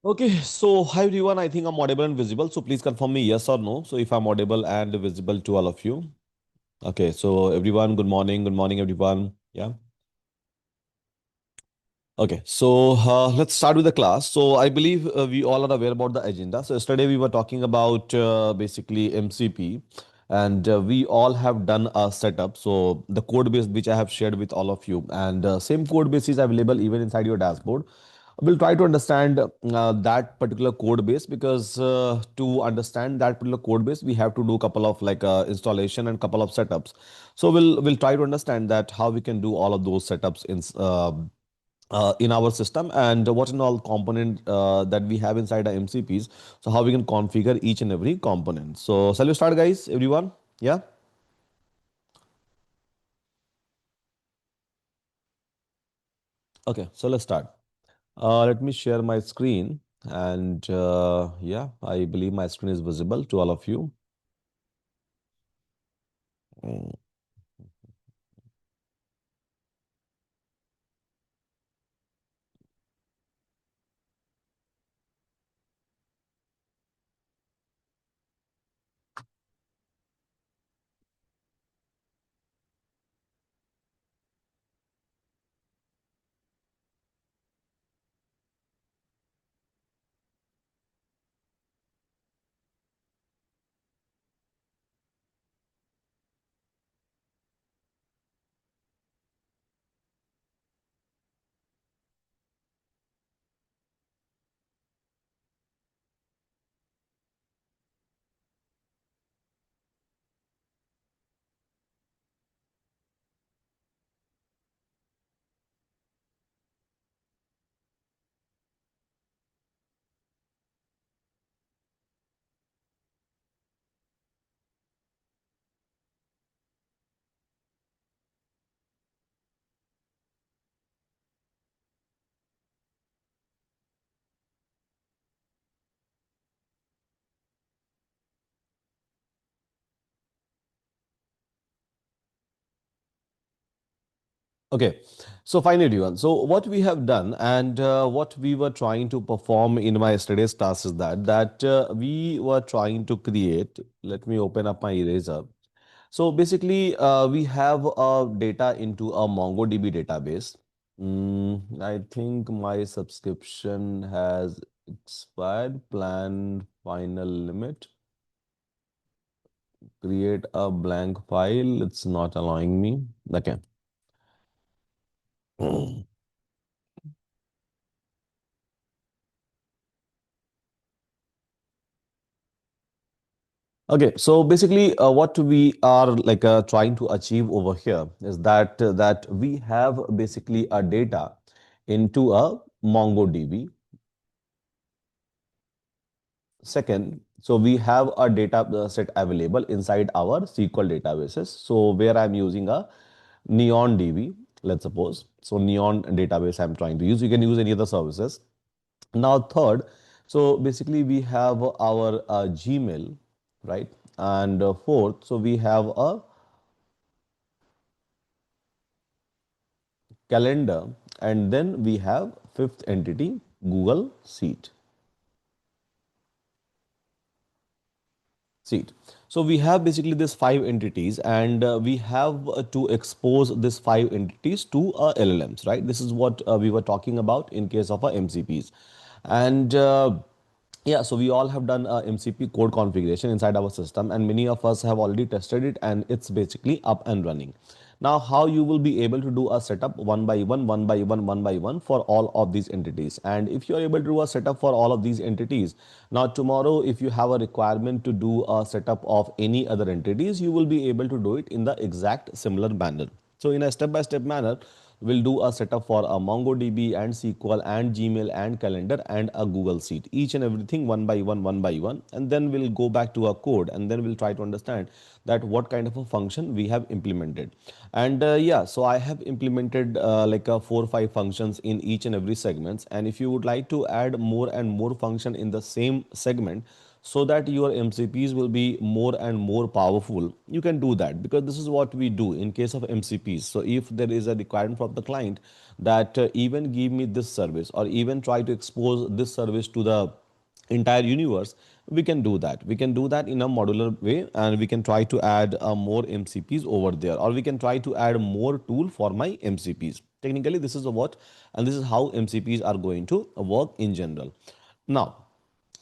Okay, so hi everyone. I think I'm audible and visible. So please confirm me yes or no. So if I'm audible and visible to all of you. Okay, so everyone, good morning. Good morning, everyone. Yeah. Okay, so let's start with the class. So I believe we all are aware about the agenda. So yesterday we were talking about basically MCP, and we all have done a setup. So the code base which I have shared with all of you, and same code base is available even inside your dashboard. We'll try to understand that particular code base because to understand that particular code base, we have to do a couple of like installation and couple of setups. So we'll try to understand that how we can do all of those setups in our system and what in all component that we have inside the MCPs. So how we can configure each and every component. So shall we start, guys? Everyone? Yeah. Okay. So let's start. Let me share my screen, and yeah, I believe my screen is visible to all of you. Mm. Okay, so fine, everyone. So what we have done and what we were trying to perform in my yesterday's class is that we were trying to create. Let me open up my eraser. So basically, we have data into a MongoDB database. I think my subscription has expired. Plan final limit. Create a blank file. It's not allowing me. Okay. Okay, so basically, what we are like trying to achieve over here is that we have basically a data into a MongoDB. Second, so we have a data set available inside our SQL databases. So where I'm using a Neon DB, let's suppose. So Neon database I'm trying to use. You can use any other services. Now third, so basically we have our Gmail, right? And fourth, so we have a calendar, and then we have fifth entity, Google Sheet. So we have basically these five entities, and we have to expose these five entities to LLMs, right? This is what we were talking about in case of MCPs, and yeah, so we all have done MCP code configuration inside our system, and many of us have already tested it, and it's basically up and running. Now, how you will be able to do a setup one by one, one by one, one by one for all of these entities. And if you are able to do a setup for all of these entities, now tomorrow, if you have a requirement to do a setup of any other entities, you will be able to do it in the exact similar manner. So in a step-by-step manner, we'll do a setup for a MongoDB and SQL and Gmail and Calendar and a Google Sheet. Each and everything one by one, one by one. And then we'll go back to our code and then we'll try to understand that what kind of a function we have implemented. And yeah, so I have implemented like 4 or 5 functions in each and every segments. And if you would like to add more and more function in the same segment, so that your MCPs will be more and more powerful, you can do that, because this is what we do in case of MCPs. So if there is a requirement from the client that even give me this service, or even try to expose this service to the entire universe, we can do that. We can do that in a modular way, and we can try to add more MCPs over there, or we can try to add more tool for my MCPs. Technically, this is what, and this is how MCPs are going to work in general. Now,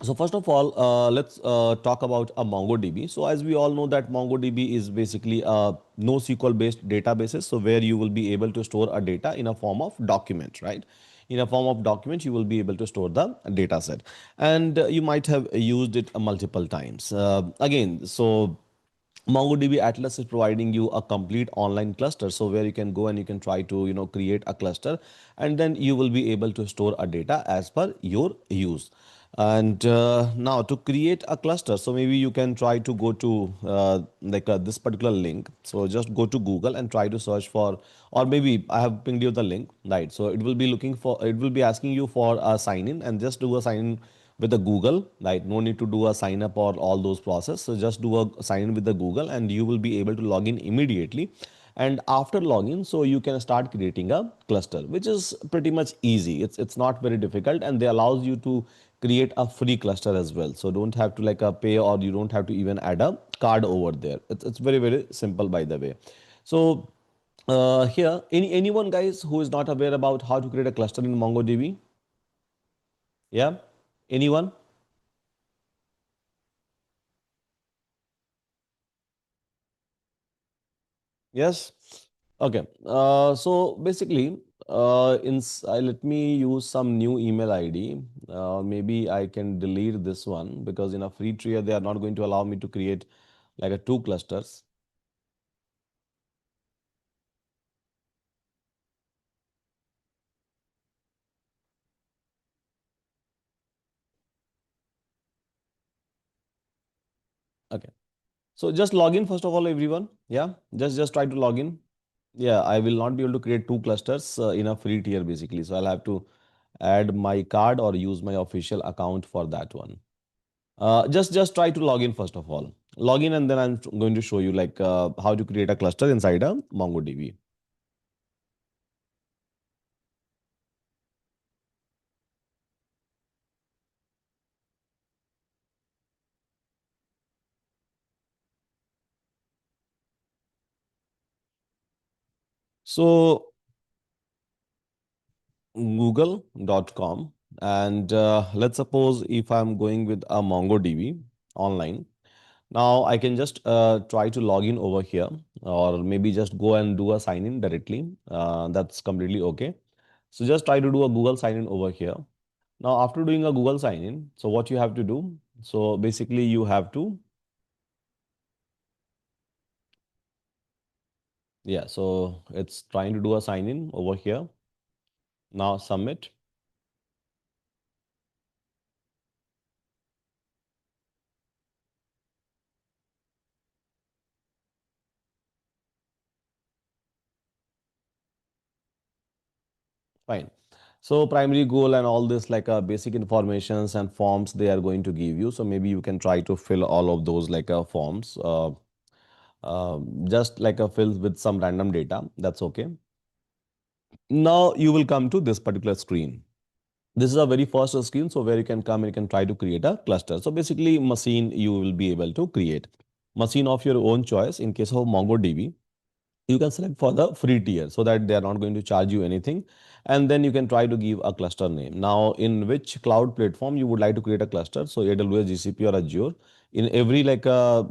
so first of all, let's talk about a MongoDB. So as we all know that MongoDB is basically a NoSQL based databases. So where you will be able to store a data in a form of document, right? In a form of document, you will be able to store the data set, and you might have used it multiple times. Again, so MongoDB Atlas is providing you a complete online cluster, so where you can go and you can try to create a cluster, and then you will be able to store a data as per your use. And now to create a cluster, so maybe you can try to go to this particular link. So just go to Google and try to search for, or maybe I have pinged you the link, right? So it will be asking you for a sign in, and just do a sign in with the Google, right? No need to do a sign up or all those process. So just do a sign in with the Google, and you will be able to log in immediately. And after login, so you can start creating a cluster, which is pretty much easy. It's not very difficult, and they allows you to create a free cluster as well. So don't have to pay, or you don't have to even add a card over there. It's very, very simple, by the way. So here, anyone guys who is not aware about how to create a cluster in MongoDB? Yeah, anyone? Yes. Okay. So basically, let me use some new email ID. Maybe I can delete this one, because in a free tier they are not going to allow me to create like a two clusters. Okay. So just log in first of all, everyone. Yeah. Just try to log in. Yeah, I will not be able to create two clusters in a free tier basically. So I'll have to add my card or use my official account for that one. Just try to log in first of all. Log in, and then I'm going to show you how to create a cluster inside a MongoDB. So google.com, and let's suppose if I'm going with a MongoDB online. Now I can just try to log in over here, or maybe just go and do a sign in directly. That's completely okay. So just try to do a Google sign in over here. Now after doing a Google sign in, so what you have to do? So basically you have to, yeah, so it's trying to do a sign in over here. Now submit. Fine. So primary goal and all this basic informations and forms they are going to give you. So maybe you can try to fill all of those forms. Just fill with some random data. That's okay. Now you will come to this particular screen. This is a very first screen, so where you can come and you can try to create a cluster. So basically, machine you will be able to create machine of your own choice. In case of MongoDB, you can select for the free tier, so that they are not going to charge you anything, and then you can try to give a cluster name. Now in which cloud platform you would like to create a cluster, so AWS, GCP, or Azure. In every like a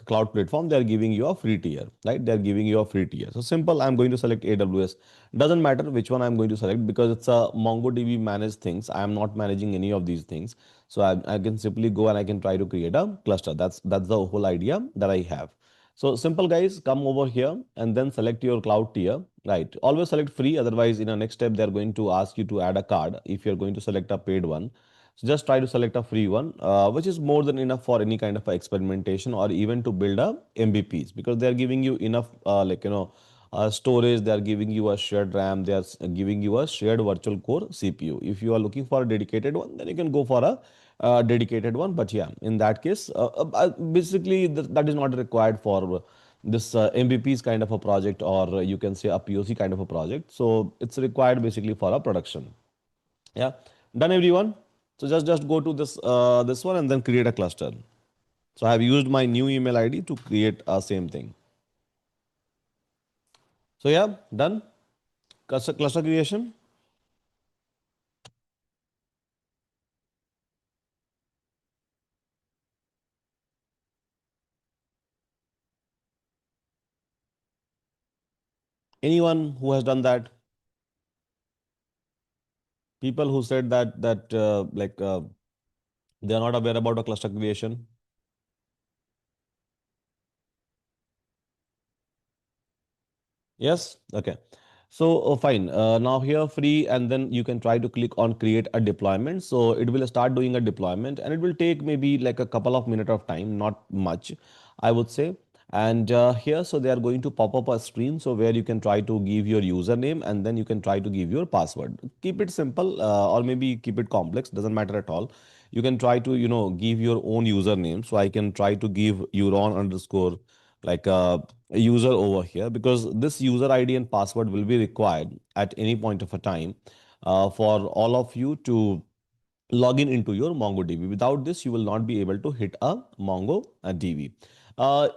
cloud platform, they are giving you a free tier, right? They are giving you a free tier. So simple, I'm going to select AWS. Doesn't matter which one I'm going to select, because it's a MongoDB managed things. I am not managing any of these things. So I can simply go and I can try to create a cluster. That's the whole idea that I have. So simple guys, come over here and then select your cloud tier, right? Always select free, otherwise in a next step they're going to ask you to add a card if you're going to select a paid one. So just try to select a free one, which is more than enough for any kind of experimentation, or even to build a MVPs, because they're giving you enough storage, they are giving you a shared RAM, they are giving you a shared virtual core CPU. If you are looking for a dedicated one, then you can go for a dedicated one. But yeah, in that case, basically that is not required for this MVP's kind of a project, or you can say a POC kind of a project. So it's required basically for a production. Yeah, done everyone. So just go to this one and then create a cluster. So I have used my new email ID to create a same thing. So yeah, done. Cluster creation. Anyone who has done that? People who said that they are not aware about a cluster creation. Yes. Okay. So fine. Now here free, and then you can try to click on create a deployment. So it will start doing a deployment, and it will take maybe like a couple of minutes of time, not much, I would say. And here, so they are going to pop up a screen, so where you can try to give your username, and then you can try to give your password. Keep it simple, or maybe keep it complex. Doesn't matter at all. You can try to give your own username. So I can try to give Euron underscore like a user over here, because this user ID and password will be required at any point of a time for all of you to log in into your MongoDB. Without this, you will not be able to hit a MongoDB.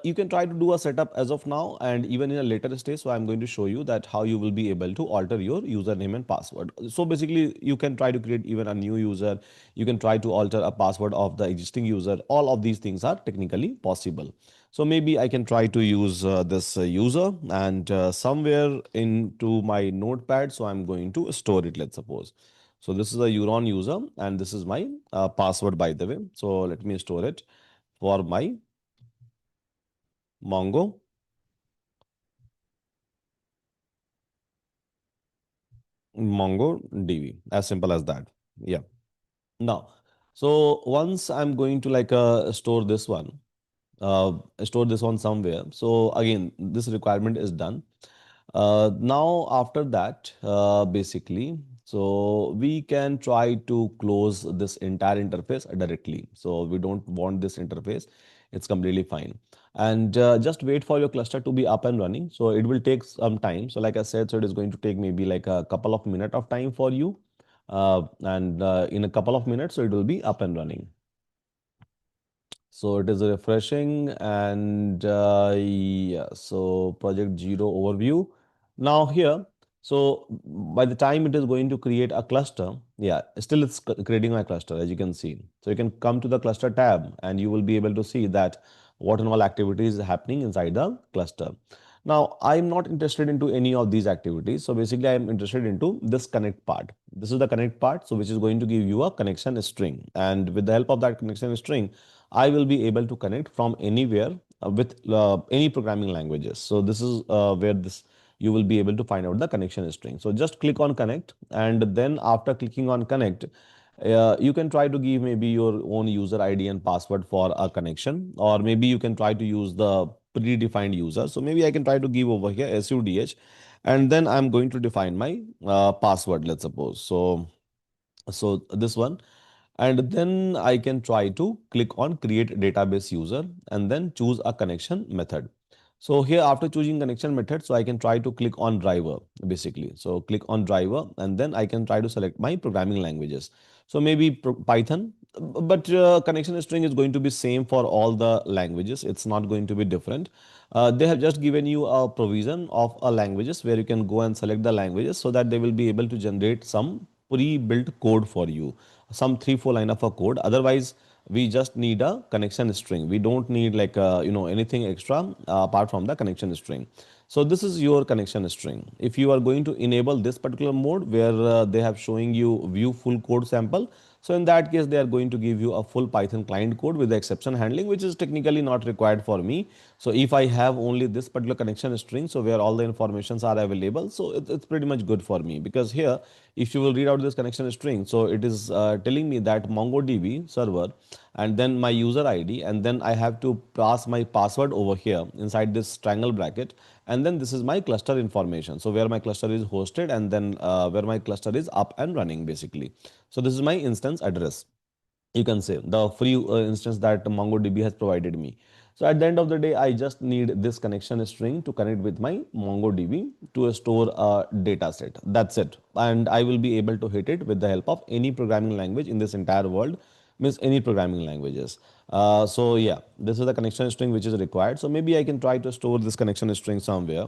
You can try to do a setup as of now and even in a later stage. So I'm going to show you that how you will be able to alter your username and password. So basically, you can try to create even a new user. You can try to alter a password of the existing user. All of these things are technically possible. So maybe I can try to use this user, and somewhere into my notepad. So I'm going to store it, let's suppose. So this is a Euron user, and this is my password, by the way. So let me store it for my Mongo, MongoDB. As simple as that. Yeah. Now, so once I'm going to store this one somewhere. So again, this requirement is done. Now after that, basically, so we can try to close this entire interface directly. So we don't want this interface. It's completely fine. And just wait for your cluster to be up and running. So it will take some time. So like I said, so it is going to take maybe like a couple of minutes of time for you. And in a couple of minutes, so it will be up and running. So it is refreshing, and yeah, so project zero overview. Now here, so by the time it is going to create a cluster, yeah, still it's creating a cluster, as you can see. So you can come to the cluster tab and you will be able to see that what and all activities is happening inside the cluster. Now, I'm not interested into any of these activities. So basically, I'm interested into this connect part. This is the connect part, so which is going to give you a connection string. And with the help of that connection string, I will be able to connect from anywhere with any programming languages. So this is where this you will be able to find out the connection string. So just click on connect, and then after clicking on connect, you can try to give maybe your own user ID and password for a connection, or maybe you can try to use the predefined user. So maybe I can try to give over here SUDH, and then I'm going to define my password, let's suppose. So this one, and then I can try to click on create database user and then choose a connection method. So here after choosing connection method, so I can try to click on driver basically. So click on driver, and then I can try to select my programming languages. So maybe Python, but connection string is going to be same for all the languages. It's not going to be different. They have just given you a provision of a languages where you can go and select the languages, so that they will be able to generate some pre-built code for you, some 3 4 line of a code. Otherwise, we just need a connection string. We don't need like anything extra apart from the connection string. So this is your connection string. If you are going to enable this particular mode where they have showing you view full code sample, so in that case they are going to give you a full Python client code with the exception handling, which is technically not required for me. So if I have only this particular connection string, so where all the informations are available, so it's pretty much good for me, because here if you will read out this connection string, so it is telling me that MongoDB server and then my user ID, and then I have to pass my password over here inside this triangle bracket, and then this is my cluster information. So where my cluster is hosted, and then where my cluster is up and running basically. So this is my instance address, you can say the free instance that MongoDB has provided me. So at the end of the day, I just need this connection string to connect with my MongoDB to store a data set. That's it. And I will be able to hit it with the help of any programming language in this entire world, means any programming languages. So yeah, this is the connection string which is required. So maybe I can try to store this connection string somewhere.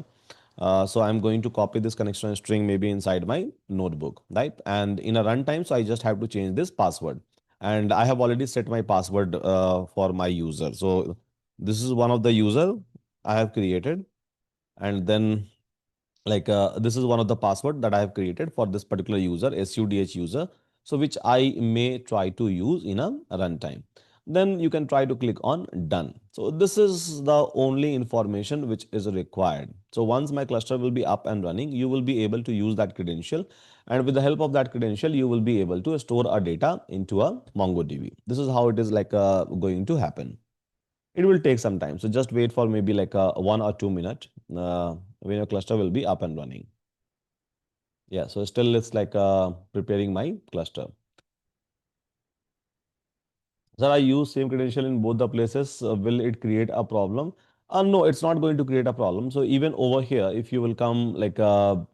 So I'm going to copy this connection string maybe inside my notebook, right? And in a runtime, so I just have to change this password. And I have already set my password for my user. So this is one of the user I have created. And then this is one of the password that I have created for this particular user, SUDH user, so which I may try to use in a runtime. Then you can try to click on done. So this is the only information which is required. So once my cluster will be up and running, you will be able to use that credential, and with the help of that credential, you will be able to store a data into a MongoDB. This is how it is going to happen. It will take some time. So just wait for maybe like a 1 or 2 minute when your cluster will be up and running. Yeah, so still it's preparing my cluster. Sir, I use same credential in both the places. Will it create a problem? No, it's not going to create a problem. So even over here, if you will come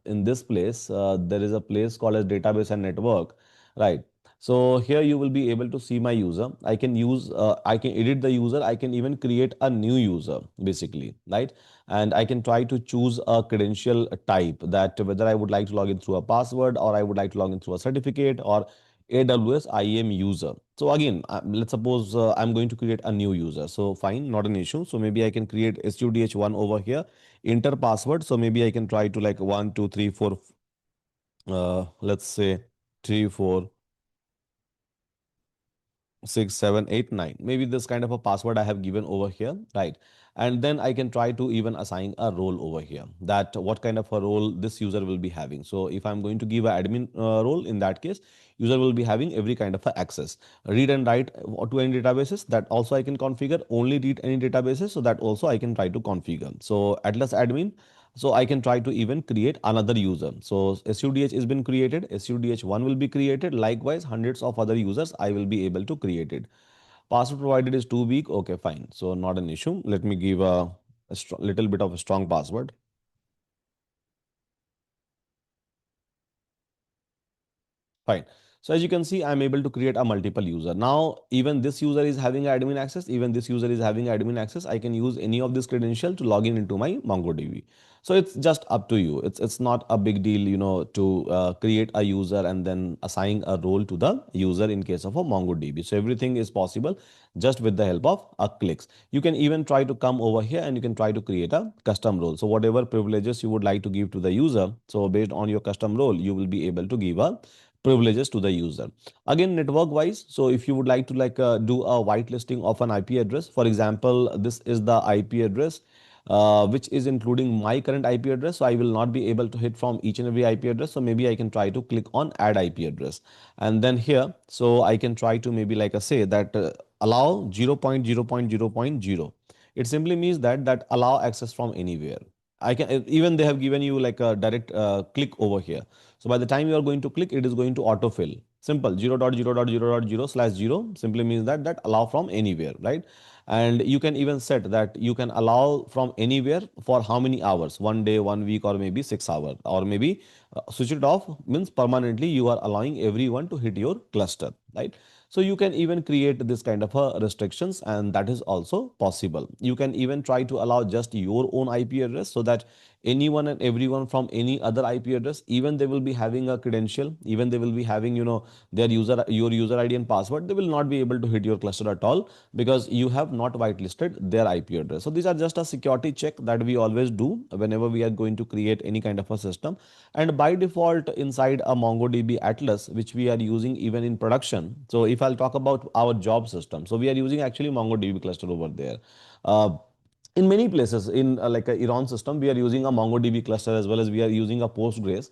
in this place, there is a place called as database and network, right? So here you will be able to see my user. I can edit the user. I can even create a new user basically, right? And I can try to choose a credential type, that whether I would like to log in through a password, or I would like to log in through a certificate, or AWS IAM user. So again, let's suppose I'm going to create a new user. So fine, not an issue. So maybe I can create SUDH1 over here, enter password. So maybe I can try to like 1, 2, 3, 4, let's say 3, 4, 6, 7, 8, 9. Maybe this kind of a password I have given over here, right? And then I can try to even assign a role over here, that what kind of a role this user will be having. So if I'm going to give an admin role, in that case, user will be having every kind of a access, read and write to any databases, that also I can configure, only read any databases, so that also I can try to configure. So atlas admin, so I can try to even create another user. So SUDH has been created, SUDH1 will be created. Likewise, hundreds of other users I will be able to create it. Password provided is too weak. Okay, fine. So not an issue. Let me give a little bit of a strong password. Fine. So as you can see, I'm able to create a multiple user. Now, even this user is having admin access. Even this user is having admin access. I can use any of this credential to log in into my MongoDB. So it's just up to you. It's not a big deal, to create a user and then assign a role to the user in case of a MongoDB. So everything is possible just with the help of a clicks. You can even try to come over here and you can try to create a custom role. So whatever privileges you would like to give to the user, so based on your custom role, you will be able to give a privileges to the user. Again, network wise, so if you would like to do a whitelisting of an IP address, for example, this is the IP address which is including my current IP address. So I will not be able to hit from each and every IP address. So maybe I can try to click on add IP address. And then here, so I can try to maybe like I say that allow 0.0.0.0. It simply means that allow access from anywhere. I can even they have given you like a direct click over here. So by the time you are going to click, it is going to autofill. Simple 0.0.0.0/0 simply means that allow from anywhere, right? And you can even set that you can allow from anywhere for how many hours, 1 day, 1 week, or maybe 6 hours, or maybe switch it off means permanently you are allowing everyone to hit your cluster, right? So you can even create this kind of restrictions, and that is also possible. You can even try to allow just your own IP address, so that anyone and everyone from any other IP address, even they will be having a credential, even they will be having your user ID and password, they will not be able to hit your cluster at all, because you have not whitelisted their IP address. So these are just a security check that we always do whenever we are going to create any kind of a system. And by default, inside a MongoDB Atlas, which we are using even in production, so if I'll talk about our job system, so we are using actually MongoDB cluster over there. Uh, in many places in like a Iran system, we are using a MongoDB cluster as well as we are using a Postgres.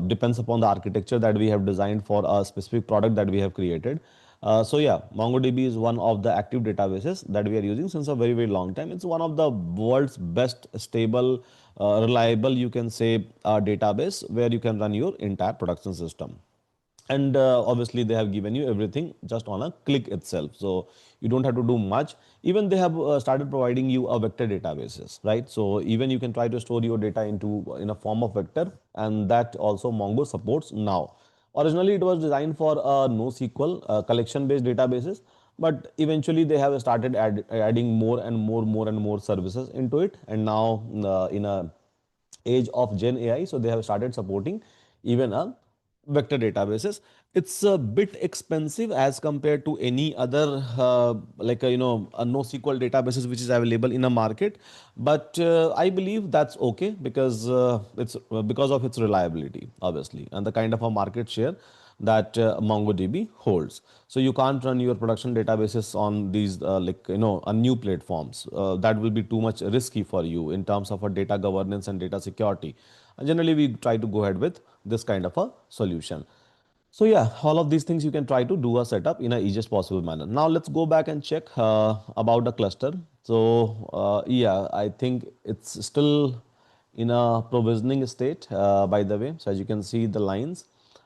Depends upon the architecture that we have designed for a specific product that we have created. So yeah, MongoDB is one of the active databases that we are using since a very long time. It's one of the world's best stable, reliable, you can say, database where you can run your entire production system. And obviously they have given you everything just on a click itself, so you don't have to do much. Even they have started providing you a vector databases, right? So even you can try to store your data into in a form of vector, and that also Mongo supports now. Originally it was designed for NoSQL collection based databases, but eventually they have started adding more services into it, and now in a age of Gen AI. So they have started supporting even a vector databases. It's a bit expensive as compared to any other like a NoSQL databases which is available in a market, but I believe that's okay because it's because of its reliability, obviously, and the kind of a market share that MongoDB holds. So you can't run your production databases on these on new platforms. That will be too much risky for you in terms of a data governance and data security. And generally, we try to go ahead with this kind of a solution. So yeah, all of these things you can try to do a setup in a easiest possible manner. Now let's go back and check about the cluster. So yeah, I think it's still in a provisioning state, by the way. So as you can see the lines,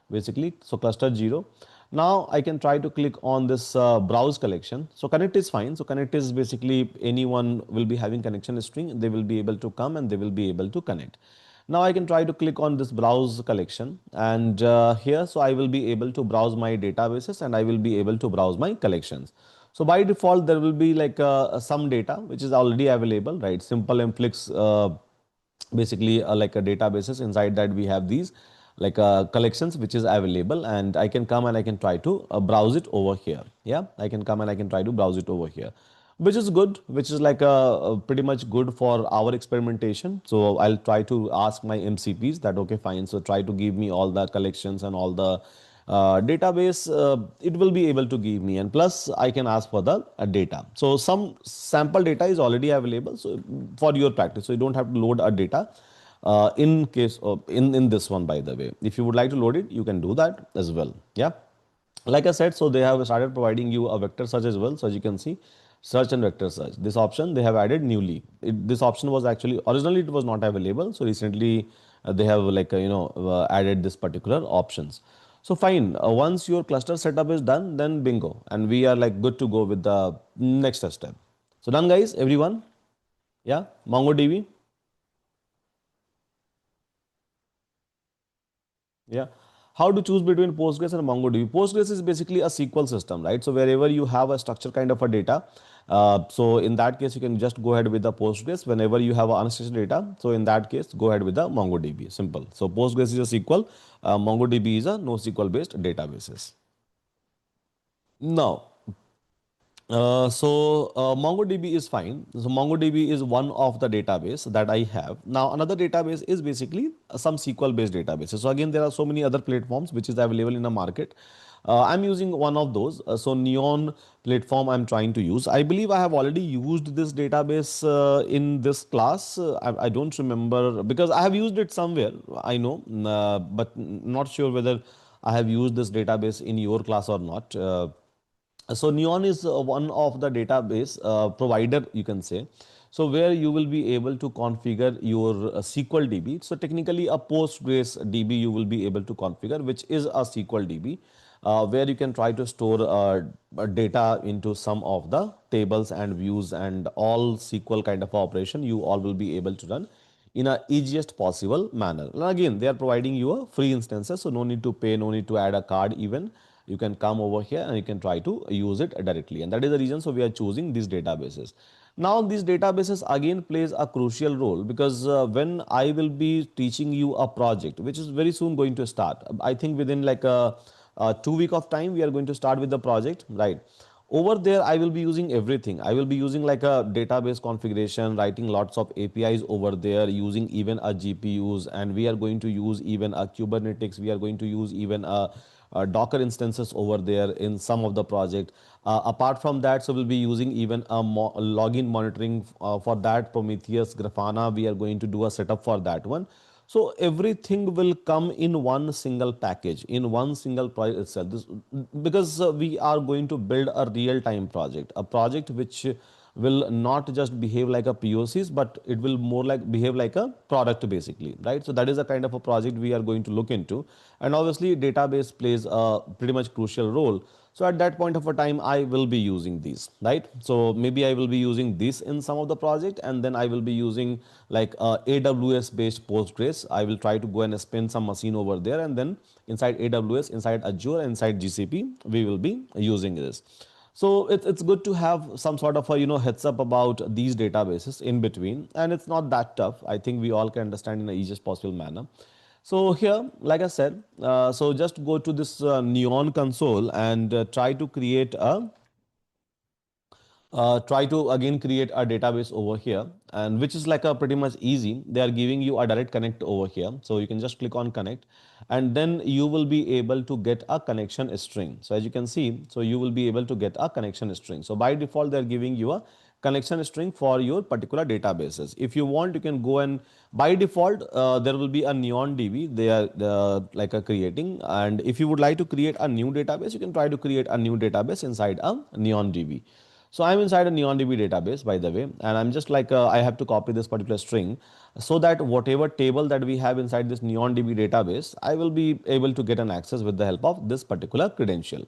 basically, so cluster 0. Now I can try to click on this browse collection. So connect is fine. So connect is basically anyone will be having connection string, they will be able to come and they will be able to connect. Now I can try to click on this browse collection, and here, so I will be able to browse my databases and I will be able to browse my collections. So by default, there will be like some data which is already available, right? Simple and Flix, basically like a databases. Inside that we have these like collections which is available, and I can come and I can try to browse it over here. Yeah, I can come and I can try to browse it over here, which is good, which is like pretty much good for our experimentation. So I'll try to ask my MCPs that okay fine, so try to give me all the collections and all the database, it will be able to give me, and plus I can ask for the data. So some sample data is already available, so for your practice, so you don't have to load a data in case of in this one. By the way, if you would like to load it, you can do that as well. Yeah, like I said, so they have started providing you a vector search as well. So as you can see, search and vector search, this option they have added newly. This option was actually originally it was not available, so recently they have like added this particular options. So fine, once your cluster setup is done, then bingo, and we are like good to go with the next step. So done, guys, everyone. Yeah, MongoDB. Yeah. How to choose between Postgres and MongoDB? Postgres is basically a SQL system, right? So wherever you have a structured kind of a data, so in that case, you can just go ahead with the Postgres. Whenever you have unstructured data, so in that case, go ahead with the MongoDB. Simple. So Postgres is a SQL, MongoDB is a NoSQL based databases. Now, MongoDB is fine. So MongoDB is one of the database that I have. Now another database is basically some SQL based databases. So again, there are so many other platforms which is available in the market. I'm using one of those. So Neon platform I'm trying to use. I believe I have already used this database in this class. I don't remember because I have used it somewhere. I know, but not sure whether I have used this database in your class or not. So Neon is one of the database provider, you can say. So where you will be able to configure your SQL DB. So technically a Postgres DB you will be able to configure, which is a SQL DB, where you can try to store data into some of the tables and views and all SQL kind of operation you all will be able to run in a easiest possible manner. And again, they are providing you a free instances, so no need to pay, no need to add a card even. You can come over here and you can try to use it directly, and that is the reason so we are choosing these databases. Now these databases again plays a crucial role because when I will be teaching you a project which is very soon going to start, I think within like a 2 week of time we are going to start with the project, right? Over there I will be using everything. I will be using like a database configuration, writing lots of APIs over there, using even a GPUs, and we are going to use even a Kubernetes, we are going to use even a Docker instances over there in some of the project. Apart from that, so we'll be using even a login monitoring for that. Prometheus, Grafana, we are going to do a setup for that one. So everything will come in one single package, in one single project itself. Because we are going to build a real-time project, a project which will not just behave like a POCs, but it will more like behave like a product basically, right? So that is the kind of a project we are going to look into. And obviously database plays a pretty much crucial role. So at that point of a time, I will be using these, right? So maybe I will be using this in some of the project, and then I will be using like AWS based Postgres. I will try to go and spin some machine over there, and then inside AWS, inside Azure, inside GCP, we will be using this. So it's good to have some sort of a heads up about these databases in between, and it's not that tough. I think we all can understand in the easiest possible manner. So here, like I said, so just go to this Neon console and try to again create a database over here, and which is like a pretty much easy. They are giving you a direct connect over here, so you can just click on connect, and then you will be able to get a connection string. So as you can see, so you will be able to get a connection string. So by default they are giving you a connection string for your particular databases. If you want, you can go, and by default there will be a neon db they are like a creating, and if you would like to create a new database, you can try to create a new database inside a neon db. So I'm inside a NeonDB database, by the way, and I'm just like I have to copy this particular string, so that whatever table that we have inside this NeonDB database, I will be able to get an access with the help of this particular credential.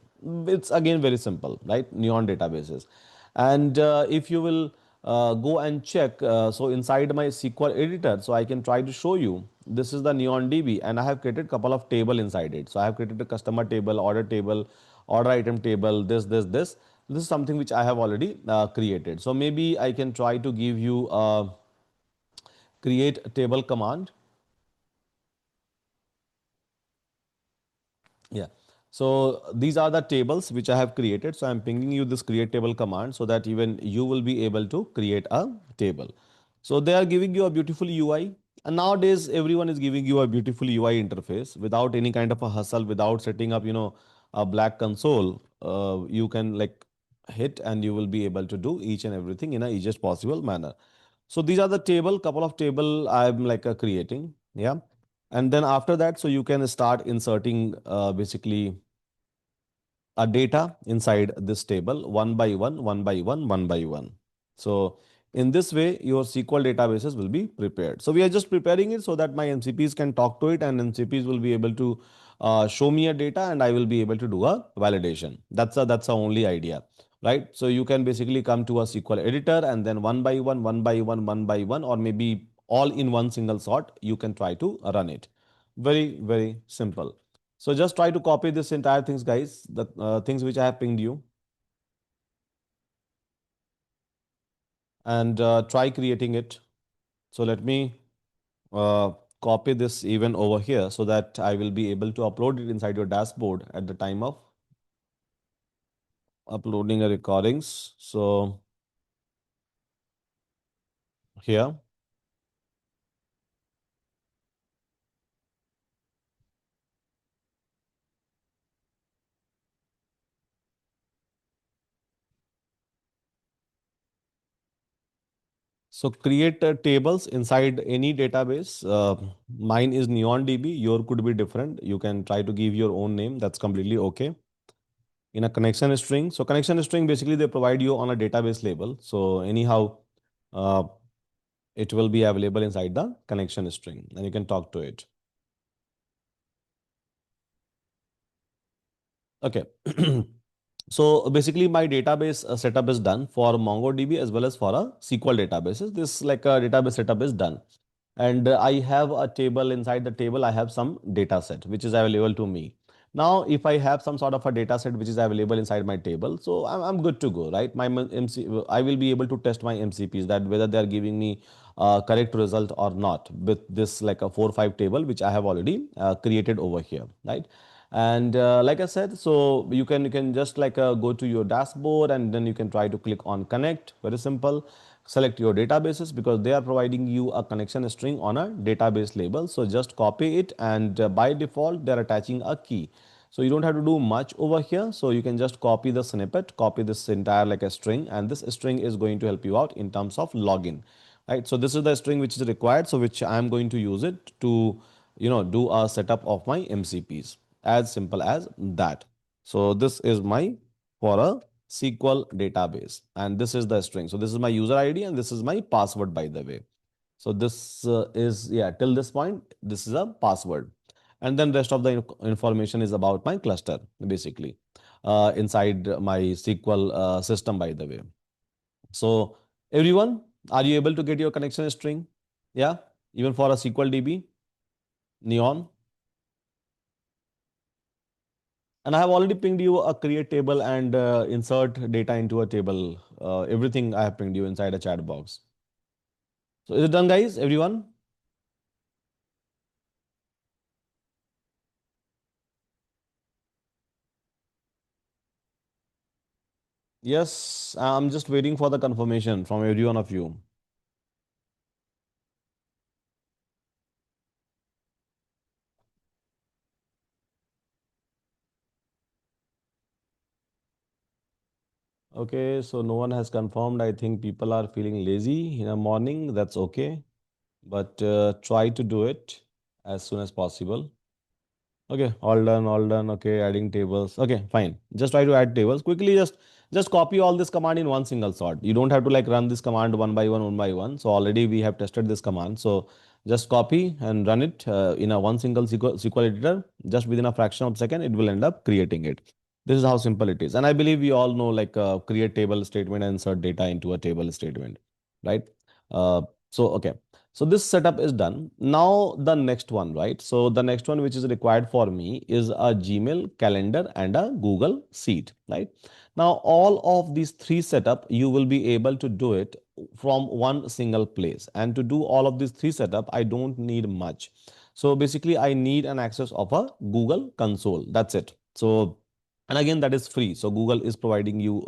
It's again very simple, right? Neon databases, and if you will go and check, so inside my SQL editor, so I can try to show you. This is the NeonDB, and I have created couple of table inside it. So I have created a customer table, order item table, this. This is something which I have already created. So maybe I can try to give you a create table command. Yeah. So these are the tables which I have created. So I'm pinging you this create table command so that even you will be able to create a table. So they are giving you a beautiful UI. And nowadays everyone is giving you a beautiful UI interface without any kind of a hustle, without setting up, a black console. You can like hit and you will be able to do each and everything in a easiest possible manner. So these are the table, couple of table I'm like creating. Yeah. And then after that, so you can start inserting basically a data inside this table one by one, one by one, one by one. So in this way, your SQL databases will be prepared. So we are just preparing it so that my MCPs can talk to it, and MCPs will be able to show me a data, and I will be able to do a validation. That's the only idea, right? So you can basically come to a SQL editor, and then one by one, one by one, one by one, or maybe all in one single shot, you can try to run it. Very, very simple. So just try to copy this entire things, guys, the things which I have pinged you, and try creating it. So let me uh, copy this even over here so that I will be able to upload it inside your dashboard at the time of uploading a recordings. So here, so create tables inside any database. Mine is NeonDB. Your could be different. You can try to give your own name. That's completely okay. In a connection string. So connection string basically they provide you on a database label. So anyhow, uh, it will be available inside the connection string, and you can talk to it. Okay. So basically my database setup is done for MongoDB as well as for a SQL databases. This like a database setup is done. And I have a table. Inside the table I have some data set which is available to me. Now if I have some sort of a data set which is available inside my table, so I'm good to go, right? I will be able to test my MCPs that whether they are giving me correct result or not with this like a 4 or 5 table which I have already created over here, right? And like I said, so you can just like go to your dashboard, and then you can try to click on connect. Very simple. Select your databases because they are providing you a connection string on a database label. So just copy it, and by default they're attaching a key. So you don't have to do much over here. So you can just copy the snippet, copy this entire like a string, and this string is going to help you out in terms of login, right? So this is the string which is required, so which I'm going to use it to, do a setup of my MCPs. As simple as that. So this is my for a SQL database, and this is the string. So this is my user ID and this is my password, by the way. So this is, yeah, till this point, this is a password. And then rest of the information is about my cluster, basically, inside my SQL system, by the way. So everyone, are you able to get your connection string? Yeah, even for a SQL DB, Neon. And I have already pinged you a create table and insert data into a table. Everything I have pinged you inside a chat box. So is it done, guys? Everyone? Yes, I'm just waiting for the confirmation from every one of you. Okay, so no one has confirmed. I think people are feeling lazy in the morning. That's okay. But try to do it as soon as possible. Okay, all done, all done. Okay, adding tables. Okay, fine. Just try to add tables quickly. Just copy all this command in one single shot. You don't have to like run this command one by one. So already we have tested this command. So just copy and run it in a one single SQL editor. Just within a fraction of a second, it will end up creating it. This is how simple it is. And I believe we all know like create table statement and insert data into a table statement, right? Okay. So this setup is done. Now the next one, right? So the next one which is required for me is a Gmail, calendar, and a Google Sheet, right? Now all of these three setup, you will be able to do it from one single place. And to do all of these three setup, I don't need much. So basically, I need an access of a Google console. That's it. So and again, that is free. So Google is providing you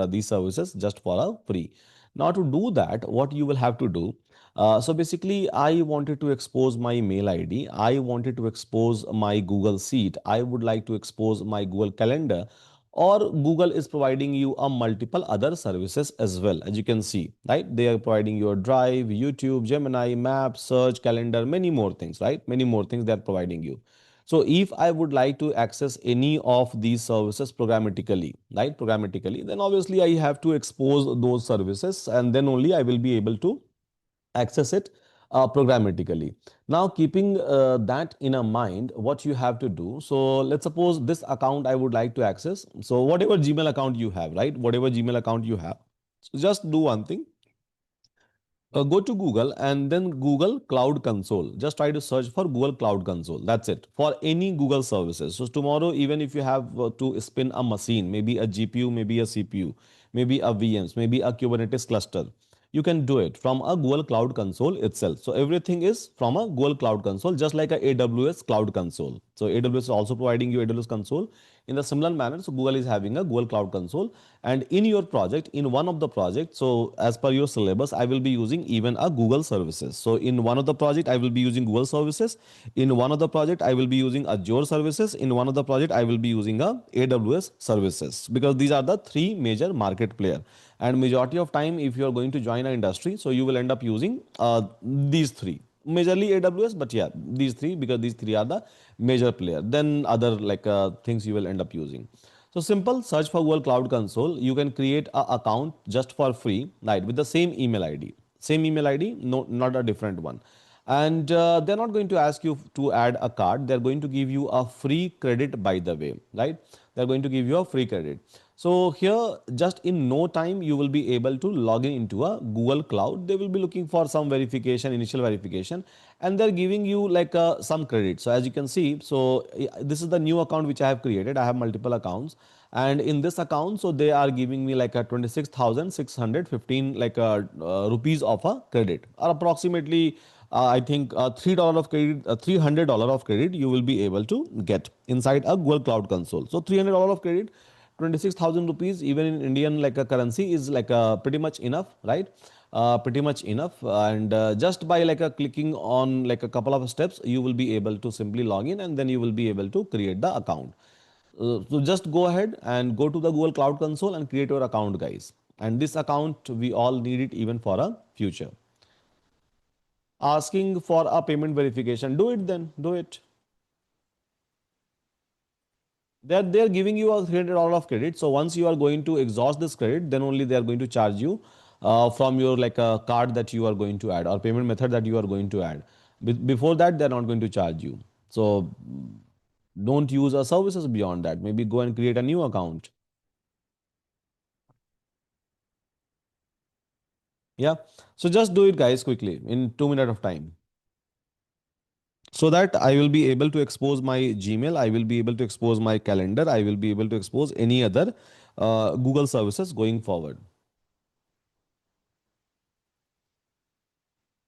these services just for a free. Now to do that, what you will have to do, so basically, I wanted to expose my mail ID. I wanted to expose my Google Sheet. I would like to expose my Google Calendar. Or Google is providing you a multiple other services as well. As you can see, right? They are providing your Drive, YouTube, Gemini, Maps, Search, Calendar, many more things, right? Many more things they are providing you. So if I would like to access any of these services programmatically, right? Programmatically, then obviously I have to expose those services and then only I will be able to access it programmatically. Now, keeping that in a mind, what you have to do. So, let's suppose this account I would like to access. So, whatever Gmail account you have, right? Whatever Gmail account you have, so just do one thing. Go to Google and then Google Cloud Console. Just try to search for Google Cloud Console. That's it for any Google services. So tomorrow, even if you have to spin a machine, maybe a GPU, maybe a CPU, maybe a VMs, maybe a Kubernetes cluster, you can do it from a Google Cloud Console itself. So everything is from a Google Cloud Console, just like a AWS Cloud Console. So AWS is also providing you AWS Console in a similar manner. So Google is having a Google Cloud Console, and in your project, in one of the projects, so as per your syllabus, I will be using even a Google services. So in one of the project, I will be using Google services. In one of the project, I will be using Azure services. In one of the project, I will be using a AWS services, because these are the three major market player. And majority of time, if you are going to join an industry, so you will end up using these three, majorly AWS, but yeah, these three, because these three are the major player. Then other things you will end up using. So simple, search for Google Cloud Console. You can create an account just for free, right, with the same email ID. Same email ID, no, not a different one. And they're not going to ask you to add a card. They're going to give you a free credit, by the way, right? They're going to give you a free credit. So here, just in no time, you will be able to log in into a Google Cloud. They will be looking for some verification, initial verification, and they're giving you like some credit. So as you can see, so this is the new account which I have created. I have multiple accounts, and in this account, so they are giving me like a 26,615 rupees of a credit, or approximately I think $3 of credit, $300 of credit you will be able to get inside a Google Cloud Console. So $300 of credit, 26,000 rupees, even in Indian like a currency, is like pretty much enough, right? Pretty much enough. And just by like a clicking on like a couple of steps, you will be able to simply log in, and then you will be able to create the account. So just go ahead and go to the Google Cloud Console and create your account, guys. And this account, we all need it even for a future. Asking for a payment verification, do it then, do it. They're giving you a $300 of credit. So once you are going to exhaust this credit, then only they are going to charge you from your like a card that you are going to add or payment method that you are going to add. Before that, they're not going to charge you. So don't use our services beyond that. Maybe go and create a new account. Yeah. So just do it, guys, quickly in 2 minutes of time. So that I will be able to expose my Gmail, I will be able to expose my calendar, I will be able to expose any other Google services going forward.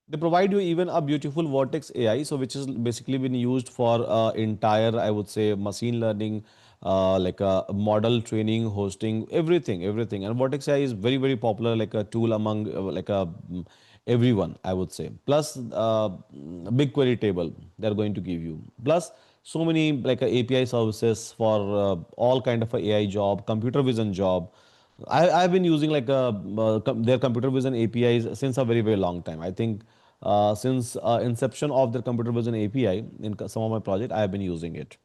They provide you even a beautiful Vertex AI, so which is basically been used for entire, I would say, machine learning, like a model training, hosting, everything. And Vertex AI is very, very popular, like a tool among everyone, I would say. Plus, BigQuery table they're going to give you. Plus, so many like API services for all kind of a AI job, computer vision job. I've been using like their computer vision APIs since a very, very long time. I think since inception of their computer vision API in some of my project, I have been using it.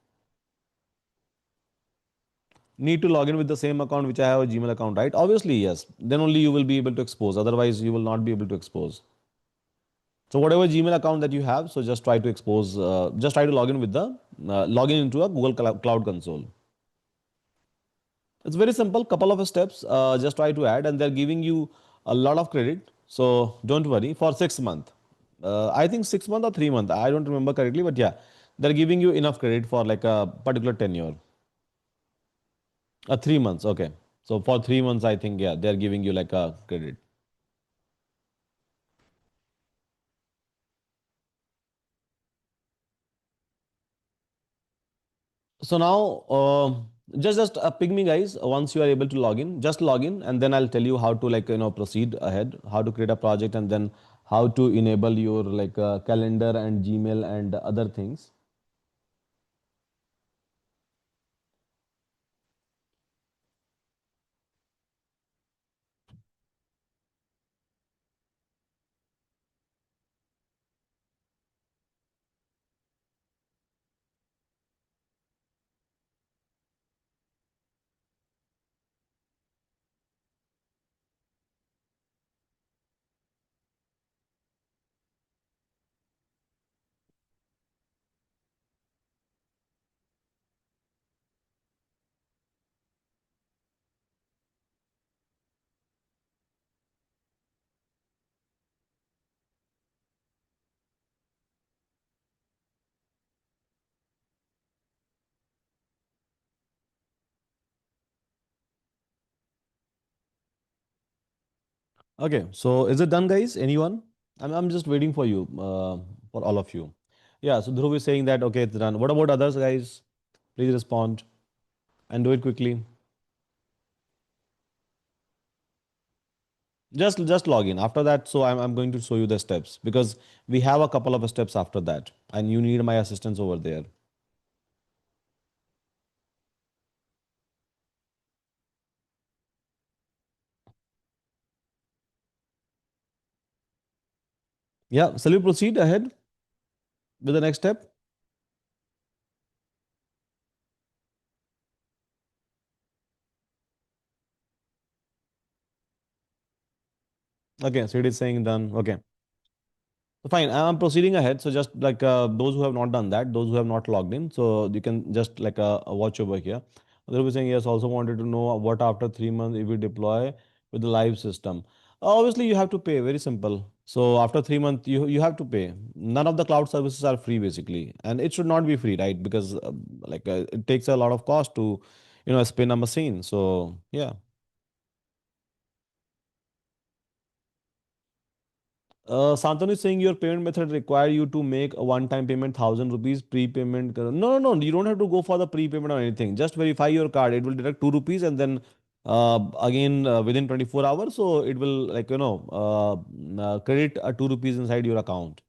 Need to log in with the same account which I have a Gmail account, right? Obviously, yes. Then only you will be able to expose. Otherwise, you will not be able to expose. So whatever Gmail account that you have, so just try to expose. Just try to log in with the log in into a Google Cloud Console. It's very simple, couple of steps. Just try to add, and they're giving you a lot of credit. So don't worry for 6 months. I think 6 months or 3 months. I don't remember correctly, but yeah, they're giving you enough credit for like a particular tenure. 3 months, okay. So for 3 months, I think yeah, they're giving you like a credit. So now, just ping me, guys. Once you are able to log in, just log in, and then I'll tell you how to like proceed ahead, how to create a project, and then how to enable your like calendar and Gmail and other things. Okay, so is it done, guys? Anyone? I'm just waiting for you, for all of you. Yeah, so Dhruv is saying that okay, it's done. What about others, guys? Please respond and do it quickly. Just log in. After that, so I'm going to show you the steps because we have a couple of steps after that, and you need my assistance over there. Yeah, shall we proceed ahead with the next step? Okay, so it is saying done. Okay. So fine, I'm proceeding ahead. So just like those who have not done that, those who have not logged in, so you can just like watch over here. They'll be saying yes. Also wanted to know what after 3 months if we deploy with the live system. Obviously, you have to pay. Very simple. So after 3 months, you have to pay. None of the cloud services are free basically, and it should not be free, right? Because it takes a lot of cost to spin a machine. So yeah. Santanu is saying your payment method require you to make a one-time payment, 1,000 rupees prepayment. No. You don't have to go for the prepayment or anything. Just verify your card. It will deduct 2 rupees and then again within 24 hours. So it will like credit 2 rupees inside your account.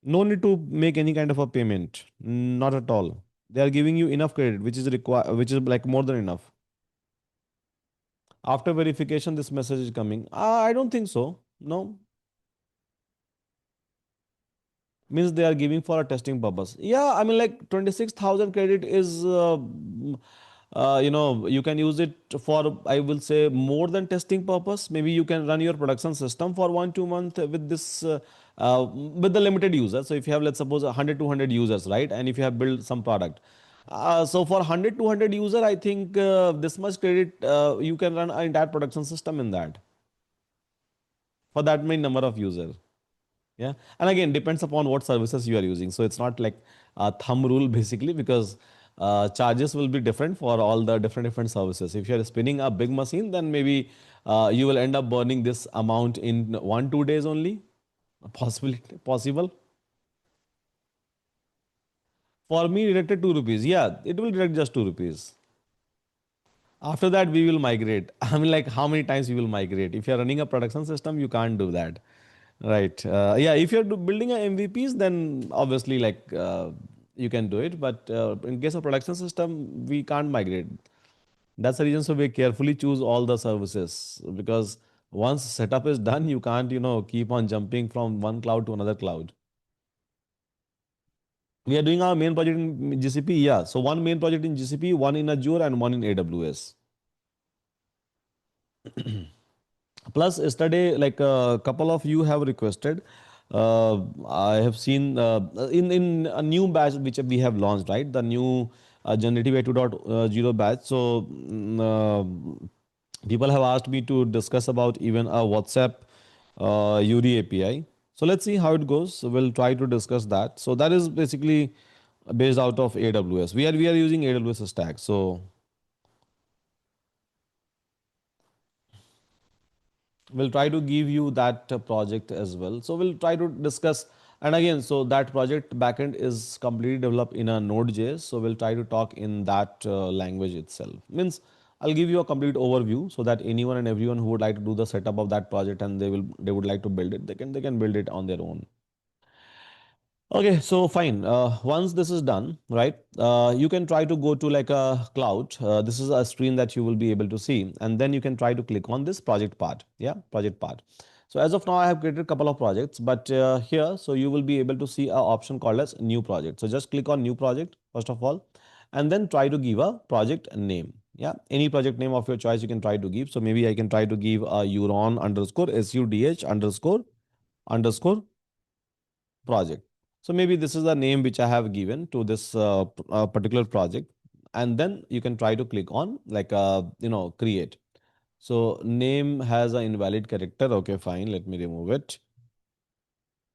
No need to make any kind of a payment. Not at all. They are giving you enough credit, which is require, which is like more than enough. After verification, this message is coming. I don't think so. No, means they are giving for a testing purpose. Yeah, I mean like 26,000 credit is you can use it for, I will say, more than testing purpose. Maybe you can run your production system for 1 2 month with this with the limited users. So if you have, let's suppose, 100 200 users, right, and if you have built some product, so for 100 200 user, I think this much credit you can run an entire production system in that, for that many number of users. Yeah, and again, depends upon what services you are using. So it's not like a thumb rule basically, because charges will be different for all the different services. If you are spinning a big machine, then maybe you will end up burning this amount in 1 2 days only. Possibility possible. For me, deducted 2 rupees. Yeah, it will deduct just 2 rupees. After that, we will migrate. I mean, like, how many times we will migrate? If you're running a production system, you can't do that. Right. Yeah, if you're building a MVPs, then obviously, like, you can do it. But in case of production system, we can't migrate. That's the reason. So we carefully choose all the services, because once setup is done, you can't, keep on jumping from one cloud to another cloud. We are doing our main project in GCP. Yeah. So one main project in GCP, one in Azure, and one in AWS. Plus, yesterday, like a couple of you have requested. I have seen in a new batch which we have launched, right? The new generative AI 2.0 batch. So people have asked me to discuss about even a WhatsApp URI API. So let's see how it goes. So we'll try to discuss that. So that is basically based out of AWS. We are using AWS stack. So we'll try to give you that project as well. So we'll try to discuss. And again, so that project backend is completely developed in a Node.js. So we'll try to talk in that language itself. Means I'll give you a complete overview so that anyone and everyone who would like to do the setup of that project and they would like to build it, they can build it on their own. Okay, so fine. Once this is done, right, you can try to go to like a cloud. This is a screen that you will be able to see, and then you can try to click on this project part. Yeah, project part. So as of now, I have created a couple of projects, but here, so you will be able to see a option called as new project. So just click on new project first of all, and then try to give a project name. Yeah, any project name of your choice you can try to give. So maybe I can try to give a Euron underscore SUDH underscore project. So maybe this is the name which I have given to this particular project, and then you can try to click on like create. So name has an invalid character. Okay, fine. Let me remove it.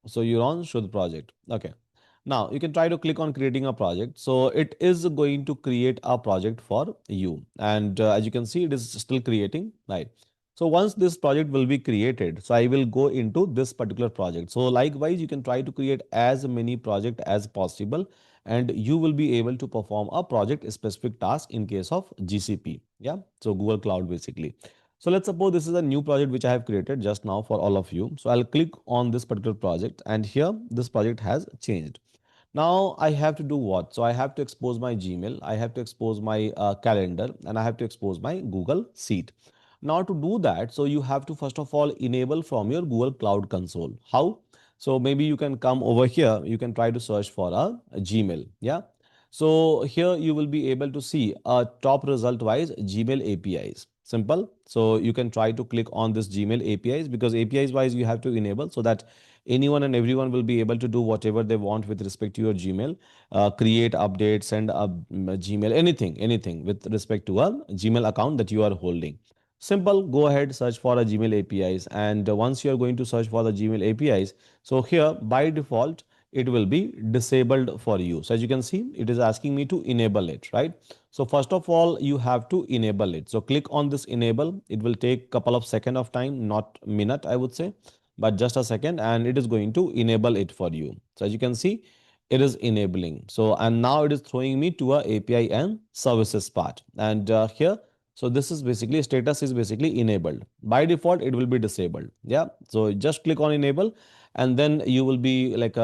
So you're on show the project. Okay. Now you can try to click on creating a project. So it is going to create a project for you. And as you can see, it is still creating, right? So once this project will be created, so I will go into this particular project. So likewise, you can try to create as many project as possible, and you will be able to perform a project specific task in case of GCP. Yeah. So Google Cloud basically. So let's suppose this is a new project which I have created just now for all of you. So I'll click on this particular project, and here this project has changed. Now I have to do what? So I have to expose my Gmail, I have to expose my calendar, and I have to expose my Google Sheet. Now to do that, so you have to first of all enable from your Google Cloud Console. How? So maybe you can come over here, you can try to search for a Gmail. Yeah. So here you will be able to see a top result wise Gmail APIs. Simple. So you can try to click on this Gmail APIs, because APIs wise you have to enable so that anyone and everyone will be able to do whatever they want with respect to your Gmail, create, update, send a Gmail, anything with respect to a Gmail account that you are holding. Simple. Go ahead, search for a Gmail APIs, and once you are going to search for the Gmail APIs, so here by default it will be disabled for you. So as you can see, it is asking me to enable it, right? So first of all, you have to enable it. So click on this enable. It will take couple of second of time, not minute, I would say, but just a second, and it is going to enable it for you. So as you can see, it is enabling. So and now it is throwing me to a API and services part. And here, so this is basically status is basically enabled. By default, it will be disabled. Yeah. So just click on enable, and then you will be like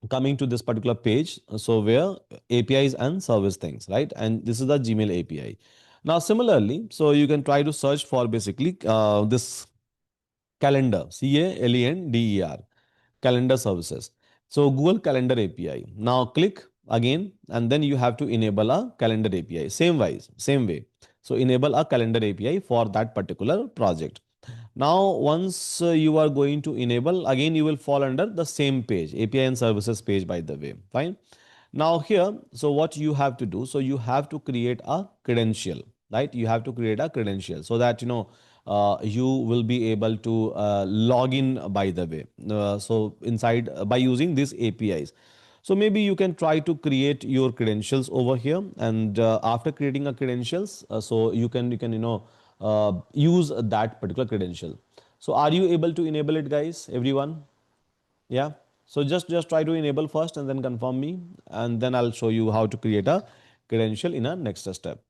coming to this particular page. So where APIs and service things, right? And this is the Gmail API. Now, similarly, so you can try to search for basically this calendar, Calender, calendar services. So Google Calendar API. Now click again, and then you have to enable a calendar API. Same way. So enable a calendar API for that particular project. Now, once you are going to enable, again, you will fall under the same page, API and services page, by the way. Fine. Now here, so what you have to do, so you have to create a credential, right? You have to create a credential so that, you will be able to log in, by the way. So inside, by using these APIs. So maybe you can try to create your credentials over here, and after creating a credentials, so you can use that particular credential. So are you able to enable it, guys? Everyone? Yeah. So just try to enable first and then confirm me, and then I'll show you how to create a credential in a next step.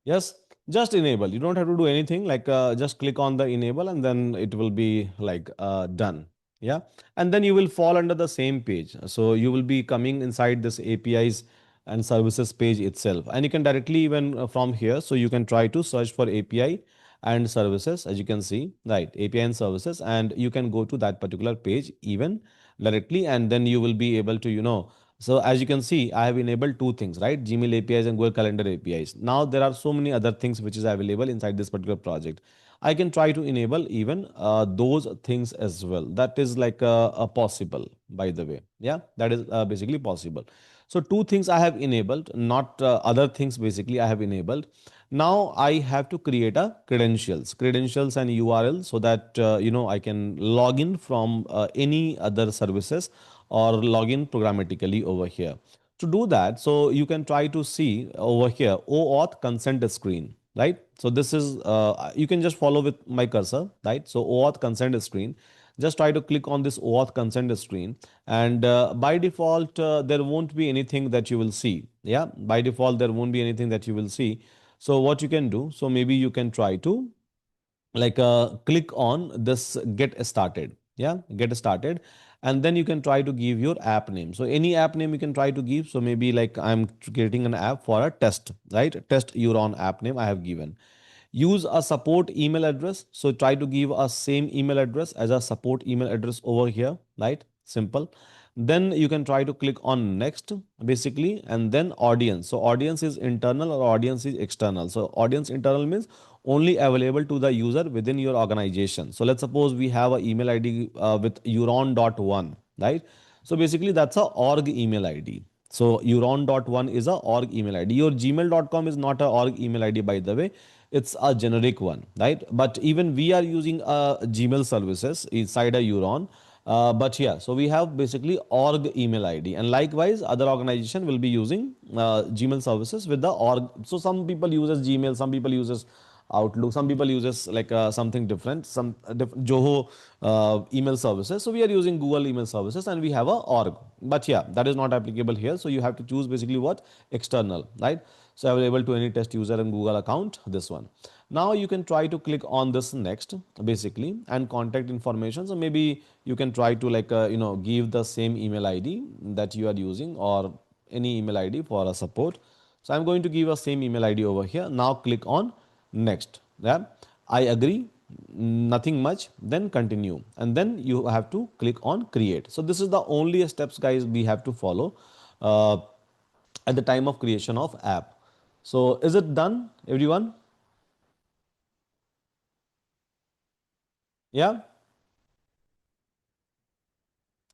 Yes, just enable. You don't have to do anything, like just click on the enable and then it will be like done. Yeah. And then you will fall under the same page. So you will be coming inside this APIs and services page itself. And you can directly even from here, so you can try to search for API and services, as you can see, right? API and services, and you can go to that particular page even directly, and then you will be able to, so as you can see, I have enabled two things, right? Gmail APIs and Google Calendar APIs. Now there are so many other things which is available inside this particular project. I can try to enable even those things as well. That is like a possible, by the way. Yeah, that is basically possible. So two things I have enabled, not other things basically I have enabled. Now I have to create a credentials and URL so that I can log in from any other services or log in programmatically over here. To do that, so you can try to see over here OAuth consent screen, right? So this is you can just follow with my cursor, right? So OAuth consent screen. Just try to click on this OAuth consent screen, and by default there won't be anything that you will see. Yeah, by default there won't be anything that you will see. So what you can do, so maybe you can try to like click on this get started. Yeah, get started, and then you can try to give your app name. So any app name you can try to give. So maybe like I'm creating an app for a test, right? Test Euron app name I have given. Use a support email address. So try to give a same email address as a support email address over here, right? Simple. Then you can try to click on next basically, and then audience. So audience is internal or audience is external. So audience internal means only available to the user within your organization. So let's suppose we have an email ID with Euron.1, right? So basically that's a org email ID. So Euron.1 is a org email ID. Your gmail.com is not a org email ID, by the way. It's a generic one, right? But even we are using Gmail services inside a Euron. But yeah, so we have basically org email ID, and likewise other organization will be using Gmail services with the org. So some people uses Gmail, some people uses Outlook, some people uses like something different, some Joho email services. So we are using Google email services, and we have a org. But yeah, that is not applicable here. So you have to choose basically what external, right? So available to any test user and Google account, this one. Now you can try to click on this next basically, and contact information. So maybe you can try to like give the same email ID that you are using, or any email ID for a support. So I'm going to give a same email ID over here. Now click on next. Yeah, I agree, nothing much, then continue, and then you have to click on create. So this is the only steps, guys, we have to follow uh, at the time of creation of app. So is it done, everyone? Yeah.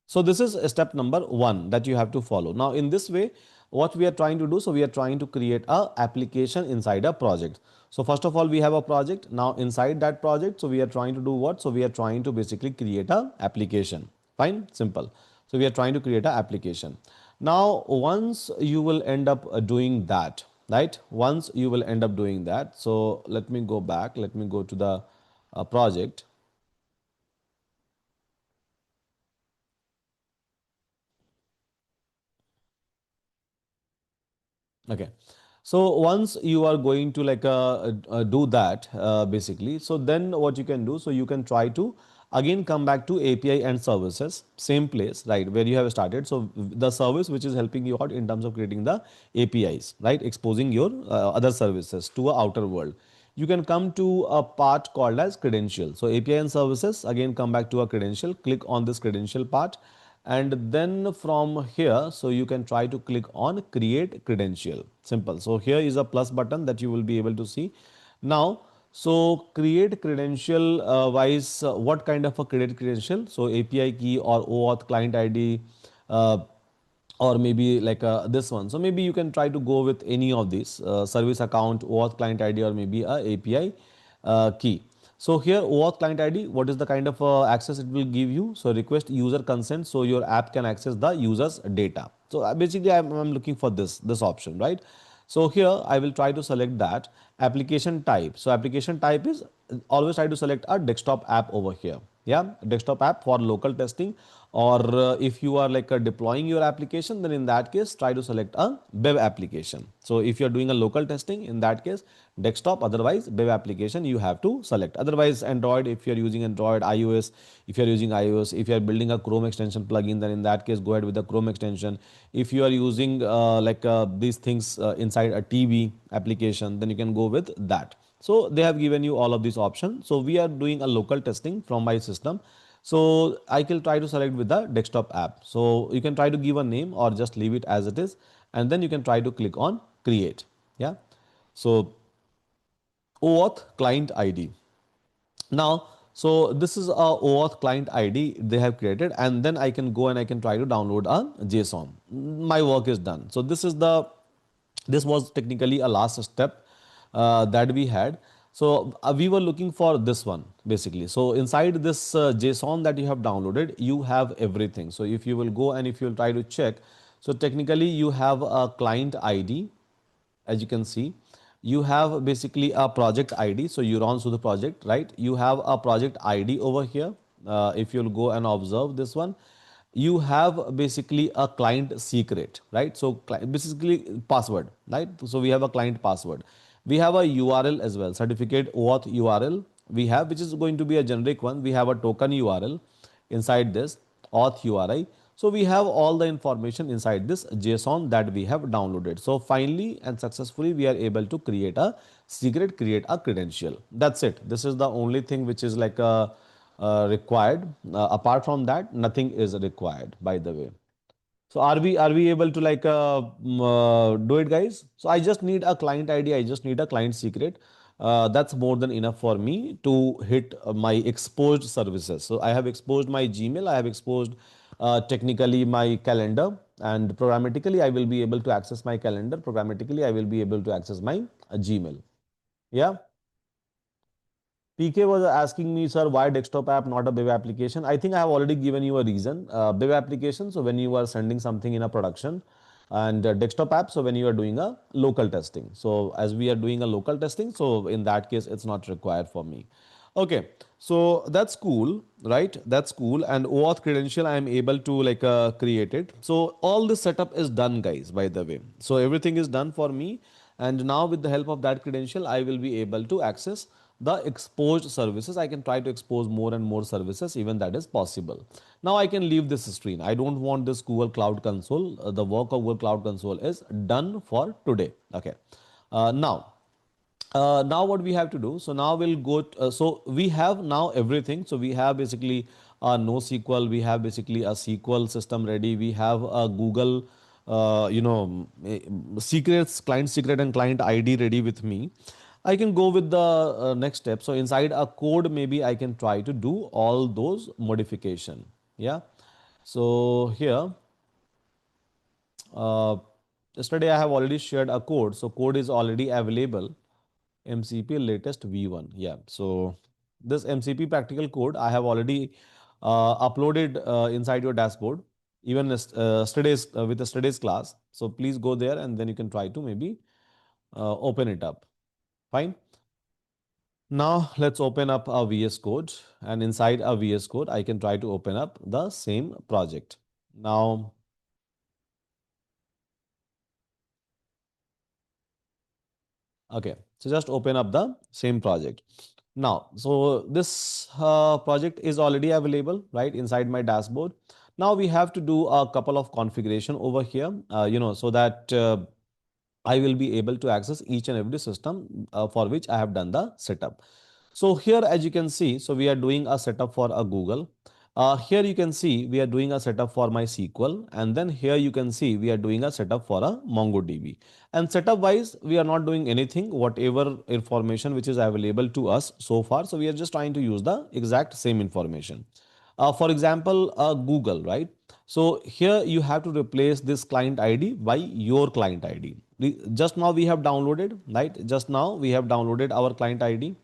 So this is step number one that you have to follow. Now in this way, what we are trying to do, so we are trying to create a application inside a project. So first of all, we have a project. Now inside that project, so we are trying to do what? So we are trying to basically create a application. Fine, simple. So we are trying to create a application. Now once you will end up doing that, right? Once you will end up doing that. So let me go back. Let me go to the project. Okay. So once you are going to like do that basically, so then what you can do, so you can try to again come back to API and services, same place, right, where you have started. So the service which is helping you out in terms of creating the APIs, right, exposing your other services to a outer world. You can come to a part called as credential. So API and services, again come back to a credential, click on this credential part, and then from here, so you can try to click on create credential. Simple. So here is a plus button that you will be able to see now. So create credential wise, what kind of a create credential? So API key or OAuth client ID, uh, or maybe like this one. So maybe you can try to go with any of these service account, OAuth client ID, or maybe a API key. So here OAuth client ID, what is the kind of access it will give you? So request user consent, so your app can access the user's data. So basically I'm looking for this option, right? So here I will try to select that application type. So application type is always try to select a desktop app over here. Yeah, desktop app for local testing, or if you are like deploying your application, then in that case try to select a web application. So if you are doing a local testing, in that case desktop, otherwise web application you have to select. Otherwise Android, if you are using Android, iOS, if you are using iOS, if you are building a Chrome extension plugin, then in that case go ahead with the Chrome extension. If you are using these things inside a TV application, then you can go with that. So they have given you all of these options. So we are doing a local testing from my system. So I will try to select with the desktop app. So you can try to give a name or just leave it as it is. And then you can try to click on create. Yeah. So OAuth client ID. Now, so this is a OAuth client ID they have created, and then I can go and I can try to download a JSON. My work is done. So this was technically a last step that we had. So we were looking for this one basically. So inside this JSON that you have downloaded, you have everything. So if you will go and if you will try to check, so technically you have a client ID, as you can see. You have basically a project ID, so you run through the project, right? You have a project ID over here. If you'll go and observe this one, you have basically a client secret, right? So basically password, right? So we have a client password. We have a URL as well, certificate OAuth URL we have, which is going to be a generic one. We have a token URL inside this auth URI. So we have all the information inside this JSON that we have downloaded. So finally and successfully we are able to create a secret, create a credential. That's it. This is the only thing which is like a required. Apart from that, nothing is required, by the way. So are we able to like do it, guys? So I just need a client ID. I just need a client secret. That's more than enough for me to hit my exposed services. So I have exposed my Gmail. I have exposed technically my calendar, and programmatically I will be able to access my calendar. Programmatically I will be able to access my Gmail. Yeah. PK was asking me, sir, why desktop app, not a web application? I think I have already given you a reason. Web application, so when you are sending something in a production, and desktop app, so when you are doing a local testing. So as we are doing a local testing, so in that case, it's not required for me. Okay, so that's cool, right? That's cool. And OAuth credential, I am able to like create it. So all this setup is done, guys, by the way. So everything is done for me. And now with the help of that credential, I will be able to access the exposed services. I can try to expose more and more services, even that is possible. Now I can leave this screen. I don't want this Google Cloud Console. The work of Google Cloud Console is done for today. Okay. Now what we have to do, so now we'll go so we have now everything. So we have basically a NoSQL, we have basically a SQL system ready, we have a Google secrets, client secret and client ID ready with me. I can go with the next step. So inside a code, maybe I can try to do all those modification. Yeah. So here uh, yesterday I have already shared a code. So code is already available. MCP latest V1. Yeah. So this MCP practical code I have already uploaded inside your dashboard, even yesterday's with yesterday's class. So please go there and then you can try to maybe open it up. Fine. Now let's open up a VS Code, and inside a VS Code I can try to open up the same project. Now Okay, so just open up the same project. Now, so this project is already available, right, inside my dashboard. Now we have to do a couple of configuration over here, so that I will be able to access each and every system for which I have done the setup. So here, as you can see, so we are doing a setup for a Google. Here you can see we are doing a setup for my SQL, and then here you can see we are doing a setup for a MongoDB. And setup wise, we are not doing anything, whatever information which is available to us so far. So we are just trying to use the exact same information. For example, Google, right? So here you have to replace this client ID by your client ID. Just now we have downloaded, right? Just now we have downloaded our client ID.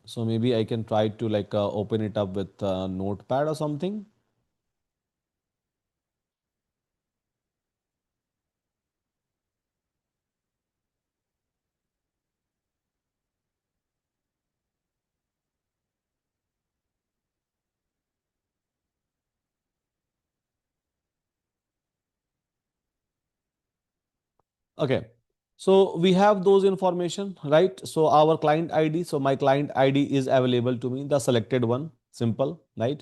So maybe I can try to like open it up with Notepad or something. Okay. So we have those information, right? So our client ID, so my client ID is available to me, the selected one, simple, right?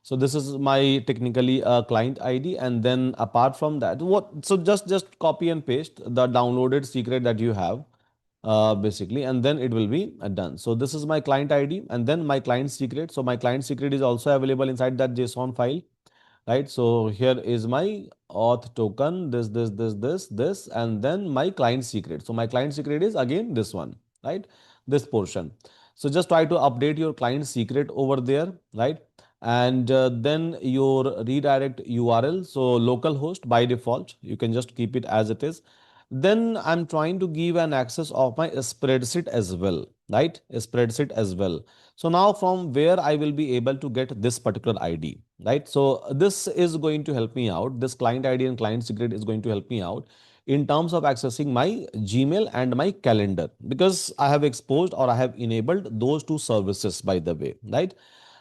So this is my technically client ID, and then apart from that, so just copy and paste the downloaded secret that you have, basically, and then it will be done. So this is my client ID, and then my client secret. So my client secret is also available inside that JSON file, right? So here is my auth token, this, and then my client secret. So my client secret is again this one, right? This portion. So just try to update your client secret over there, right? And then your redirect URL. So localhost by default, you can just keep it as it is. Then I'm trying to give an access of my spreadsheet as well, right? Spreadsheet as well. So now from where I will be able to get this particular ID, right? So this is going to help me out. This client ID and client secret is going to help me out in terms of accessing my Gmail and my calendar, because I have exposed or I have enabled those two services, by the way, right?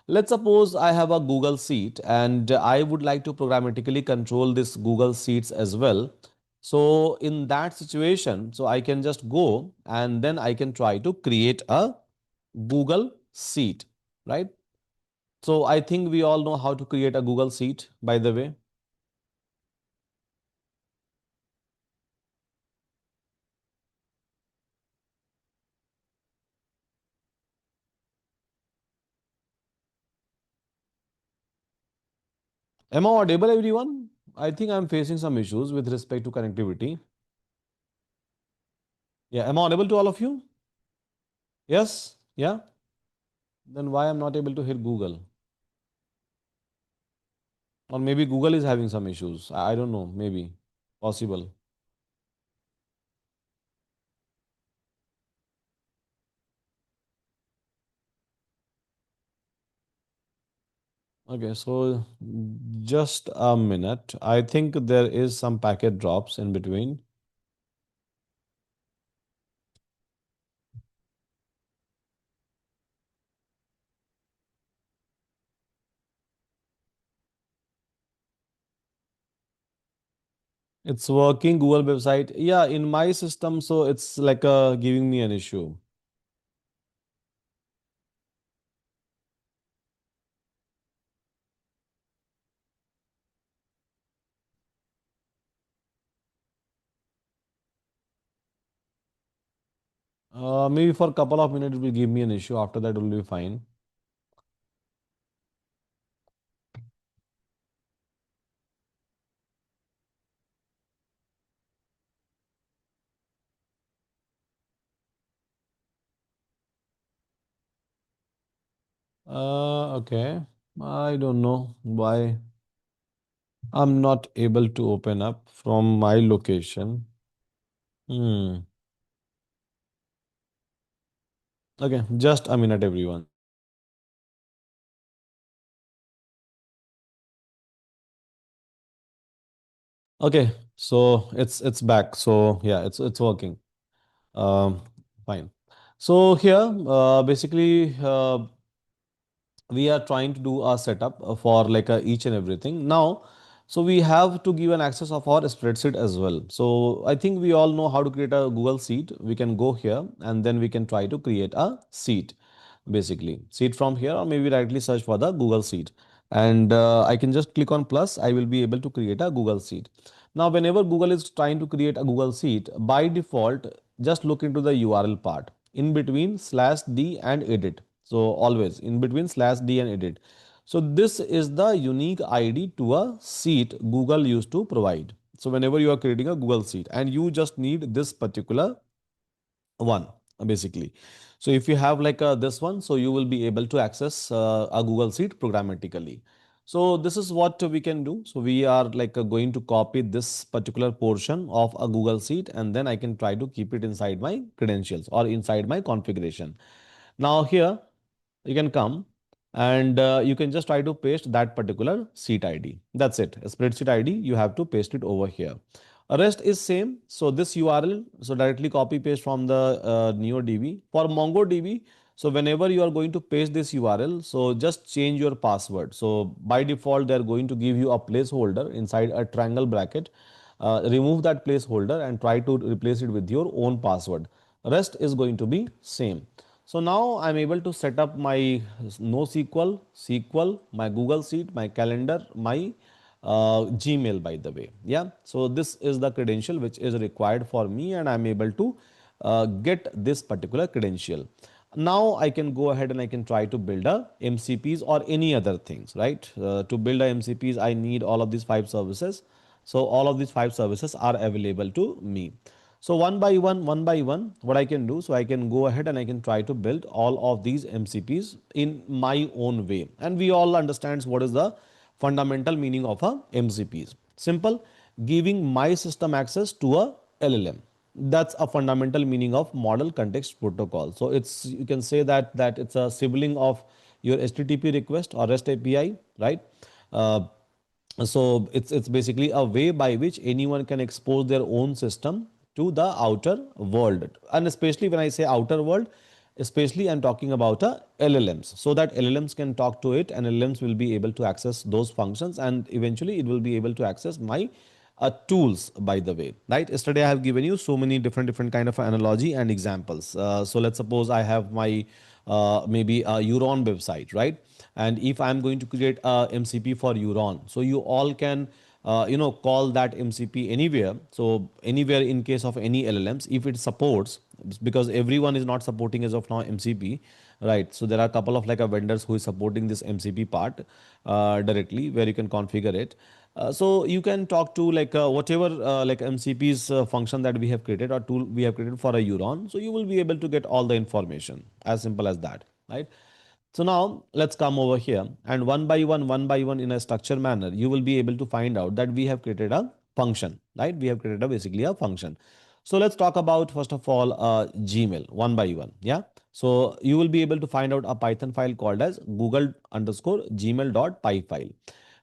Let's suppose I have a Google Sheet and I would like to programmatically control this Google Sheets as well. So in that situation, so I can just go and then I can try to create a Google Sheet, right? So I think we all know how to create a Google Sheet, by the way. Am I audible, everyone? I think I'm facing some issues with respect to connectivity. Yeah, am I audible to all of you? Yes? Yeah? Then why I'm not able to hear Google? Or maybe Google is having some issues. I don't know. Maybe. Possible. Okay, so just a minute. I think there is some packet drops in between. It's working, Google website. Yeah, in my system, so it's like giving me an issue. Maybe for a couple of minutes it will give me an issue. After that, it will be fine. Okay. I don't know why I'm not able to open up from my location. Hmm. Okay, just a minute, everyone. Okay, so it's back. So yeah, it's working. Um, Fine. So here, basically, we are trying to do a setup for like each and everything. Now, So we have to give an access of our spreadsheet as well. So I think we all know how to create a Google Sheet. We can go here and then we can try to create a sheet, basically. Sheet from here, or maybe directly search for the Google Sheet. And I can just click on plus, I will be able to create a Google Sheet. Now, whenever Google is trying to create a Google Sheet, by default, just look into the URL part in between slash d and edit. So always in between slash d and edit. So this is the unique ID to a sheet Google used to provide. So whenever you are creating a Google Sheet and you just need this particular one, basically. So if you have like this one, so you will be able to access a Google Sheet programmatically. So this is what we can do. So we are like going to copy this particular portion of a Google Sheet, and then I can try to keep it inside my credentials or inside my configuration. Now here you can come and you can just try to paste that particular seat ID. That's it. A spreadsheet ID, you have to paste it over here. Rest is same. So this URL, so directly copy paste from the NeoDB. For MongoDB, so whenever you are going to paste this URL, so just change your password. So by default, they are going to give you a placeholder inside a triangle bracket. Remove that placeholder and try to replace it with your own password. Rest is going to be same. So now I'm able to set up my NoSQL, SQL, my Google Sheet, my calendar, my Gmail, by the way. Yeah. So this is the credential which is required for me, and I'm able to get this particular credential. Now I can go ahead and I can try to build a MCPs or any other things, right? To build a MCPs, I need all of these five services. So all of these five services are available to me. So one by one, what I can do, so I can go ahead and I can try to build all of these MCPs in my own way. And we all understands what is the fundamental meaning of a MCPs. Simple, giving my system access to a LLM. That's a fundamental meaning of model context protocol. So it's, you can say that it's a sibling of your HTTP request or REST API, right? Uh, so it's basically a way by which anyone can expose their own system to the outer world, and especially when I say outer world, especially I'm talking about LLMs, so that LLMs can talk to it and LLMs will be able to access those functions, and eventually it will be able to access my tools, by the way, right? Yesterday I have given you so many different kind of analogy and examples. So let's suppose I have my maybe a Euron website, right? And if I'm going to create a MCP for Euron, so you all can call that MCP anywhere. So anywhere in case of any LLMs, if it supports, because everyone is not supporting as of now MCP, right? So there are a couple of like a vendors who is supporting this MCP part directly, where you can configure it. So you can talk to like whatever like MCP's function that we have created or tool we have created for a Euron. So you will be able to get all the information, as simple as that, right? So now let's come over here, and one by one in a structured manner, you will be able to find out that we have created a function, right? We have created a basically a function. So let's talk about first of all Gmail one by one. Yeah. So you will be able to find out a Python file called as Google underscore Gmail.py file.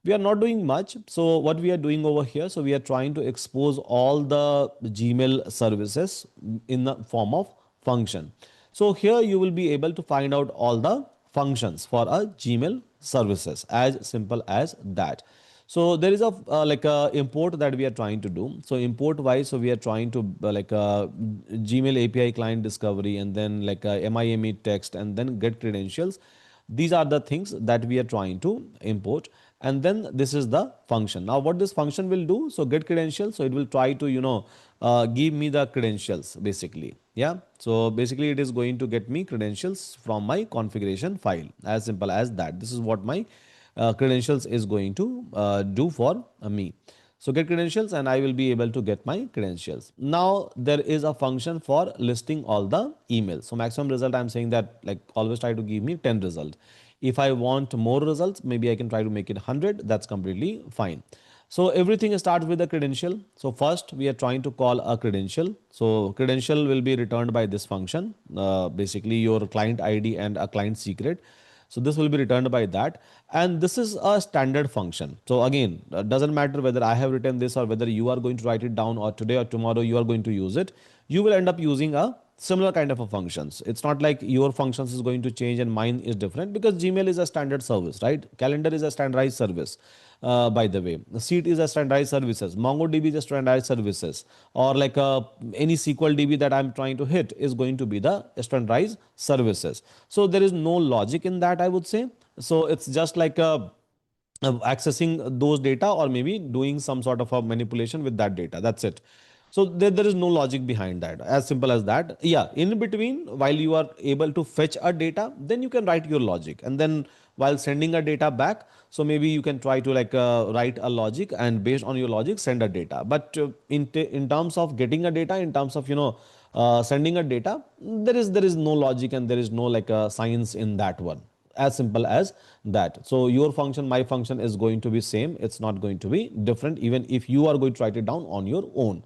We are not doing much. So what we are doing over here, so we are trying to expose all the Gmail services in the form of function. So here you will be able to find out all the functions for a Gmail services, as simple as that. So there is a like a import that we are trying to do. So import wise, so we are trying to like a Gmail API client discovery, and then like a MIME text, and then get credentials. These are the things that we are trying to import, and then this is the function. Now what this function will do, so get credentials, so it will try to give me the credentials basically. Yeah, so basically it is going to get me credentials from my configuration file, as simple as that. This is what my credentials is going to do for me. So get credentials and I will be able to get my credentials. Now there is a function for listing all the emails. So maximum result, I'm saying that like always try to give me 10 results. If I want more results, maybe I can try to make it 100. That's completely fine. So everything starts with a credential. So first we are trying to call a credential. So credential will be returned by this function, basically your client ID and a client secret. So this will be returned by that. And this is a standard function. So again, doesn't matter whether I have written this or whether you are going to write it down, or today or tomorrow you are going to use it. You will end up using a similar kind of a functions. It's not like your functions is going to change and mine is different, because Gmail is a standard service, right? Calendar is a standardized service. by the way. Seat is a standardized services. MongoDB is a standardized services. Or like any SQL DB that I'm trying to hit is going to be the standardized services. So there is no logic in that, I would say. So it's just like a accessing those data or maybe doing some sort of a manipulation with that data. That's it. So there is no logic behind that. As simple as that. Yeah, in between, while you are able to fetch a data, then you can write your logic. And then while sending a data back, so maybe you can try to like write a logic and based on your logic, send a data. But in terms of getting a data, in terms of, sending a data, there is no logic and there is no like science in that one. As simple as that. So your function, my function is going to be same. It's not going to be different even if you are going to write it down on your own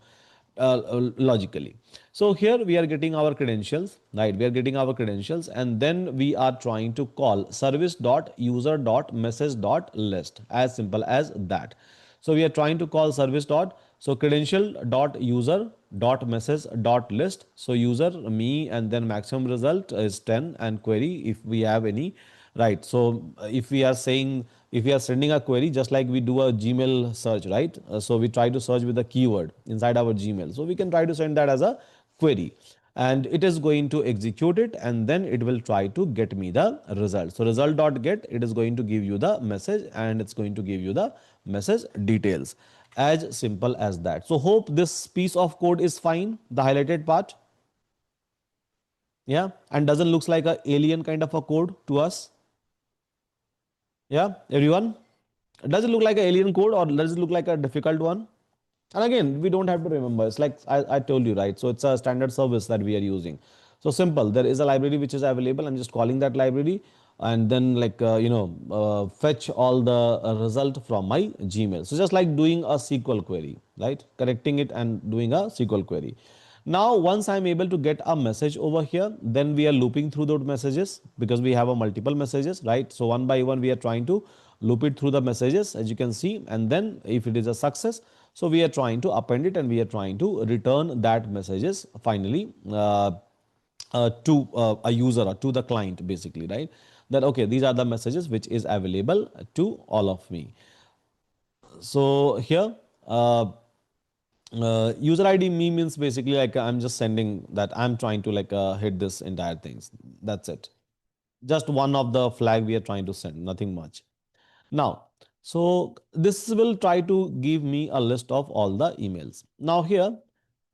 logically. So here we are getting our credentials, right? We are getting our credentials and then we are trying to call service.user.message.list, as simple as that. So we are trying to call service dot, so credential dot user dot message dot list. So user, me, and then maximum result is 10 and query if we have any, right? So if we are saying, if we are sending a query just like we do a Gmail search, right? So we try to search with a keyword inside our Gmail. So we can try to send that as a query and it is going to execute it and then it will try to get me the result. So result dot get, it is going to give you the message and it's going to give you the message details. As simple as that. So hope this piece of code is fine, the highlighted part. Yeah, and doesn't looks like a alien kind of a code to us. Yeah, everyone. Does it look like an alien code or does it look like a difficult one? And again, we don't have to remember. It's like I told you, right? So it's a standard service that we are using. So simple. There is a library which is available. I'm just calling that library and then like, fetch all the result from my Gmail. So just like doing a SQL query, right? Correcting it and doing a SQL query. Now, once I'm able to get a message over here, then we are looping through those messages because we have a multiple messages, right? So one by one, we are trying to loop it through the messages as you can see. And then if it is a success, so we are trying to append it and we are trying to return that messages finally to a user or to the client basically, right? That, okay, these are the messages which is available to all of me. So here, user ID me means basically like I'm just sending that I'm trying to like hit this entire things. That's it. Just one of the flag we are trying to send, nothing much. Now, so this will try to give me a list of all the emails. Now here,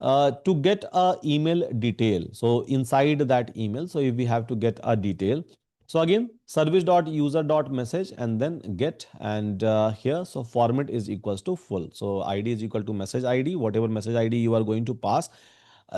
to get a email detail. So inside that email, so if we have to get a detail, so again, service.user.message and then get and here, so format is equals to full. So ID is equal to message ID, whatever message ID you are going to pass.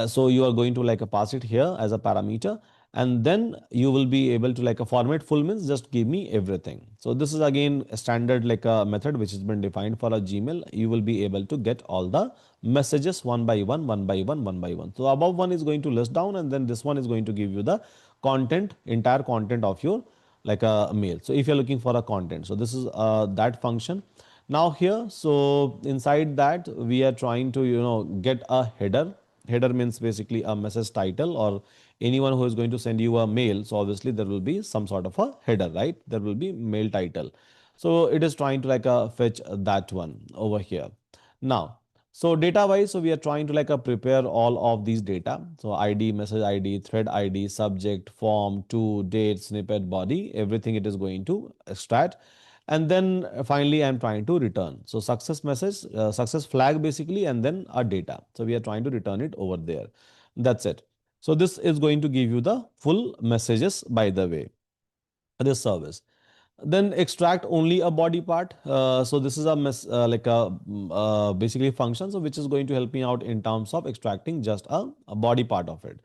So you are going to like pass it here as a parameter and then you will be able to like a format full means just give me everything. So this is again a standard like a method which has been defined for a Gmail. You will be able to get all the messages one by one, one by one, one by one. So above one is going to list down and then this one is going to give you the content, entire content of your like a mail. So if you're looking for a content, so this is that function. Now here, so inside that we are trying to get a header. Header means basically a message title or anyone who is going to send you a mail. So obviously there will be some sort of a header, right? There will be mail title. So it is trying to like fetch that one over here. Now, so data wise, so we are trying to like prepare all of these data. So ID, message ID, thread ID, subject, form, to, date, snippet, body, everything it is going to extract. And then finally, I'm trying to return. So success message, success flag basically, and then a data. So we are trying to return it over there. That's it. So this is going to give you the full messages by the way, this service. Then extract only a body part. So this is a like a basically function, so which is going to help me out in terms of extracting just a body part of it.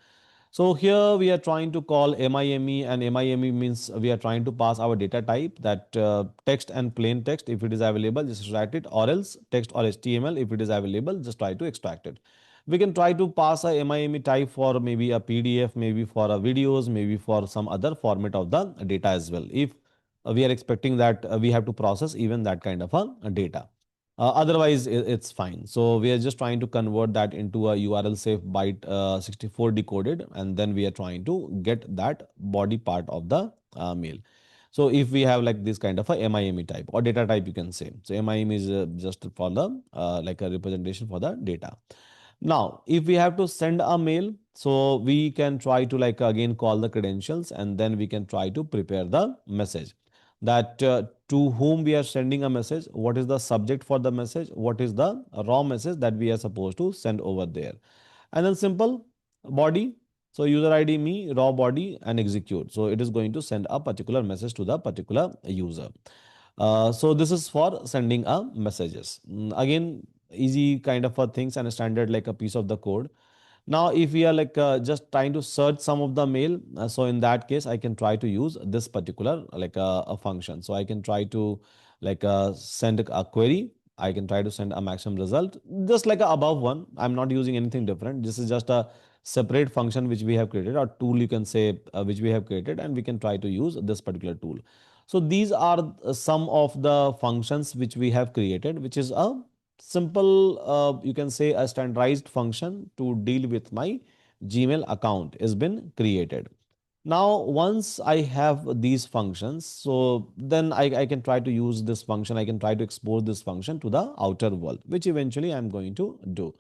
So here we are trying to call MIME and MIME means we are trying to pass our data type that text and plain text if it is available just extract it or else text or HTML if it is available just try to extract it. We can try to pass a MIME type for maybe a PDF, maybe for a videos, maybe for some other format of the data as well. If we are expecting that we have to process even that kind of a data. Otherwise, it's fine. So we are just trying to convert that into a URL safe byte 64 decoded, and then we are trying to get that body part of the mail. So if we have like this kind of a MIME type or data type, you can say. So MIME is just for the like a representation for the data. Now, if we have to send a mail, so we can try to like again call the credentials and then we can try to prepare the message that to whom we are sending a message, what is the subject for the message, what is the raw message that we are supposed to send over there. And then simple body. So user ID me, raw body and execute. So it is going to send a particular message to the particular user. So this is for sending a messages. Again, easy kind of a things and a standard like a piece of the code. Now, if we are like just trying to search some of the mail, so in that case, I can try to use this particular like a function. So I can try to like send a query. I can try to send a maximum result, just like a above one. I'm not using anything different. This is just a separate function which we have created, or tool you can say which we have created, and we can try to use this particular tool. So these are some of the functions which we have created, which is a simple, you can say a standardized function to deal with my Gmail account has been created. Now, once I have these functions, so then I can try to use this function. I can try to export this function to the outer world, which eventually I'm going to do.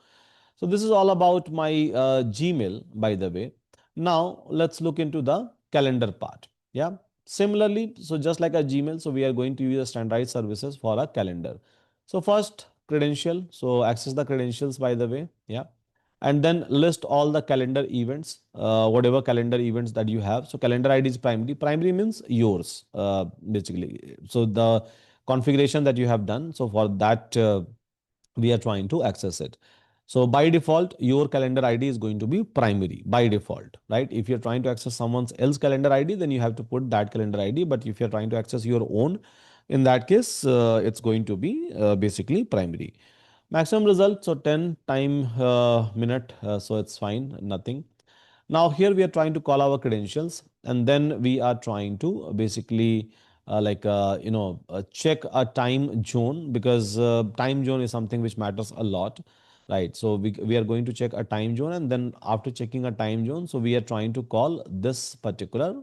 So this is all about my Gmail, by the way. Now let's look into the calendar part. Yeah. Similarly, so just like a Gmail, so we are going to use a standardized services for a calendar. So first credential. So access the credentials, by the way. Yeah. And then list all the calendar events, whatever calendar events that you have. So calendar ID is primary. Primary means yours, basically. So the configuration that you have done. So for that, we are trying to access it. So by default, your calendar ID is going to be primary by default, right? If you're trying to access someone else calendar ID, then you have to put that calendar ID. But if you're trying to access your own, in that case, it's going to be basically primary. Maximum result, so 10 time minute, so it's fine, nothing. Now here we are trying to call our credentials and then we are trying to basically check a time zone because time zone is something which matters a lot, right? So we are going to check a time zone and then after checking a time zone, so we are trying to call this particular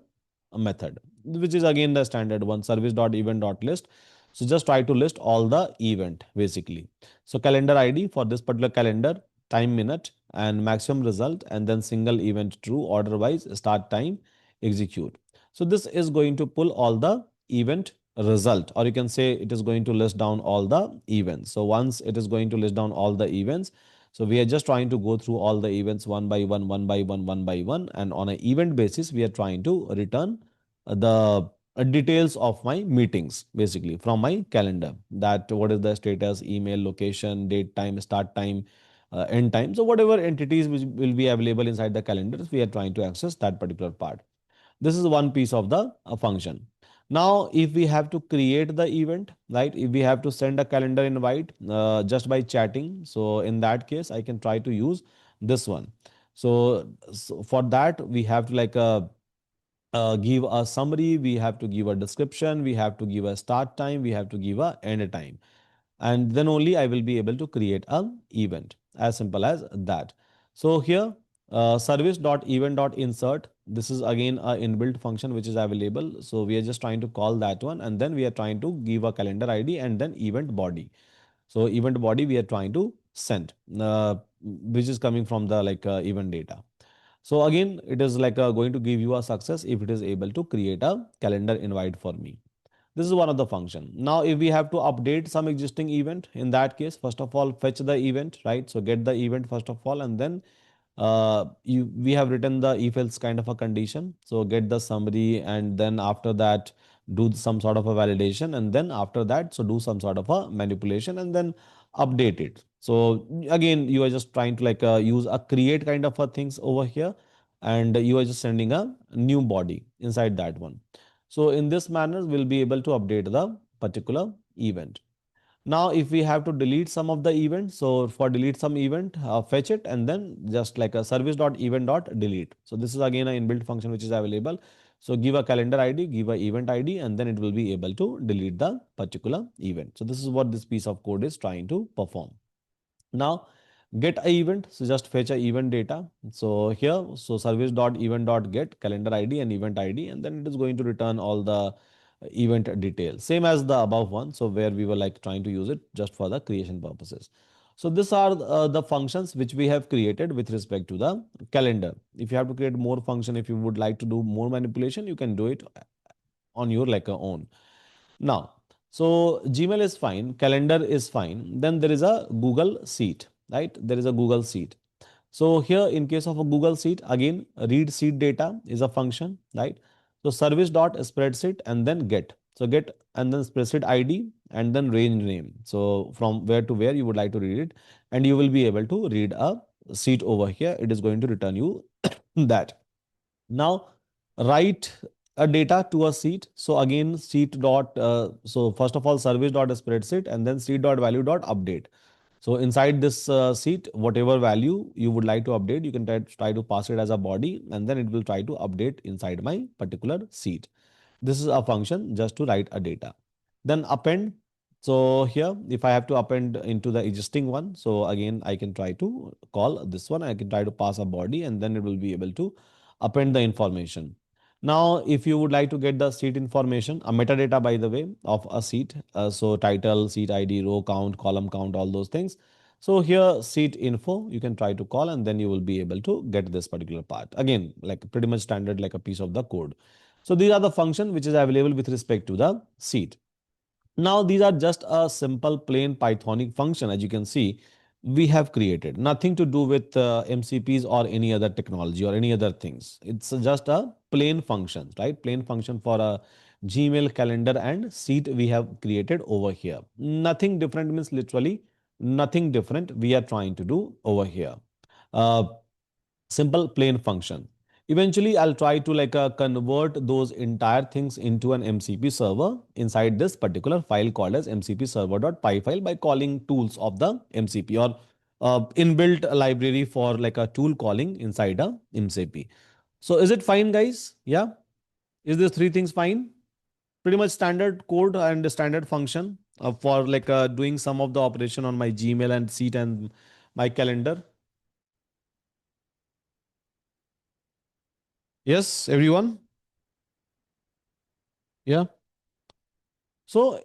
method, which is again the standard one, service.event.list. So just try to list all the event basically. So calendar ID for this particular calendar, time minute and maximum result, and then single event true, order wise, start time, execute. So this is going to pull all the event result, or you can say it is going to list down all the events. So once it is going to list down all the events, so we are just trying to go through all the events one by one, one by one, one by one, and on an event basis, we are trying to return the details of my meetings basically from my calendar, that what is the status, email, location, date, time, start time, end time. So whatever entities which will be available inside the calendars, we are trying to access that particular part. This is one piece of the function. Now, if we have to create the event, right? If we have to send a calendar invite just by chatting, so in that case, I can try to use this one. So for that, we have to like give a summary, we have to give a description, we have to give a start time, we have to give a end time, and then only I will be able to create an event. As simple as that. So here, service.event.insert. This is again a inbuilt function which is available. So we are just trying to call that one, and then we are trying to give a calendar ID and then event body. So event body we are trying to send, which is coming from the like event data. So again, it is like going to give you a success if it is able to create a calendar invite for me. This is one of the function. Now, if we have to update some existing event, in that case, first of all, fetch the event, right? So get the event first of all, and then we have written the if else kind of a condition. So get the summary, and then after that, do some sort of a validation, and then after that, so do some sort of a manipulation, and then update it. So again, you are just trying to like use a create kind of a things over here, and you are just sending a new body inside that one. So in this manner, we'll be able to update the particular event. Now, if we have to delete some of the events, so for delete some event, fetch it and then just like a service.event.delete. So this is again an inbuilt function which is available. So give a calendar ID, give a event ID, and then it will be able to delete the particular event. So this is what this piece of code is trying to perform. Now, get a event. So just fetch a event data. So here, so service.event.get calendar ID and event ID, and then it is going to return all the event detail, same as the above one. So where we were like trying to use it just for the creation purposes. So these are the functions which we have created with respect to the calendar. If you have to create more function, if you would like to do more manipulation, you can do it on your like own. Now, so Gmail is fine, calendar is fine. Then there is a Google Sheet, right? There is a Google Sheet. So here in case of a Google Sheet, again, read sheet data is a function, right? So service dot spreadsheet and then get. So get and then spreadsheet ID and then range name. So from where to where you would like to read it, and you will be able to read a sheet over here. It is going to return you that. Now write a data to a sheet. So again, sheet dot, so first of all, service dot spreadsheet and then sheet dot value dot update. So inside this sheet, whatever value you would like to update, you can try to pass it as a body, and then it will try to update inside my particular sheet. This is a function just to write a data. Then append. So here, if I have to append into the existing one, so again, I can try to call this one. I can try to pass a body, and then it will be able to append the information. Now, if you would like to get the seat information, a metadata, by the way, of a seat, so title, seat ID, row count, column count, all those things. So here, seat info, you can try to call, and then you will be able to get this particular part. Again, like pretty much standard, like a piece of the code. So these are the function which is available with respect to the seat. Now, these are just a simple plain Pythonic function, as you can see, we have created. Nothing to do with MCPs or any other technology or any other things. It's just a plain function, right? Plain function for a Gmail, calendar, and seat we have created over here. Nothing different means literally nothing different we are trying to do over here. Uh, Simple plain function. Eventually, I'll try to like convert those entire things into an MCP server inside this particular file called as MCP server.py file by calling tools of the MCP or inbuilt library for like a tool calling inside a MCP. So is it fine, guys? Yeah. Is this three things fine? Pretty much standard code and standard function for like doing some of the operation on my Gmail and Seat and my calendar. Yes, everyone. Yeah. So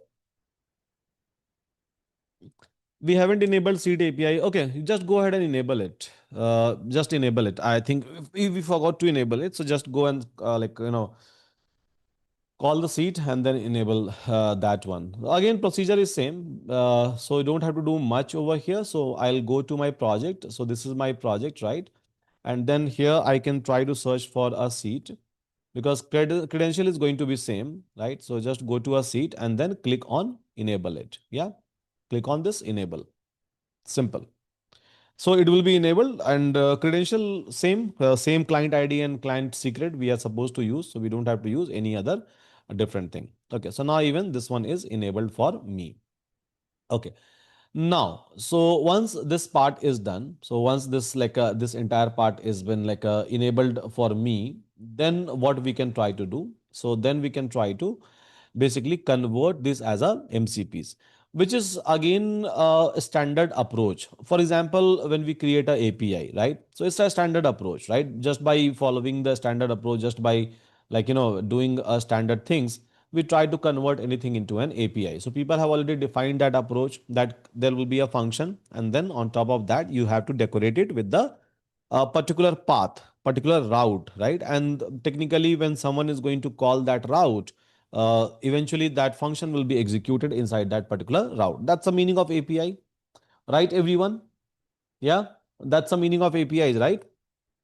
we haven't enabled Seed API. Okay, you just go ahead and enable it. Just enable it. I think if we forgot to enable it, so just go and call the seat and then enable that one. Again, procedure is same. So you don't have to do much over here. So I'll go to my project. So this is my project, right? And then here I can try to search for a seat because credential is going to be same, right? So just go to a seat and then click on enable it. Yeah. Click on this enable. Simple. So it will be enabled and credential same client ID and client secret we are supposed to use. So we don't have to use any other different thing. Okay. So now even this one is enabled for me. Okay. Now, so once this part is done, so once this this entire part is been enabled for me, then what we can try to do? So then we can try to basically convert this as a MCPs, which is again a standard approach. For example, when we create a API, right? So it's a standard approach, right? Just by following the standard approach, just by doing standard things, we try to convert anything into an API. So people have already defined that approach that there will be a function, and then on top of that, you have to decorate it with the particular path, particular route, right? And technically, when someone is going to call that route, eventually that function will be executed inside that particular route. That's the meaning of API, right, everyone? Yeah, that's the meaning of APIs, right?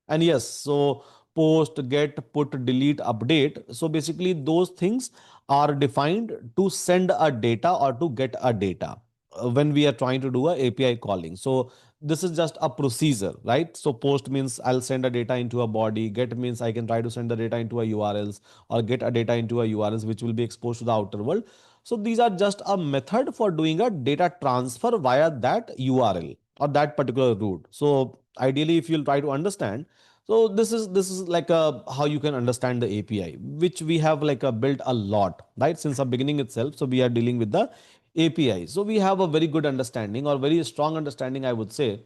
And yes, so post, get, put, delete, update. So basically, those things are defined to send a data or to get a data when we are trying to do a API calling. So this is just a procedure, right? So post means I'll send a data into a body. Get means I can try to send the data into a URLs or get a data into a URLs which will be exposed to the outer world. So these are just a method for doing a data transfer via that URL or that particular route. So ideally, if you'll try to understand, so this is like a how you can understand the API, which we have built a lot, right? Since the beginning itself. So we are dealing with the API. So we have a very good understanding or very strong understanding, I would say,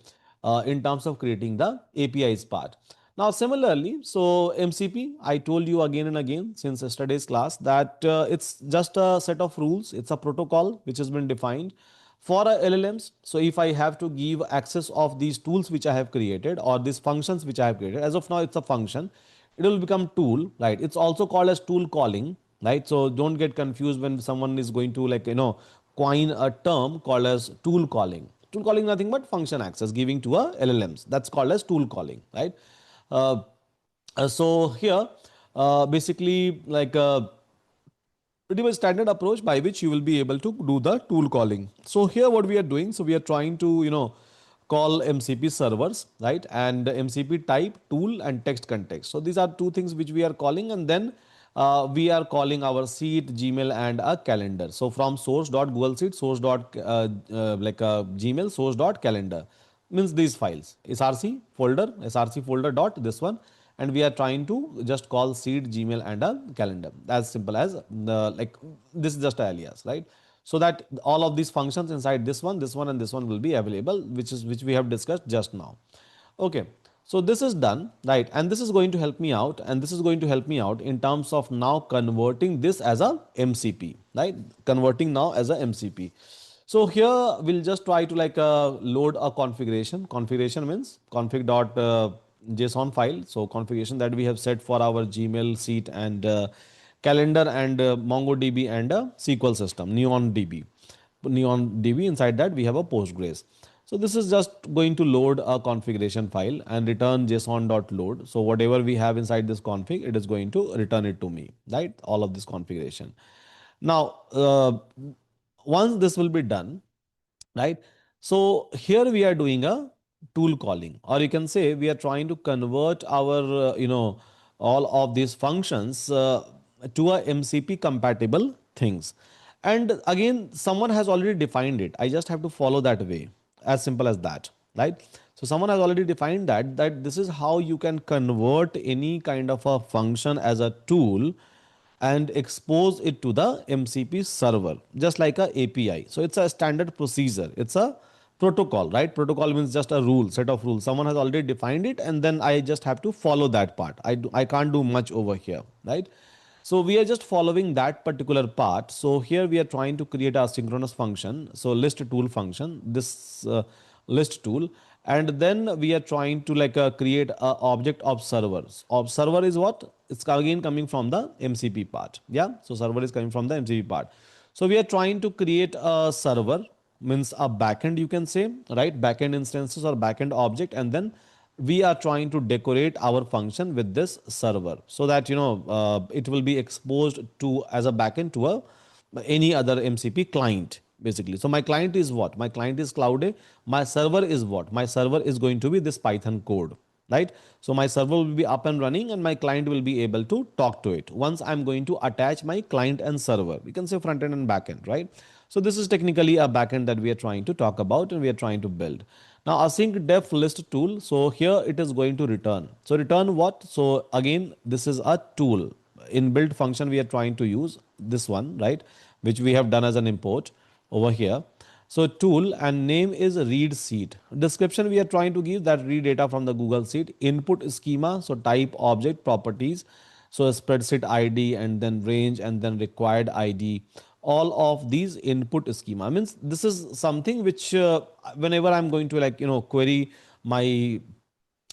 in terms of creating the APIs part. Now, similarly, so MCP, I told you again and again since yesterday's class that it's just a set of rules. It's a protocol which has been defined for a LLMs. So if I have to give access of these tools which I have created or these functions which I have created, as of now, it's a function. It will become tool, right? It's also called as tool calling, right? So don't get confused when someone is going to coin a term called as tool calling. Tool calling nothing but function access giving to a LLMs. That's called as tool calling, right? Uh, so here, basically, pretty much standard approach by which you will be able to do the tool calling. So here, what we are doing, so we are trying to call MCP servers, right? And MCP type, tool, and text context. So these are two things which we are calling, and then we are calling our seat, Gmail, and a calendar. So from source.google seat, source dot Gmail, source dot calendar means these files src folder dot this one, and we are trying to just call seed, Gmail, and a calendar, as simple as this is just a alias, right? So that all of these functions inside this one and this one will be available, which we have discussed just now. Okay, so this is done, right? And this is going to help me out, and this is going to help me out in terms of now converting this as a MCP, right? Converting now as a MCP. So here we'll just try to load a configuration. Configuration means config.json file. So configuration that we have set for our Gmail, seat, and calendar, and MongoDB, and SQL system, NeonDB. Inside that we have a Postgres. So this is just going to load a configuration file and return json.load. So whatever we have inside this config, it is going to return it to me, right? All of this configuration. Now, once this will be done, right? So here we are doing a tool calling, or you can say we are trying to convert our, all of these functions to a MCP compatible things. And again, someone has already defined it. I just have to follow that way, as simple as that, right? So someone has already defined that this is how you can convert any kind of a function as a tool and expose it to the MCP server, just like a API. So it's a standard procedure. It's a protocol, right? Protocol means just a rule, set of rules. Someone has already defined it, and then I just have to follow that part. I can't do much over here, right? So we are just following that particular part. So here we are trying to create a synchronous function. So list tool function, this list tool, and then we are trying to create a object of servers. Of server is what? It's again coming from the MCP part. Yeah. So server is coming from the MCP part. So we are trying to create a server, means a backend, you can say, right? Backend instances or backend object, and then we are trying to decorate our function with this server so that it will be exposed to as a backend to a any other MCP client, basically. So my client is what? My client is Cloud. My server is what? My server is going to be this Python code, right? So my server will be up and running, and my client will be able to talk to it. Once I'm going to attach my client and server, we can say front end and back end, right? So this is technically a backend that we are trying to talk about and we are trying to build. Now async def list tool. So here it is going to return. So return what? So again, this is a tool. Inbuilt function we are trying to use this one, right? Which we have done as an import over here. So tool and name is read seat. Description we are trying to give that read data from the Google Sheet. Input schema, so type, object, properties. So spreadsheet ID, and then range, and then required ID. All of these input schema means this is something which whenever I'm going to query my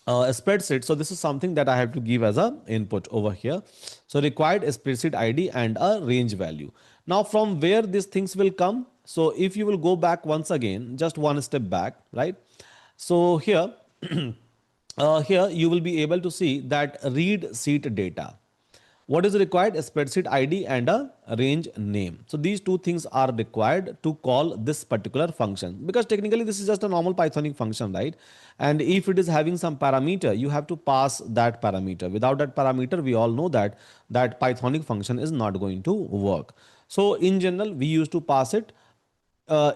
spreadsheet. So this is something that I have to give as a input over here. So required spreadsheet ID and a range value. Now from where these things will come? So if you will go back once again, just one step back, right? So here, here you will be able to see that read seat data. What is required? A spreadsheet ID and a range name. So these two things are required to call this particular function, because technically this is just a normal Pythonic function, right? And if it is having some parameter, you have to pass that parameter. Without that parameter, we all know that that Pythonic function is not going to work. So in general, we used to pass it.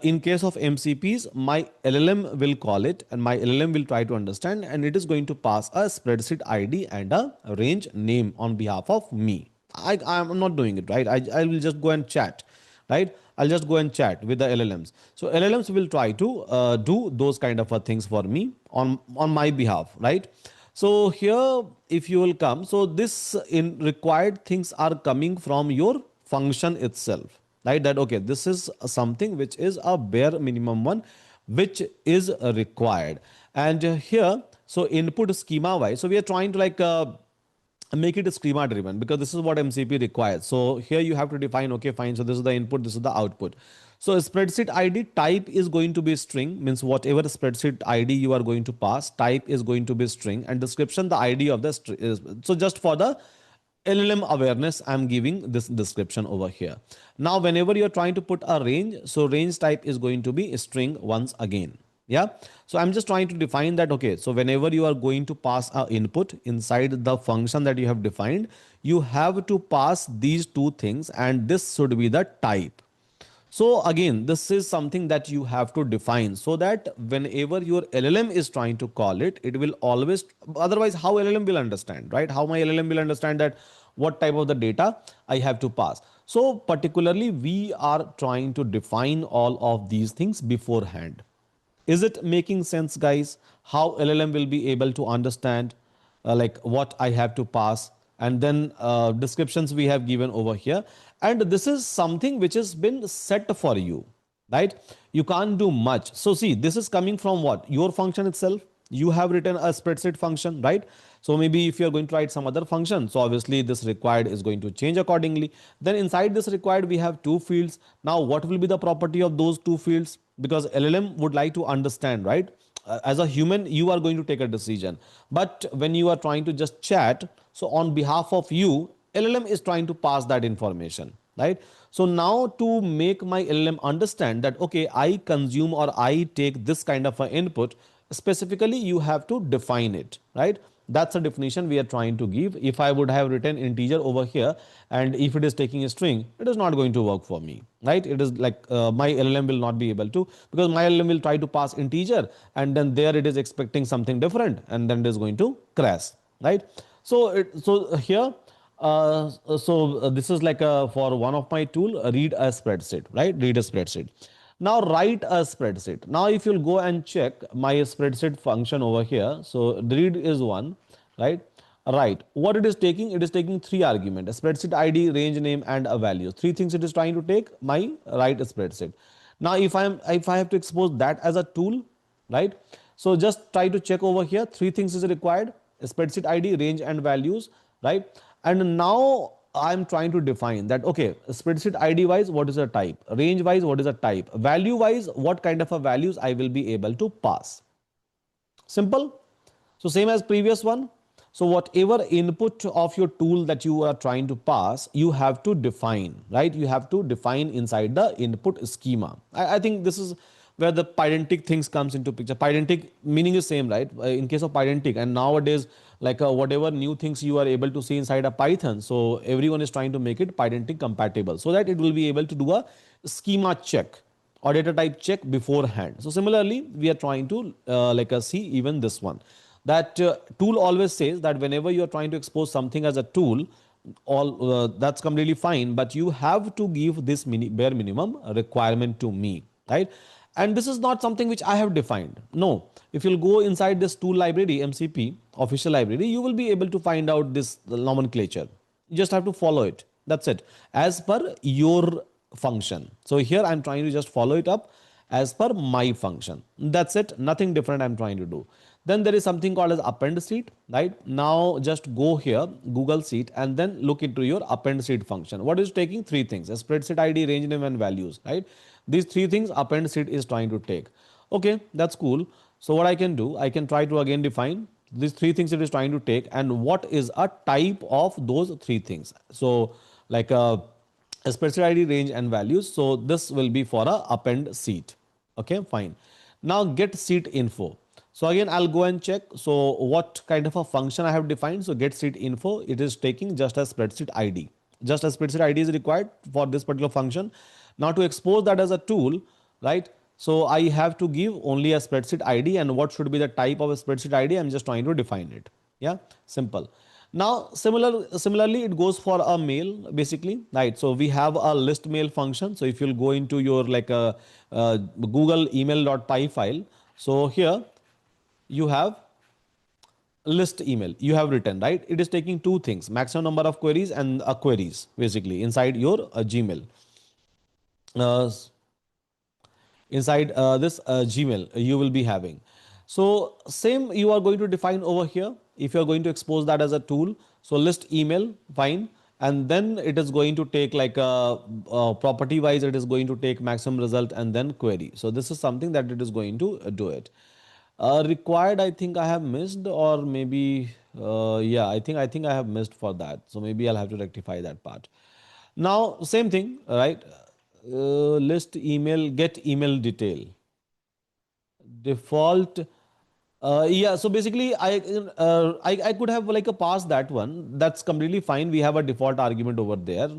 In case of MCPs, my LLM will call it, and my LLM will try to understand, and it is going to pass a spreadsheet ID and a range name on behalf of me. I'm not doing it, right? I will just go and chat, right? I'll just go and chat with the LLMs. So LLMs will try to do those kind of things for me on my behalf, right? So here, if you will come, so this in required things are coming from your function itself, right? That okay, this is something which is a bare minimum one, which is required. And here, so input schema wise, so we are trying to like make it schema driven because this is what MCP requires. So here you have to define, okay, fine. So this is the input, this is the output. So spreadsheet ID type is going to be string, means whatever spreadsheet ID you are going to pass, type is going to be string, and description, the ID of the string is. So just for the LLM awareness, I'm giving this description over here. Now, whenever you're trying to put a range, so range type is going to be a string once again. Yeah. So I'm just trying to define that. Okay. So whenever you are going to pass a input inside the function that you have defined, you have to pass these two things, and this should be the type. So again, this is something that you have to define so that whenever your LLM is trying to call it, it will always, otherwise how LLM will understand, right? How my LLM will understand that what type of the data I have to pass. So particularly we are trying to define all of these things beforehand. Is it making sense, guys? How LLM will be able to understand like what I have to pass, and then descriptions we have given over here. And this is something which has been set for you, right? You can't do much. So see, this is coming from what? Your function itself. You have written a spreadsheet function, right? So maybe if you're going to write some other function, so obviously this required is going to change accordingly. Then inside this required, we have two fields. Now, what will be the property of those two fields? Because LLM would like to understand, right? As a human, you are going to take a decision. But when you are trying to just chat, so on behalf of you, LLM is trying to pass that information, right? So now to make my LLM understand that, okay, I consume or I take this kind of an input, specifically you have to define it, right? That's a definition we are trying to give. If I would have written integer over here, and if it is taking a string, it is not going to work for me, right? It is like my LLM will not be able to, because my LLM will try to pass integer, and then there it is expecting something different, and then it is going to crash, right? So here this is like for one of my tool, read a spreadsheet, right? Read a spreadsheet. Now write a spreadsheet. Now if you'll go and check my spreadsheet function over here, so read is one, right? Right. What it is taking? It is taking three arguments: a spreadsheet ID, range name, and a value. Three things it is trying to take my write spreadsheet. Now if I have to expose that as a tool, right? So just try to check over here. Three things is required: a spreadsheet ID, range, and values, right? And now I'm trying to define that, okay, spreadsheet ID wise, what is the type? Range wise, what is the type? Value wise, what kind of a values I will be able to pass? Simple. So same as previous one. So whatever input of your tool that you are trying to pass, you have to define, right? You have to define inside the input schema. I think this is where the pydantic things comes into picture. Pydantic meaning is same, right? In case of pydantic, and nowadays, like whatever new things you are able to see inside a Python, so everyone is trying to make it pydantic compatible so that it will be able to do a schema check or data type check beforehand. So similarly, we are trying to see even this one. That tool always says that whenever you are trying to expose something as a tool, all that's completely fine, but you have to give this bare minimum requirement to me, right? And this is not something which I have defined. No, if you'll go inside this tool library, MCP official library, you will be able to find out this nomenclature. You just have to follow it. That's it. As per your function. So here I'm trying to just follow it up as per my function. That's it. Nothing different I'm trying to do. Then there is something called as append sheet, right? Now just go here, Google Sheet, and then look into your append sheet function. What is taking? Three things: a spreadsheet ID, range name, and values, right? These three things append sheet is trying to take. Okay, that's cool. So what I can do, I can try to again define these three things it is trying to take, and what is a type of those three things. So like a spreadsheet ID, range, and values. So this will be for a append sheet. Okay, fine. Now get sheet info. So again, I'll go and check. So what kind of a function I have defined? So get sheet info. It is taking just a spreadsheet ID. Just a spreadsheet ID is required for this particular function. Now to expose that as a tool, right? So I have to give only a spreadsheet ID, and what should be the type of a spreadsheet ID? I'm just trying to define it. Yeah, simple. Now similarly it goes for a mail basically, right? So we have a list mail function. So if you'll go into your like a Google email.py file, so here you have list email you have written, right? It is taking two things, maximum number of queries and queries basically inside your Gmail. Uh, inside this Gmail you will be having. So same you are going to define over here if you are going to expose that as a tool. So list email, fine. And then it is going to take like a, property wise, it is going to take maximum result and then query. So this is something that it is going to do it. Required, I think I have missed, or maybe yeah, I think I have missed for that. So maybe I'll have to rectify that part. Now, same thing, right? List email, get email detail, default. Yeah, so basically I could have like a pass that one. That's completely fine. We have a default argument over there.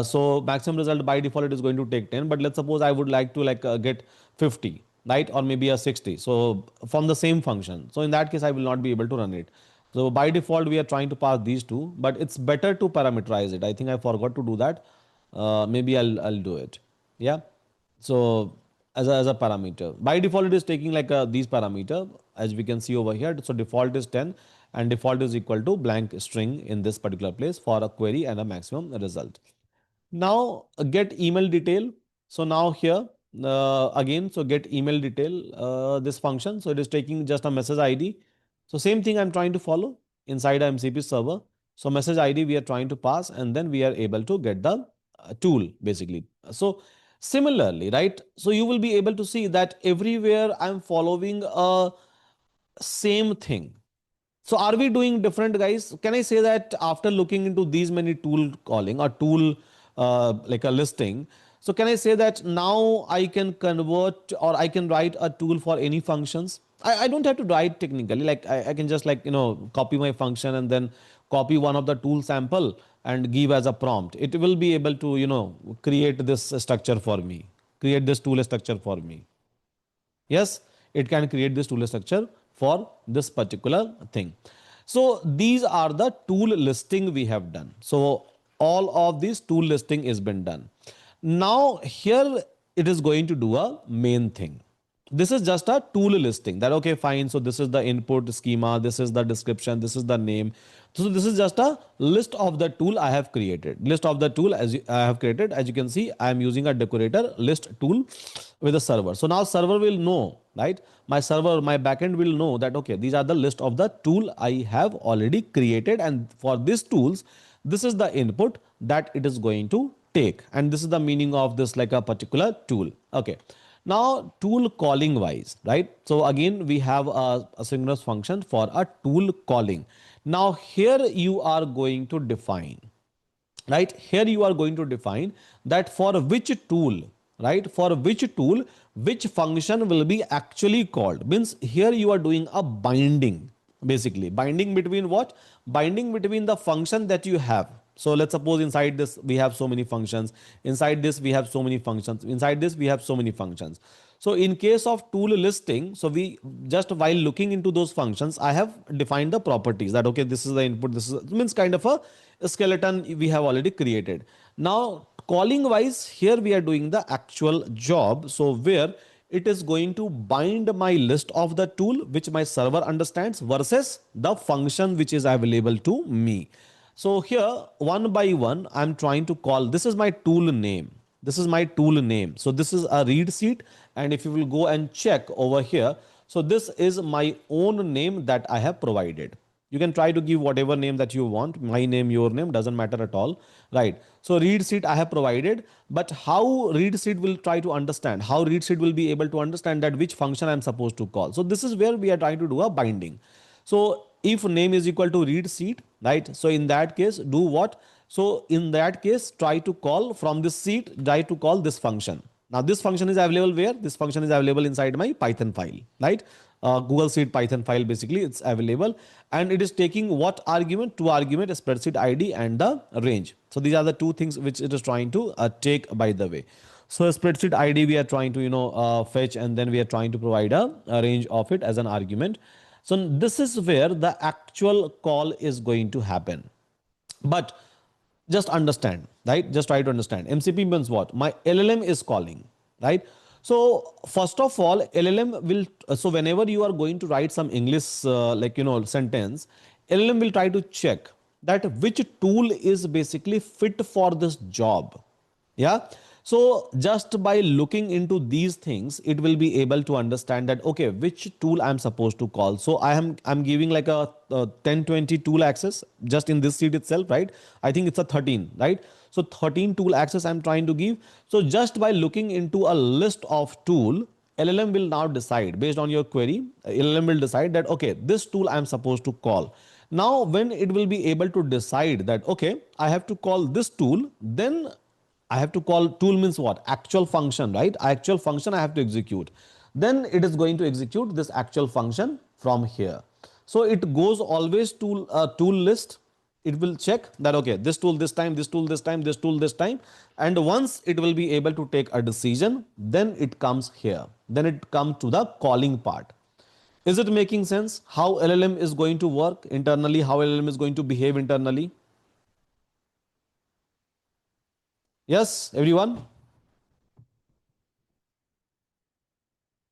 So maximum result by default it is going to take 10. But let's suppose I would like to like get 50, right? Or maybe a 60. So from the same function. So in that case, I will not be able to run it. So by default, we are trying to pass these two, but it's better to parameterize it. I think I forgot to do that. Maybe I'll do it. Yeah. So as a parameter, by default it is taking like these parameter as we can see over here. So default is 10 and default is equal to blank string in this particular place for a query and a maximum result. Now get email detail. So now here again, so get email detail, this function. So it is taking just a message ID. So same thing I'm trying to follow inside a MCP server. So message ID we are trying to pass and then we are able to get the tool basically. So similarly, right? So you will be able to see that everywhere I'm following a same thing. So are we doing different, guys? Can I say that after looking into these many tool calling or tool like a listing, so can I say that now I can convert or I can write a tool for any functions? I don't have to write technically, like I can just like, copy my function and then copy one of the tool sample and give as a prompt. It will be able to, create this structure for me, create this tool structure for me. Yes, it can create this tool structure for this particular thing. So these are the tool listing we have done. So all of this tool listing is been done. Now here it is going to do a main thing. This is just a tool listing that, okay, fine. So this is the input schema. This is the description. This is the name. So this is just a list of the tool I have created. List of the tool I have created. As you can see, I am using a decorator list tool with a server. So now server will know, right? My server, my backend will know that, okay, these are the list of the tool I have already created. And for these tools, this is the input that it is going to take. And this is the meaning of this like a particular tool. Okay. Now tool calling wise, right? So again, we have a synchronous function for a tool calling. Now here you are going to define, right? Here you are going to define that for which tool, right? For which tool, which function will be actually called. Means here you are doing a binding, basically. Binding between what? Binding between the function that you have. So let's suppose inside this we have so many functions. Inside this we have so many functions. Inside this we have so many functions. So in case of tool listing, so we just while looking into those functions, I have defined the properties that, okay, this is the input, this is means kind of a skeleton we have already created. Now calling wise, here we are doing the actual job. So where it is going to bind my list of the tool which my server understands versus the function which is available to me. So here one by one, I'm trying to call, this is my tool name. This is my tool name. So this is a read seat. And if you will go and check over here, so this is my own name that I have provided. You can try to give whatever name that you want. My name, your name, doesn't matter at all. Right. So read seat I have provided, but how read seat will try to understand, how read seat will be able to understand that which function I'm supposed to call. So this is where we are trying to do a binding. So if name is equal to read seat, right? So in that case, do what? So in that case, try to call from this seat, try to call this function. Now this function is available where? This function is available inside my Python file, right? Google Sheet Python file, basically it's available, and it is taking what argument? Two argument, a spreadsheet ID and the range. So these are the two things which it is trying to take, by the way. So a spreadsheet ID we are trying to fetch, and then we are trying to provide a range of it as an argument. So this is where the actual call is going to happen. But just understand, right? Just try to understand. MCP means what? My LLM is calling, right? So first of all, LLM will, so whenever you are going to write some English, sentence, LLM will try to check that which tool is basically fit for this job. Yeah. So just by looking into these things, it will be able to understand that, okay, which tool I'm supposed to call. So I'm giving like a 1020 tool access just in this seat itself, right? I think it's a 13, right? So 13 tool access I'm trying to give. So just by looking into a list of tool, LLM will now decide based on your query. LLM will decide that, okay, this tool I'm supposed to call. Now when it will be able to decide that, okay, I have to call this tool, then I have to call, tool means what? Actual function, right? Actual function I have to execute. Then it is going to execute this actual function from here. So it goes always to a tool list. It will check that, okay, this tool this time, this tool this time, this tool this time. And once it will be able to take a decision, then it comes here. Then it comes to the calling part. Is it making sense how LLM is going to work internally, how LLM is going to behave internally? Yes, everyone?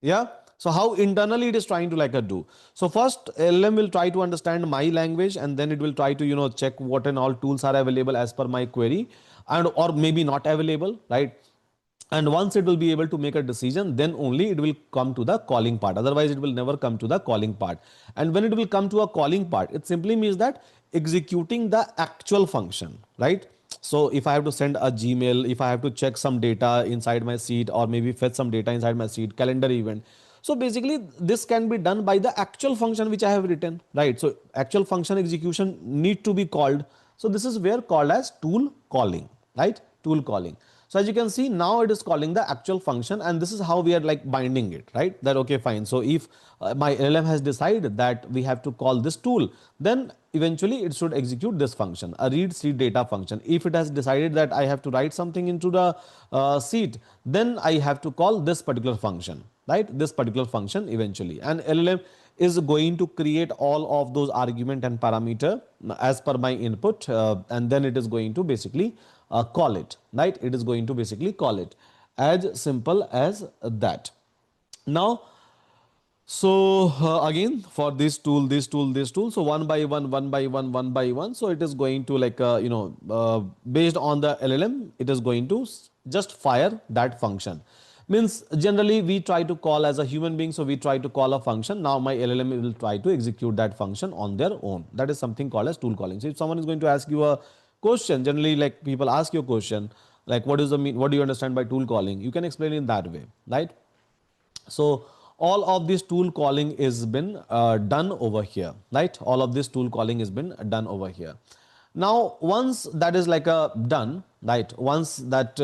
Yeah. So how internally it is trying to like a do. So first LM will try to understand my language, and then it will try to check what and all tools are available as per my query, and or maybe not available, right? And once it will be able to make a decision, then only it will come to the calling part. Otherwise it will never come to the calling part. And when it will come to a calling part, it simply means that executing the actual function, right? So if I have to send a Gmail, if I have to check some data inside my seed, or maybe fetch some data inside my seed, calendar event. So basically this can be done by the actual function which I have written, right? So actual function execution need to be called. So this is where called as tool calling, right? Tool calling. So as you can see, now it is calling the actual function, and this is how we are like binding it, right? That, okay, fine. So if my LLM has decided that we have to call this tool, then eventually it should execute this function, a read seed data function. If it has decided that I have to write something into the seed, then I have to call this particular function, right? This particular function eventually. And LLM is going to create all of those argument and parameter as per my input, and then it is going to basically call it, right? It is going to basically call it, as simple as that. Now, so again, for this tool, this tool, this tool, so one by one, one by one, one by one, so it is going to like based on the LLM, it is going to just fire that function. Means generally we try to call as a human being, so we try to call a function. Now my LLM will try to execute that function on their own. That is something called as tool calling. So if someone is going to ask you a question, generally like people ask you a question like, what is the mean, what do you understand by tool calling, you can explain it that way, right? So all of this tool calling is been done over here, right? All of this tool calling has been done over here. Now once that is like a done, right? Once that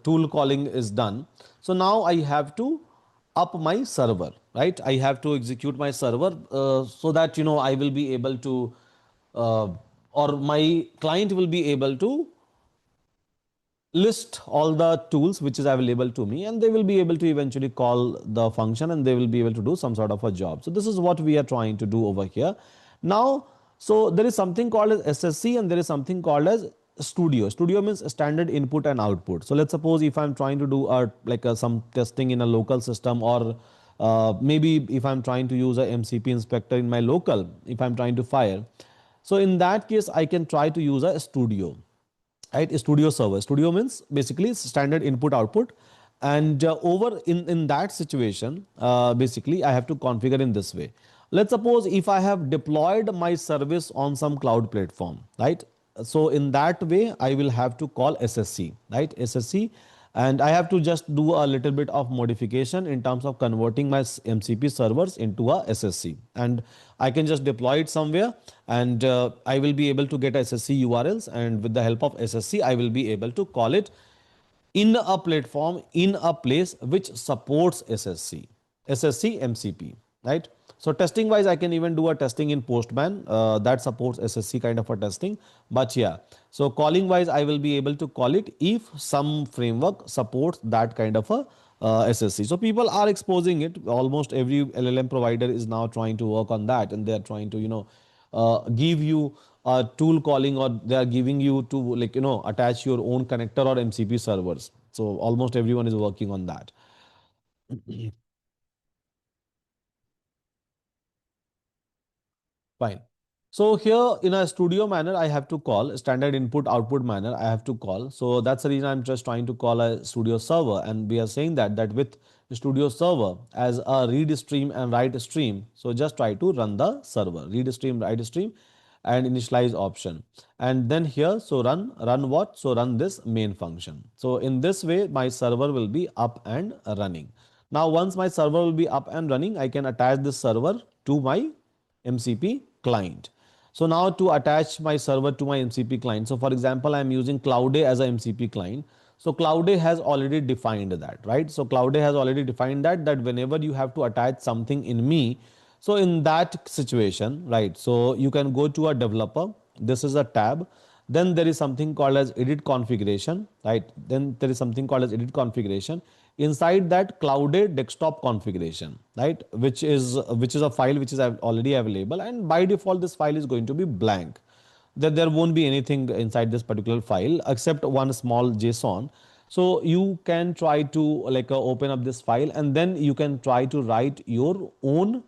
tool calling is done, so now I have to up my server, right? I have to execute my server, so that I will be able to uh, or my client will be able to list all the tools which is available to me, and they will be able to eventually call the function, and they will be able to do some sort of a job. So this is what we are trying to do over here now. So there is something called as SSC, and there is something called as studio means standard input and output. So let's suppose if I'm trying to do some testing in a local system, or maybe if I'm trying to use a MCP inspector in my local, if I'm trying to fire, so in that case I can try to use a studio, right? Studio server. Studio means basically standard input output. And over in that situation, basically I have to configure in this way. Let's suppose if I have deployed my service on some cloud platform, right? So in that way I will have to call SSC, right? SSC. And I have to just do a little bit of modification in terms of converting my MCP servers into a SSC, and I can just deploy it somewhere, and I will be able to get SSC URLs, and with the help of SSC I will be able to call it in a platform, in a place which supports SSC MCP, right? So testing wise, I can even do a testing in Postman that supports SSC kind of a testing. But yeah, so calling wise, I will be able to call it if some framework supports that kind of a SSC. So people are exposing it. Almost every LLM provider is now trying to work on that, and they are trying to give you a tool calling, or they are giving you to attach your own connector or MCP servers. So almost everyone is working on that. Fine. So here in a studio manner, I have to call standard input output manner. I have to call. So that's the reason I'm just trying to call a studio server, and we are saying that with studio server as a read stream and write stream. So just try to run the server read stream, write stream, and initialize option. And then here, so run what? So run this main function. So in this way, my server will be up and running. Now, once my server will be up and running, I can attach this server to my MCP client. So now to attach my server to my MCP client. So for example, I'm using Cloud as a MCP client. So Cloud has already defined that, right? So Cloud has already defined that whenever you have to attach something in me, so in that situation, right? So you can go to a developer. This is a tab. Then there is something called as edit configuration, right? Then there is something called as edit configuration. Inside that, clouded desktop configuration, right? Which is a file which is already available, and by default this file is going to be blank. That there won't be anything inside this particular file except one small JSON. So you can try to like open up this file, and then you can try to write your own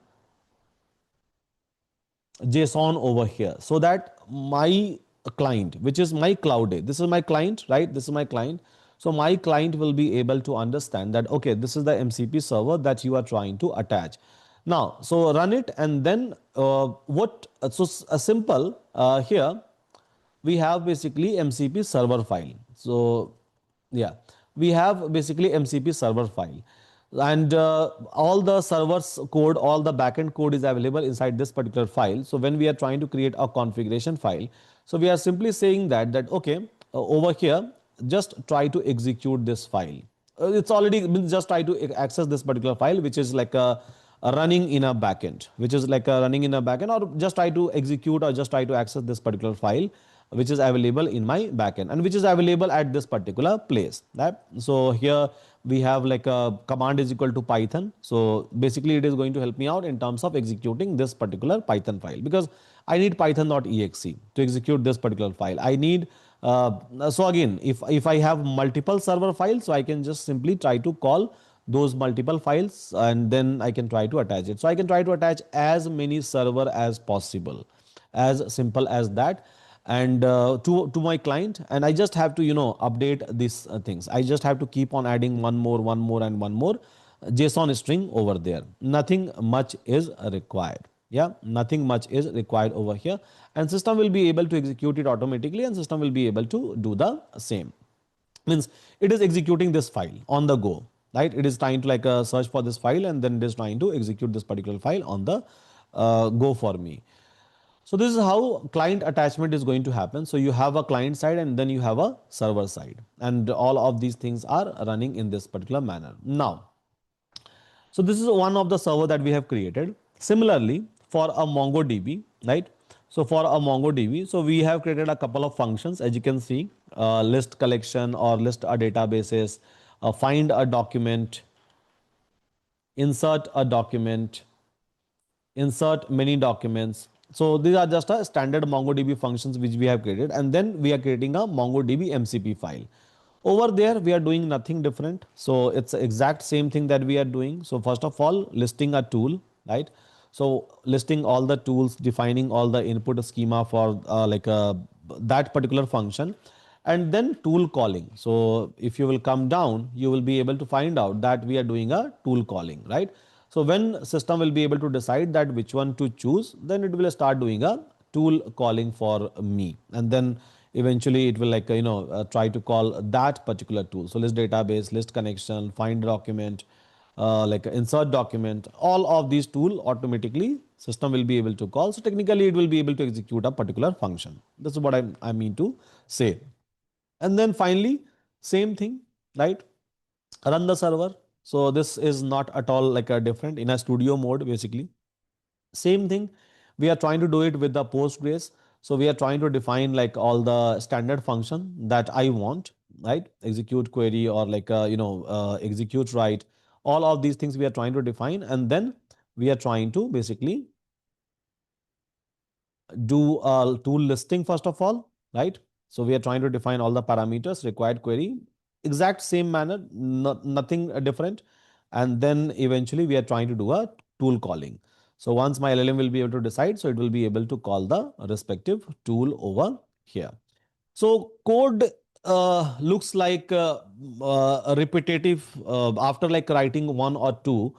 JSON over here, so that my client, which is my Cloud, this is my client, right? This is my client. So my client will be able to understand that, okay, this is the MCP server that you are trying to attach. Now, so run it, and then a simple here we have basically MCP server file. So yeah, we have basically MCP server file, and all the servers code, all the backend code is available inside this particular file. So when we are trying to create a configuration file, so we are simply saying that okay, over here just try to execute this file. It's already been, just try to access this particular file, which is like a running in a backend, which is like a running in a backend, or just try to execute or just try to access this particular file which is available in my backend and which is available at this particular place, right? So here we have like a command is equal to Python. So basically it is going to help me out in terms of executing this particular Python file, because I need python.exe to execute this particular file. I need so again, if I have multiple server files, so I can just simply try to call those multiple files, and then I can try to attach it. So I can try to attach as many server as possible, as simple as that, and to my client, and I just have to update these things. I just have to keep on adding one more and one more JSON string over there. Nothing much is required. Yeah, nothing much is required over here, and system will be able to execute it automatically, and system will be able to do the same. Means it is executing this file on the go, right? It is trying to like search for this file, and then it is trying to execute this particular file on the go for me. So this is how client attachment is going to happen. So you have a client side, and then you have a server side, and all of these things are running in this particular manner. Now, so this is one of the server that we have created. Similarly, for a MongoDB, right? So for a MongoDB, so we have created a couple of functions, as you can see, list collection or list a databases, find a document, insert a document, insert many documents. So these are just a standard MongoDB functions which we have created, and then we are creating a MongoDB MCP file. Over there, we are doing nothing different. So it's the exact same thing that we are doing. So first of all, listing a tool, right? So listing all the tools, defining all the input schema for that particular function, and then tool calling. So if you will come down, you will be able to find out that we are doing a tool calling, right? So when system will be able to decide that which one to choose, then it will start doing a tool calling for me, and then eventually it will like try to call that particular tool. So list database, list connection, find document, like insert document, all of these tool automatically system will be able to call. So technically it will be able to execute a particular function. This is what I mean to say. And then finally, same thing, right? Run the server. So this is not at all like a different in a studio mode. Basically same thing, we are trying to do it with the Postgres. So we are trying to define like all the standard function that I want, right? Execute query, or like execute write, all of these things we are trying to define, and then we are trying to basically do a tool listing first of all, right? So we are trying to define all the parameters, required query, exact same manner, nothing different. and then eventually we are trying to do a tool calling. So once my LLM will be able to decide, so it will be able to call the respective tool over here. So code looks like repetitive after like writing one or two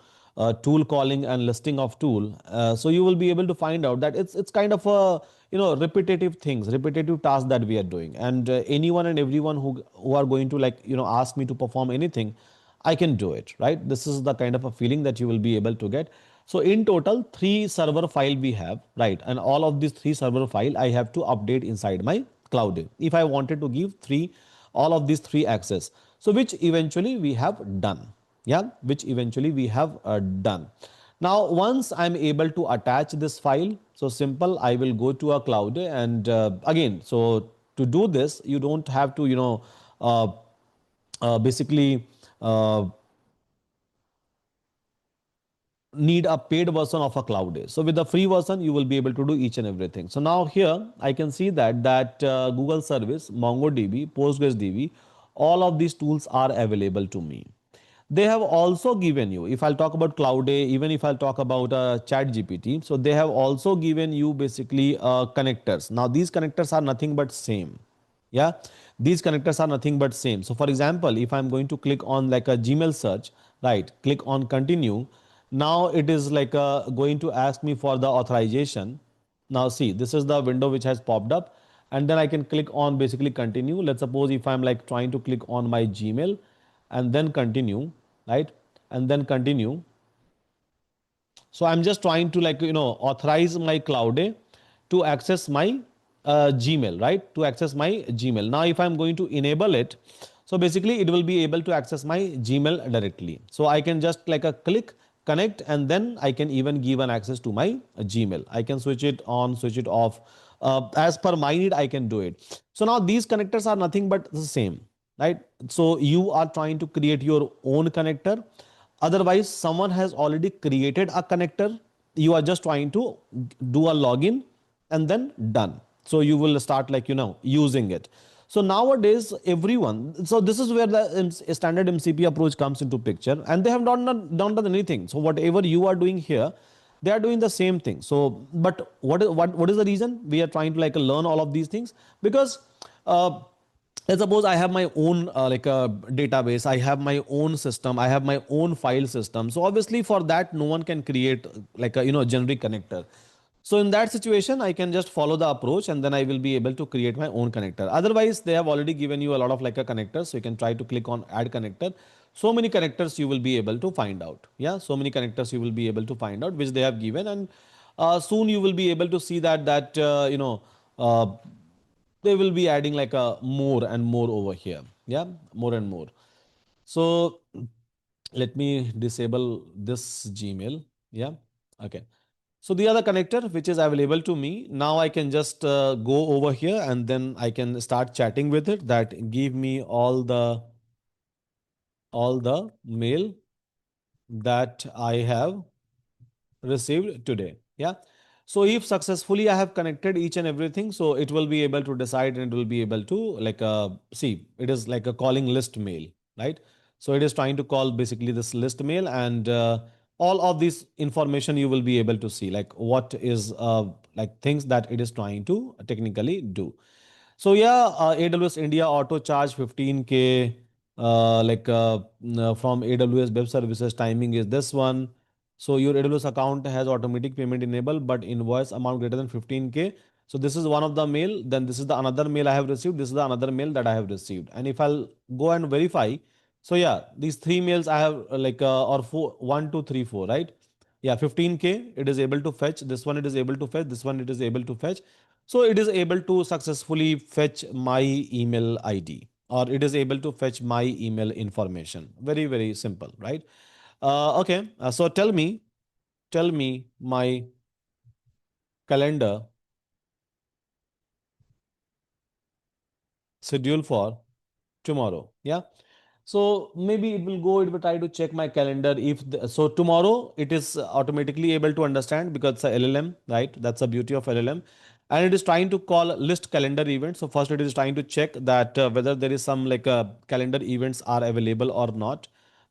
tool calling and listing of tool. So you will be able to find out that it's kind of a repetitive things, repetitive tasks that we are doing, and anyone and everyone who are going to like ask me to perform anything, I can do it, right? This is the kind of a feeling that you will be able to get. So in total, three server file we have, right? And all of these three server file I have to update inside my cloud. If I wanted to give all of these three access, so which eventually we have done, yeah, which eventually we have done. Now, once I'm able to attach this file, so simple, I will go to a cloud and again, so to do this, you don't have to, uh, basically uh, need a paid version of a cloud. So with the free version, you will be able to do each and everything. So now here I can see that Google service, MongoDB, PostgreSDB, all of these tools are available to me. They have also given you, if I'll talk about Cloud A, even if I'll talk about Chat GPT, so they have also given you basically connectors. Now these connectors are nothing but same. Yeah, these connectors are nothing but same. So for example, if I'm going to click on like a Gmail search, right, click on continue. Now it is like going to ask me for the authorization. Now see, this is the window which has popped up, and then I can click on basically continue. Let's suppose if I'm like trying to click on my Gmail and then continue, right, and then continue. So I'm just trying to like authorize my Cloud to access my Gmail, right? To access my Gmail. Now, if I'm going to enable it, so basically it will be able to access my Gmail directly. So I can just like a click connect, and then I can even give an access to my Gmail. I can switch it on, switch it off. As per my need, I can do it. So now these connectors are nothing but the same, right? So you are trying to create your own connector. Otherwise, someone has already created a connector. You are just trying to do a login and then done. So you will start like, using it. So nowadays, everyone, so this is where the standard MCP approach comes into picture, and they have not done anything. So whatever you are doing here, they are doing the same thing. So, but what is the reason we are trying to like learn all of these things? Because uh, let's suppose I have my own like a database, I have my own system, I have my own file system. So obviously for that, no one can create like a generic connector. So in that situation, I can just follow the approach, and then I will be able to create my own connector. Otherwise, they have already given you a lot of like a connector. So you can try to click on add connector. So many connectors you will be able to find out. Yeah, so many connectors you will be able to find out which they have given, and soon you will be able to see that uh, they will be adding like a more and more over here. Yeah, more and more. So let me disable this Gmail. Yeah, okay. So the other connector which is available to me, now I can just go over here, and then I can start chatting with it, that give me all the mail that I have received today. Yeah. So if successfully I have connected each and everything, so it will be able to decide, and it will be able to like see, it is like a calling list mail, right? So it is trying to call basically this list mail, and all of this information you will be able to see, like what is like things that it is trying to technically do. So yeah, AWS India auto charge 15K, from AWS Web Services timing is this one. So your AWS account has automatic payment enabled, but invoice amount greater than 15K. So this is one of the mail. Then this is the another mail I have received. This is the another mail that I have received. And if I'll go and verify, so yeah, these three mails I have or four, one, two, three, four, right? Yeah, 15K it is able to fetch. This one it is able to fetch. This one it is able to fetch. So it is able to successfully fetch my email ID, or it is able to fetch my email information. Very, very simple, right? Okay. So tell me my calendar schedule for tomorrow. Yeah. So maybe it will try to check my calendar. So tomorrow it is automatically able to understand because it's a LLM, right? That's the beauty of LLM. And it is trying to call list calendar events. So first it is trying to check that whether there is some like calendar events are available or not.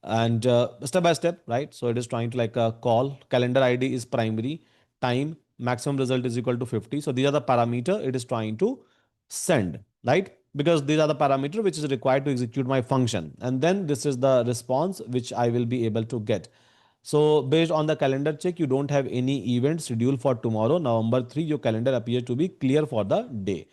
and step by step, right? So it is trying to like call calendar ID is primary, time maximum result is equal to 50. So these are the parameter it is trying to send, right? Because these are the parameter which is required to execute my function, and then this is the response which I will be able to get. So based on the calendar check, you don't have any event scheduled for tomorrow, November 3. Your calendar appears to be clear for the day.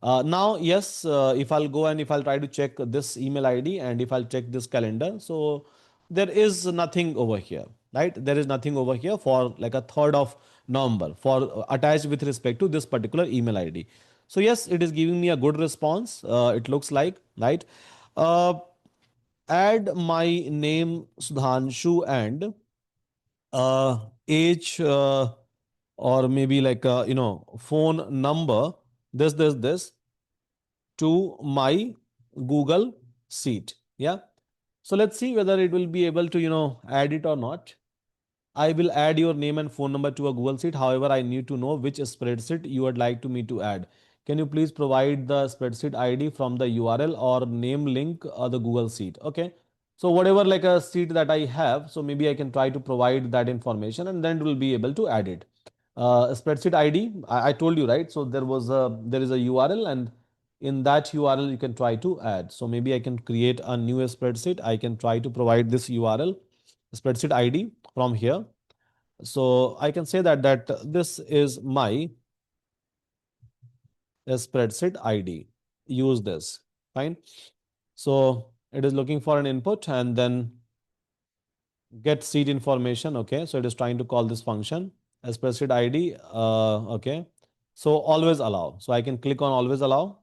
Now, yes, if I'll go and if I'll try to check this email ID and if I'll check this calendar, so there is nothing over here, right? There is nothing over here for like a 3rd of November for attached with respect to this particular email ID. So yes, it is giving me a good response. It looks like, right? Uh, Add my name Sudhanshu and age or maybe like phone number this to my Google Sheet. Yeah. So let's see whether it will be able to add it or not. I will add your name and phone number to a Google Sheet. However, I need to know which spreadsheet you would like to me to add. Can you please provide the spreadsheet ID from the URL or name link or the Google Sheet? Okay. So whatever like a sheet that I have, so maybe I can try to provide that information and then it will be able to add it. Spreadsheet ID, I told you, right? So there is a URL, and in that URL you can try to add. So maybe I can create a new spreadsheet. I can try to provide this URL spreadsheet ID from here. So I can say that this is my spreadsheet ID. Use this. Fine. So it is looking for an input and then get seat information. Okay. So it is trying to call this function spreadsheet ID. Okay. So always allow. So I can click on always allow.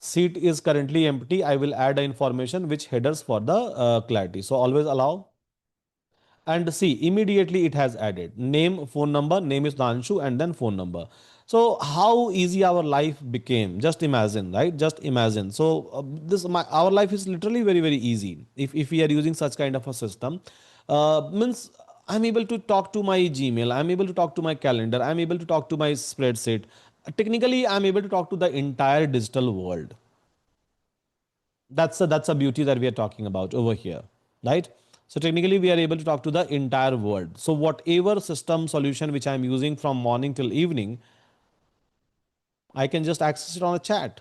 Seat is currently empty. I will add the information which headers for the clarity. So always allow. And see, immediately it has added name, phone number. Name is Nanshu and then phone number. So how easy our life became, just imagine, right? Just imagine. So our life is literally very very easy if we are using such kind of a system. Means I'm able to talk to my Gmail, I'm able to talk to my calendar, I'm able to talk to my spreadsheet. Technically I'm able to talk to the entire digital world. That's a beauty that we are talking about over here, right? So technically we are able to talk to the entire world. So whatever system solution which I'm using from morning till evening, I can just access it on a chat.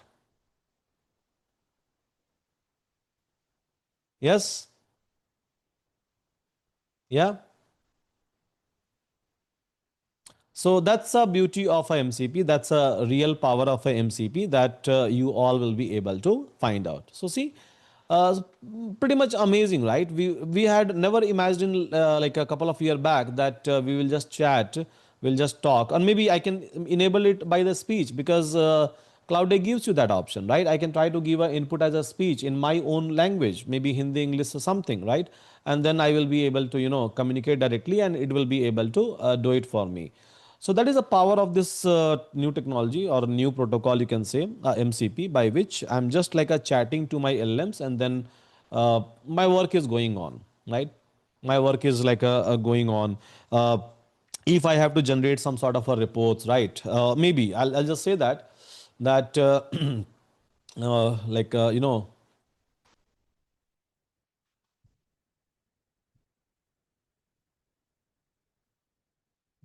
Yes. Yeah. So that's a beauty of a MCP. That's a real power of a MCP that you all will be able to find out. So see, uh, pretty much amazing, right? We had never imagined like a couple of years back that we will just chat, we'll just talk, or maybe I can enable it by the speech because Cloud gives you that option, right? I can try to give an input as a speech in my own language, maybe Hindi, English, or something, right? And then I will be able to communicate directly, and it will be able to do it for me. So that is the power of this new technology or new protocol, you can say, MCP, by which I'm just like a chatting to my LLMs, and then my work is going on, right? My work is like a going on. Uh, if I have to generate some sort of a reports, right? Maybe I'll just say that like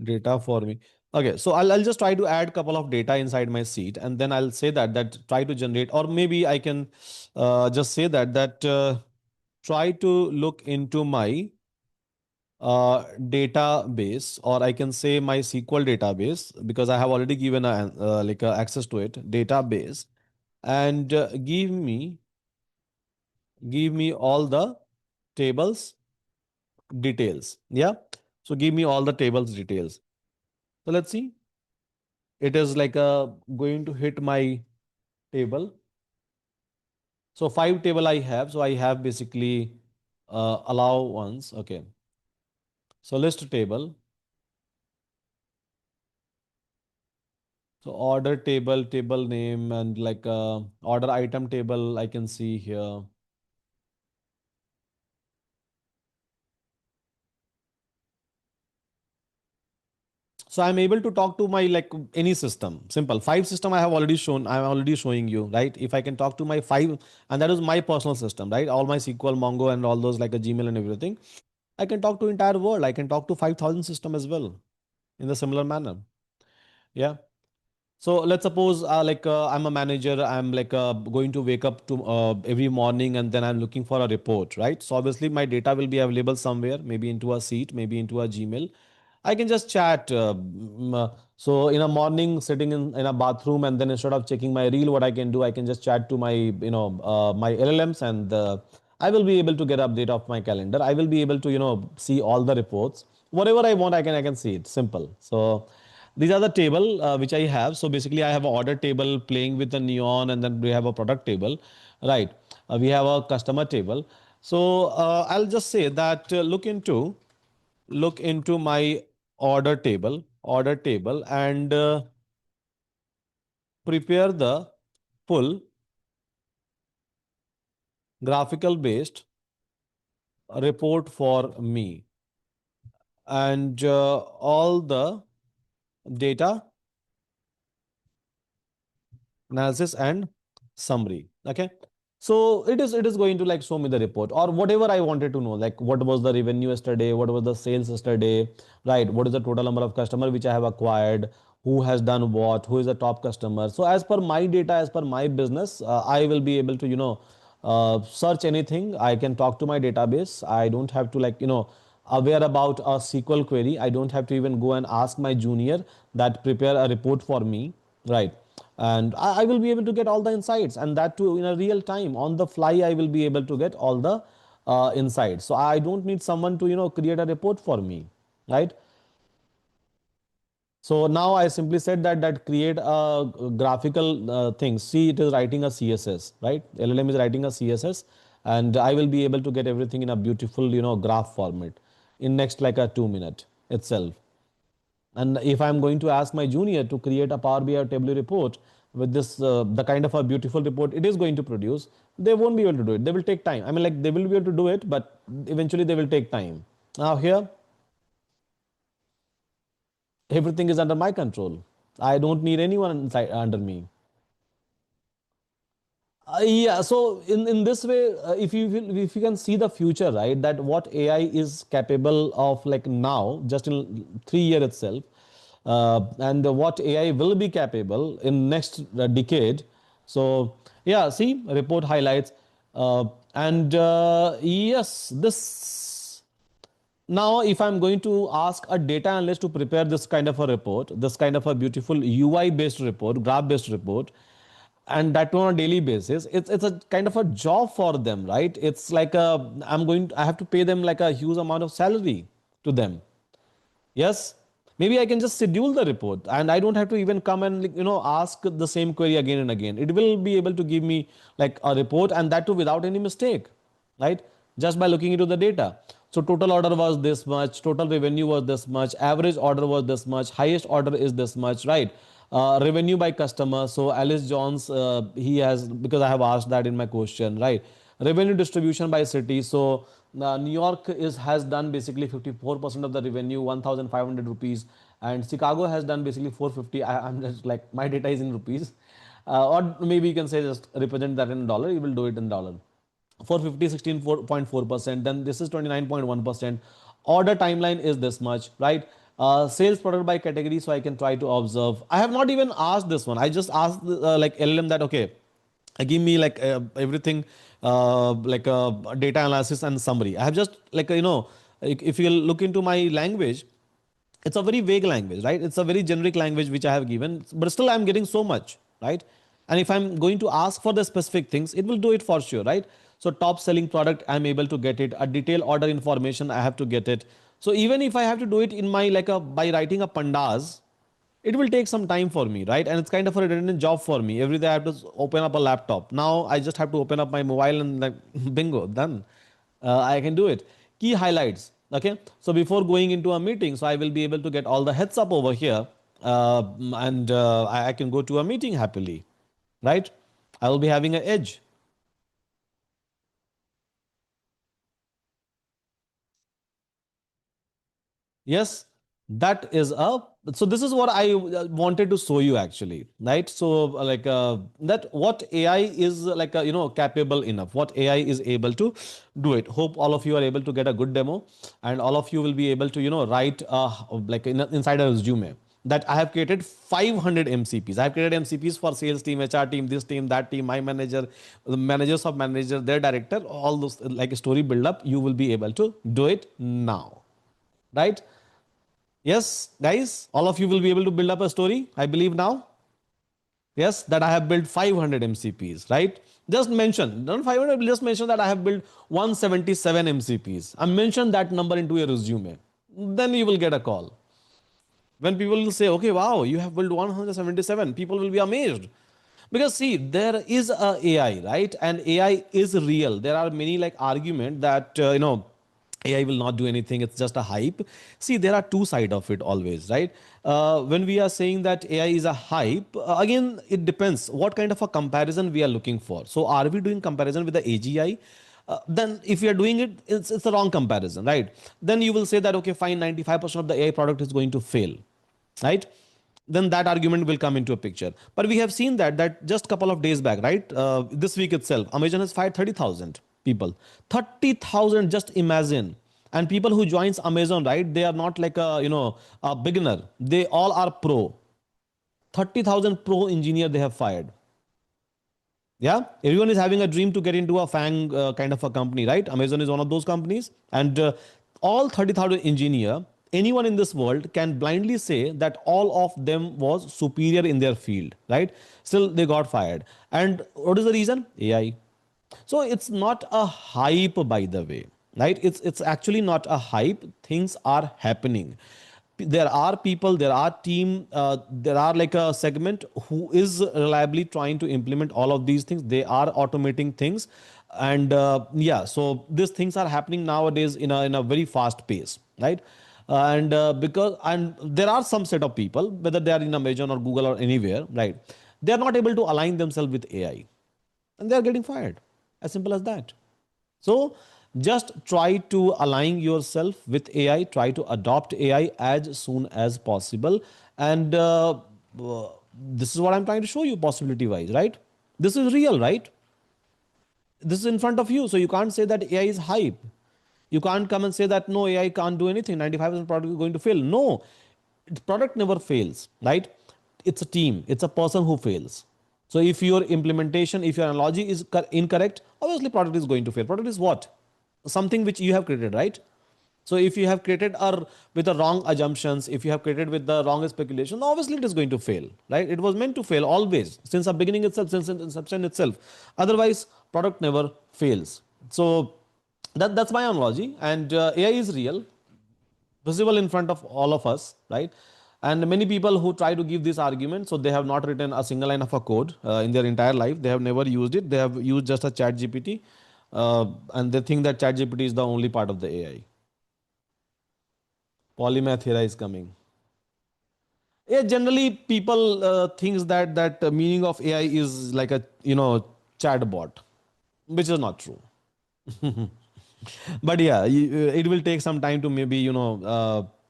data for me. Okay, so I'll just try to add couple of data inside my seat, and then I'll say that try to generate, or maybe I can just say that try to look into my database, or I can say my SQL database because I have already given access to it database, and give me all the tables details. Yeah, so give me all the tables details. So let's see. It is like going to hit my table. So five table I have. So I have basically allow ones. Okay. So list table. So order table, table name, and like order item table I can see here. So I'm able to talk to my like any system. Simple. Five system I have already shown. I'm already showing you, right? If I can talk to my five, and that is my personal system, right? All my SQL, Mongo, and all those like a Gmail and everything. I can talk to entire world. I can talk to 5,000 system as well in a similar manner. Yeah. So let's suppose I'm a manager. I'm like going to wake up to every morning and then I'm looking for a report, right? So obviously my data will be available somewhere, maybe into a seat, maybe into a Gmail. I can just chat. So in a morning, sitting in a bathroom, and then instead of checking my reel, what I can do, I can just chat to my my LLMs, and I will be able to get update of my calendar. I will be able to see all the reports. Whatever I want, I can see it. Simple. So these are the table which I have. So basically, I have an order table playing with the neon, and then we have a product table, right? We have a customer table. So I'll just say that look into my order table and prepare the full graphical based report for me and all the data analysis and summary. Okay, so it is going to like show me the report or whatever I wanted to know, like what was the revenue yesterday, what was the sales yesterday, right? What is the total number of customer which I have acquired, who has done what, who is the top customer. So as per my data, as per my business, I will be able to search anything. I can talk to my database. I don't have to aware about a SQL query. I don't have to even go and ask my junior that prepare a report for me, right? And I will be able to get all the insights, and that too in a real time, on the fly. I will be able to get all the insights. So I don't need someone to create a report for me, right? So now I simply said that create a graphical thing. See, it is writing a CSS, right? LLM is writing a CSS, and I will be able to get everything in a beautiful graph format in next like a 2 minute itself. And if I'm going to ask my junior to create a Power BI or Tableau report with this, the kind of a beautiful report it is going to produce, they won't be able to do it. They will take time. I mean, like they will be able to do it, but eventually they will take time. Now here, everything is under my control. I don't need anyone inside under me. Yeah, so in this way, if you can see the future, right, that what AI is capable of like now, just in 3 year itself, and what AI will be capable in next decade. So yeah, see report highlights, and yes, this now, if I'm going to ask a data analyst to prepare this kind of a report, this kind of a beautiful UI based report, graph based report, and that on a daily basis, it's a kind of a job for them, right? It's like I have to pay them like a huge amount of salary to them. Yes, maybe I can just schedule the report and I don't have to even come and ask the same query again and again. It will be able to give me like a report, and that too without any mistake, right? Just by looking into the data. So total order was this much, total revenue was this much, average order was this much, highest order is this much, right? Revenue by customer. So Alice Jones, he has, because I have asked that in my question, right? Revenue distribution by city. So New York is has done basically 54% of the revenue, 1,500 rupees, and Chicago has done basically 450. I'm just like my data is in rupees, or maybe you can say just represent that in dollar. You will do it in dollar. 450, 16.4%, then this is 29.1%. Order timeline is this much, right? Sales product by category, so I can try to observe. I have not even asked this one. I just asked like LLM that okay, give me like everything, like data analysis and summary. I have just like if you look into my language, it's a very vague language, right? It's a very generic language which I have given, but still I'm getting so much, right? And if I'm going to ask for the specific things, it will do it for sure, right? So top selling product, I'm able to get it. A detailed order information, I have to get it. So even if I have to do it in my like a by writing a pandas, it will take some time for me, right? And it's kind of a redundant job for me. Every day I have to open up a laptop. Now I just have to open up my mobile and like bingo, done. I can do it. Key highlights. Okay. So before going into a meeting, so I will be able to get all the heads up over here, and I can go to a meeting happily, right? I will be having an edge. Yes. That is a, so this is what I wanted to show you actually, right? So that what AI is capable enough, what AI is able to do it. Hope all of you are able to get a good demo, and all of you will be able to write inside a resume that I have created 500 MCPs. I have created MCPs for sales team, HR team, this team, that team, my manager, the managers of manager, their director, all those like story build up. You will be able to do it now, right? Yes, guys, all of you will be able to build up a story, I believe now. Yes, that I have built 500 MCPs, right? Just mention, not 500, just mention that I have built 177 MCPs. And mention that number into your resume. Then you will get a call. When people will say, okay, wow, you have built 177, people will be amazed. Because see, there is a AI, right? And AI is real. There are many like argument that, AI will not do anything. It's just a hype. See, there are two sides of it always, right? When we are saying that AI is a hype, again, it depends what kind of a comparison we are looking for. So are we doing comparison with the AGI? Then if we are doing it, it's the wrong comparison, right? Then you will say that, okay, fine, 95% of the AI product is going to fail, right? Then that argument will come into a picture. But we have seen that just a couple of days back, right? This week itself, Amazon has fired 30,000 people. 30,000, just imagine. And people who joins Amazon, right? They are not like a beginner. They all are pro. 30,000 pro engineer they have fired. Yeah, everyone is having a dream to get into a FANG kind of a company, right? Amazon is one of those companies, and all 30,000 engineer, anyone in this world can blindly say that all of them was superior in their field, right? Still, they got fired, and what is the reason? AI. So it's not a hype, by the way, right? It's actually not a hype. Things are happening. There are people, there are team, there are like a segment who is reliably trying to implement all of these things. They are automating things, and yeah, so these things are happening nowadays in a very fast pace, right? And because and there are some set of people, whether they are in Amazon or Google or anywhere, right? They are not able to align themselves with AI, and they are getting fired. As simple as that. So just try to align yourself with AI, try to adopt AI as soon as possible. And this is what I'm trying to show you possibility wise, right? This is real, right? This is in front of you. So you can't say that AI is hype. You can't come and say that no, AI can't do anything. 95% product is going to fail. No, product never fails, right? It's a team, it's a person who fails. So if your implementation, if your analogy is incorrect, obviously product is going to fail. Product is what? Something which you have created, right? So if you have created or with the wrong assumptions, if you have created with the wrong speculation, obviously it is going to fail, right? It was meant to fail always since the beginning itself, since inception itself. Otherwise, product never fails. So that's my analogy, and AI is real, visible in front of all of us, right? And many people who try to give this argument, so they have not written a single line of a code in their entire life. They have never used it. They have used just a chat GPT, and they think that chat GPT is the only part of the AI. Polymath era is coming. Yeah, generally people thinks that meaning of AI is like a chat bot, which is not true. But yeah, it will take some time to maybe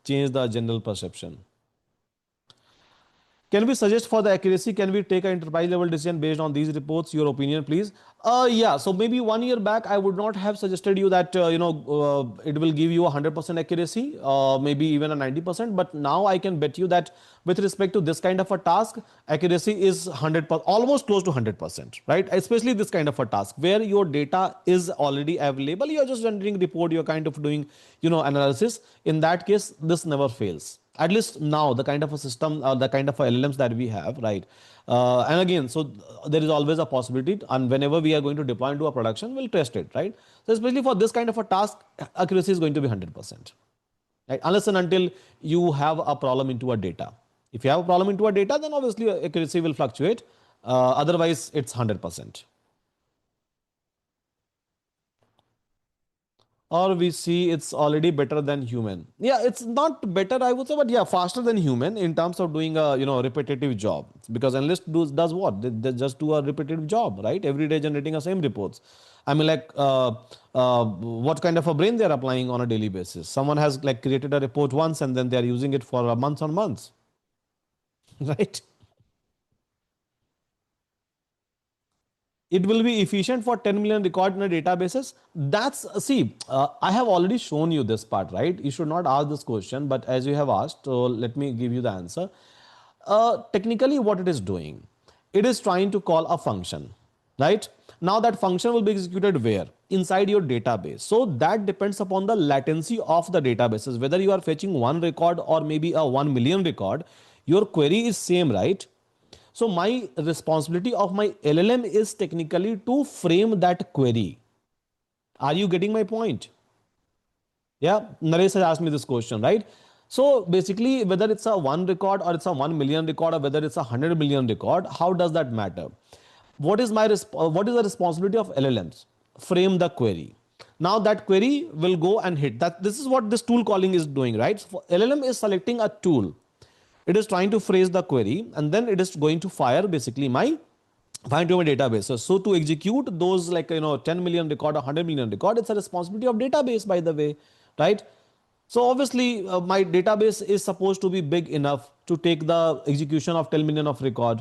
change the general perception. Can we suggest for the accuracy? Can we take an enterprise level decision based on these reports? Your opinion, please. Yeah. So maybe 1 year back, I would not have suggested you that it will give you 100% accuracy, maybe even a 90%. But now I can bet you that with respect to this kind of a task, accuracy is 100%, almost close to 100%, right? Especially this kind of a task where your data is already available. You're just rendering report. You're kind of doing analysis. In that case, this never fails, at least now, the kind of a system, the kind of LLMs that we have, right? And again, so there is always a possibility, and whenever we are going to deploy into a production, we'll test it, right? So especially for this kind of a task, accuracy is going to be 100%, right? Unless and until you have a problem into a data. If you have a problem into a data, then obviously accuracy will fluctuate. Otherwise, it's 100%. Or we see it's already better than human. Yeah, it's not better, I would say, but yeah, faster than human in terms of doing a repetitive job. Because analyst does what? They just do a repetitive job, right? Every day generating the same reports. I mean, like, what kind of a brain they are applying on a daily basis. Someone has like created a report once and then they are using it for a months on months, right? It will be efficient for 10 million record in a databases. That's see, I have already shown you this part, right? You should not ask this question, but as you have asked, so let me give you the answer. Technically, what it is doing, it is trying to call a function, right? Now that function will be executed where? Inside your database. So that depends upon the latency of the databases, whether you are fetching one record or maybe a 1 million record, your query is same, right? So my responsibility of my LLM is technically to frame that query. Are you getting my point? Yeah, Naresh has asked me this question, right? So basically, whether it's a one record or it's a 1 million record or whether it's a 100 million record, how does that matter? What is the responsibility of LLMs? Frame the query. Now that query will go and hit that. This is what this tool calling is doing, right? So LLM is selecting a tool. It is trying to phrase the query and then it is going to fire basically my find to my database. So to execute those like 10 million record or 100 million record, it's a responsibility of database, by the way, right? So obviously my database is supposed to be big enough to take the execution of 10 million of record.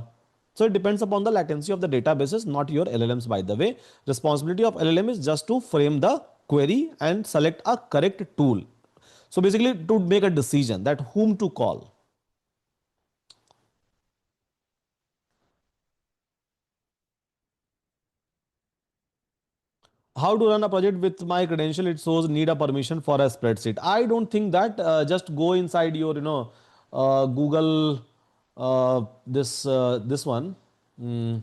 So it depends upon the latency of the databases, not your LLMs, by the way. Responsibility of LLM is just to frame the query and select a correct tool. So basically to make a decision that whom to call. How to run a project with my credential, it shows need a permission for a spreadsheet. I don't think that. Just go inside your Google, this one, mm,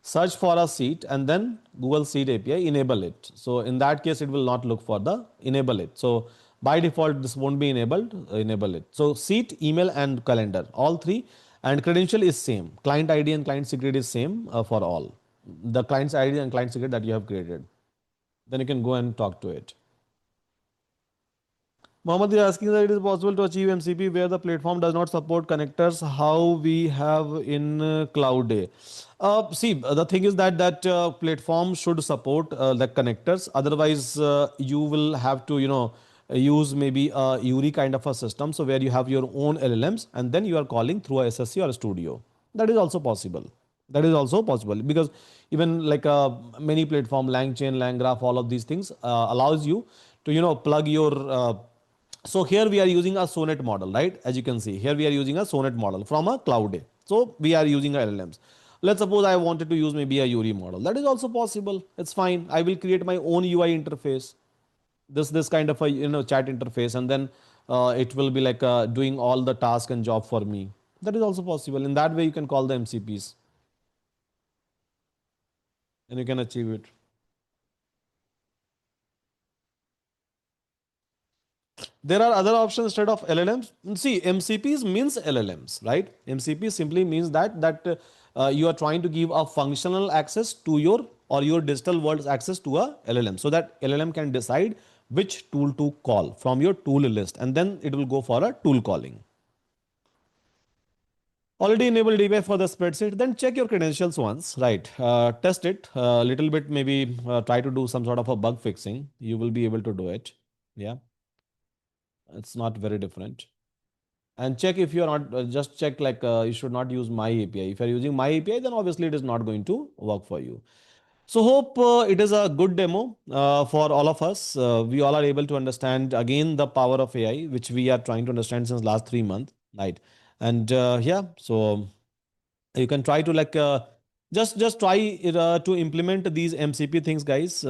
search for a seat and then Google Sheet API, enable it. So in that case it will not look for the enable it. So by default this won't be enabled. Enable it. So seat, email and calendar, all three. And credential is same, client ID and client secret is same for all the client's ID and client secret that you have created. Then you can go and talk to it. Mohammed is asking that it is possible to achieve MCP where the platform does not support connectors, how we have in Cloud Day. See, the thing is that platform should support the connectors. Otherwise, you will have to use maybe a URI kind of a system. So where you have your own LLMs and then you are calling through a SSC or a Studio. That is also possible. That is also possible because even like many platform, LangChain, LangGraph, all of these things allows you to plug your so here we are using a Sonnet model, right? As you can see, here we are using a Sonnet model from a Cloud Day. So we are using LLMs. Let's suppose I wanted to use maybe a URI model. That is also possible. It's fine. I will create my own UI interface. This kind of a chat interface, and then it will be like doing all the task and job for me. That is also possible. In that way, you can call the MCPs and you can achieve it. There are other options instead of LLMs. See, MCPs means LLMs, right? MCP simply means that you are trying to give a functional access to your or your digital world's access to a LLM, so that LLM can decide which tool to call from your tool list, and then it will go for a tool calling. Already enabled DBA for the spreadsheet, then check your credentials once, right? Test it a little bit, maybe try to do some sort of a bug fixing. You will be able to do it. Yeah, it's not very different. And check if you're not, just check like you should not use my API. If you're using my API, then obviously it is not going to work for you. So hope it is a good demo for all of us. We all are able to understand again the power of AI, which we are trying to understand since last 3 months, right? And yeah, so you can try to like just try to implement these MCP things, guys.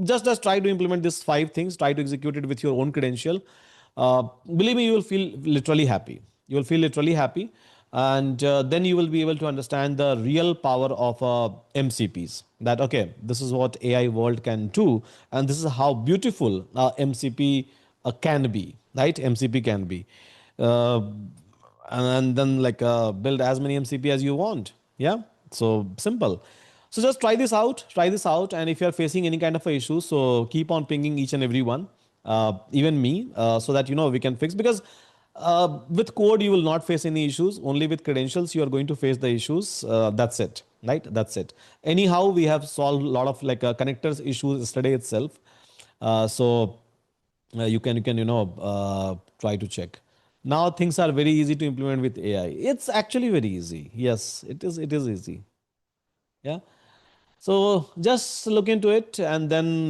Just try to implement these 5 things. Try to execute it with your own credential. Believe me, you will feel literally happy. You will feel literally happy, and then you will be able to understand the real power of MCPs. That okay, this is what AI world can do, and this is how beautiful MCP can be. Right? MCP can be. Uh, and then like build as many MCP as you want. Yeah, so simple. So just try this out, and if you are facing any kind of a issue, so keep on pinging each and every one, even me, so that we can fix. Because with code you will not face any issues. Only with credentials you are going to face the issues. That's it. right? That's it. Anyhow, we have solved a lot of like connectors issues yesterday itself. So you can try to check. Now things are very easy to implement with AI. It's actually very easy. Yes, it is easy. Yeah. So just look into it and then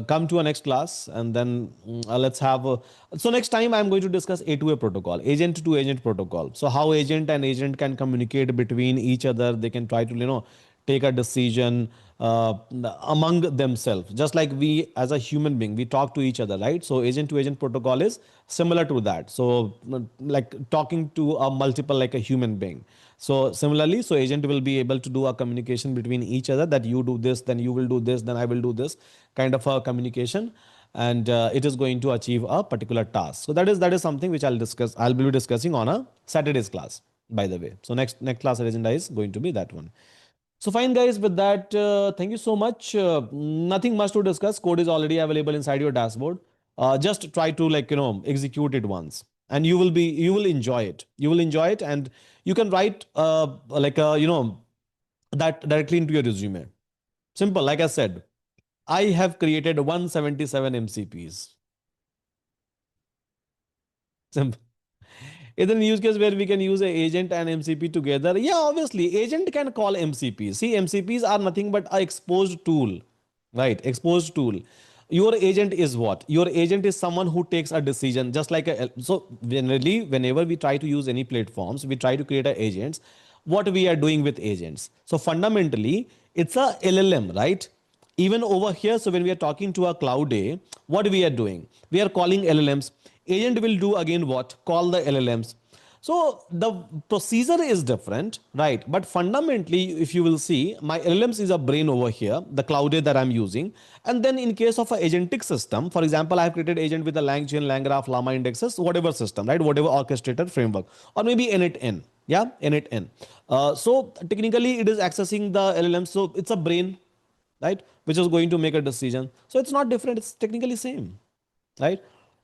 come to a next class and then let's have a, so next time I'm going to discuss A2A protocol, agent to agent protocol. So how agent and agent can communicate between each other. They can try to, take a decision among themselves. Just like we as a human being, we talk to each other, right? So agent to agent protocol is similar to that. So like talking to a multiple like a human being. So similarly, so agent will be able to do a communication between each other, that you do this, then you will do this, then I will do this, kind of a communication, and it is going to achieve a particular task. So that is something which I'll discuss. I'll be discussing on a Saturday's class, by the way. So next class agenda is going to be that one. So fine, guys. With that, thank you so much. Nothing much to discuss. Code is already available inside your dashboard. Just try to execute it once, and you will enjoy it. You will enjoy it, and you can write that directly into your resume. Simple. Like I said, I have created 177 MCPs. Simple. Is there a use case where we can use a agent and MCP together? Yeah, obviously, agent can call MCP. See, MCPs are nothing but a exposed tool, right? Exposed tool. Your agent is what? Your agent is someone who takes a decision, just like a. So generally, whenever we try to use any platforms, we try to create a agents. What we are doing with agents? So fundamentally, it's a LLM, right? Even over here, so when we are talking to a cloud A, what we are doing? We are calling LLMs. Agent will do again what? Call the LLMs. So the procedure is different, right? But fundamentally, if you will see, my LLMs is a brain over here, the cloud A that I'm using. And then in case of an agentic system, for example, I have created agent with a LangChain, LangGraph, Llama indexes, whatever system, right? Whatever orchestrator framework, or maybe init-n. Yeah, init-n. So technically, it is accessing the LLM. So it's a brain, right, which is going to make a decision. So it's not different, it's technically same, right?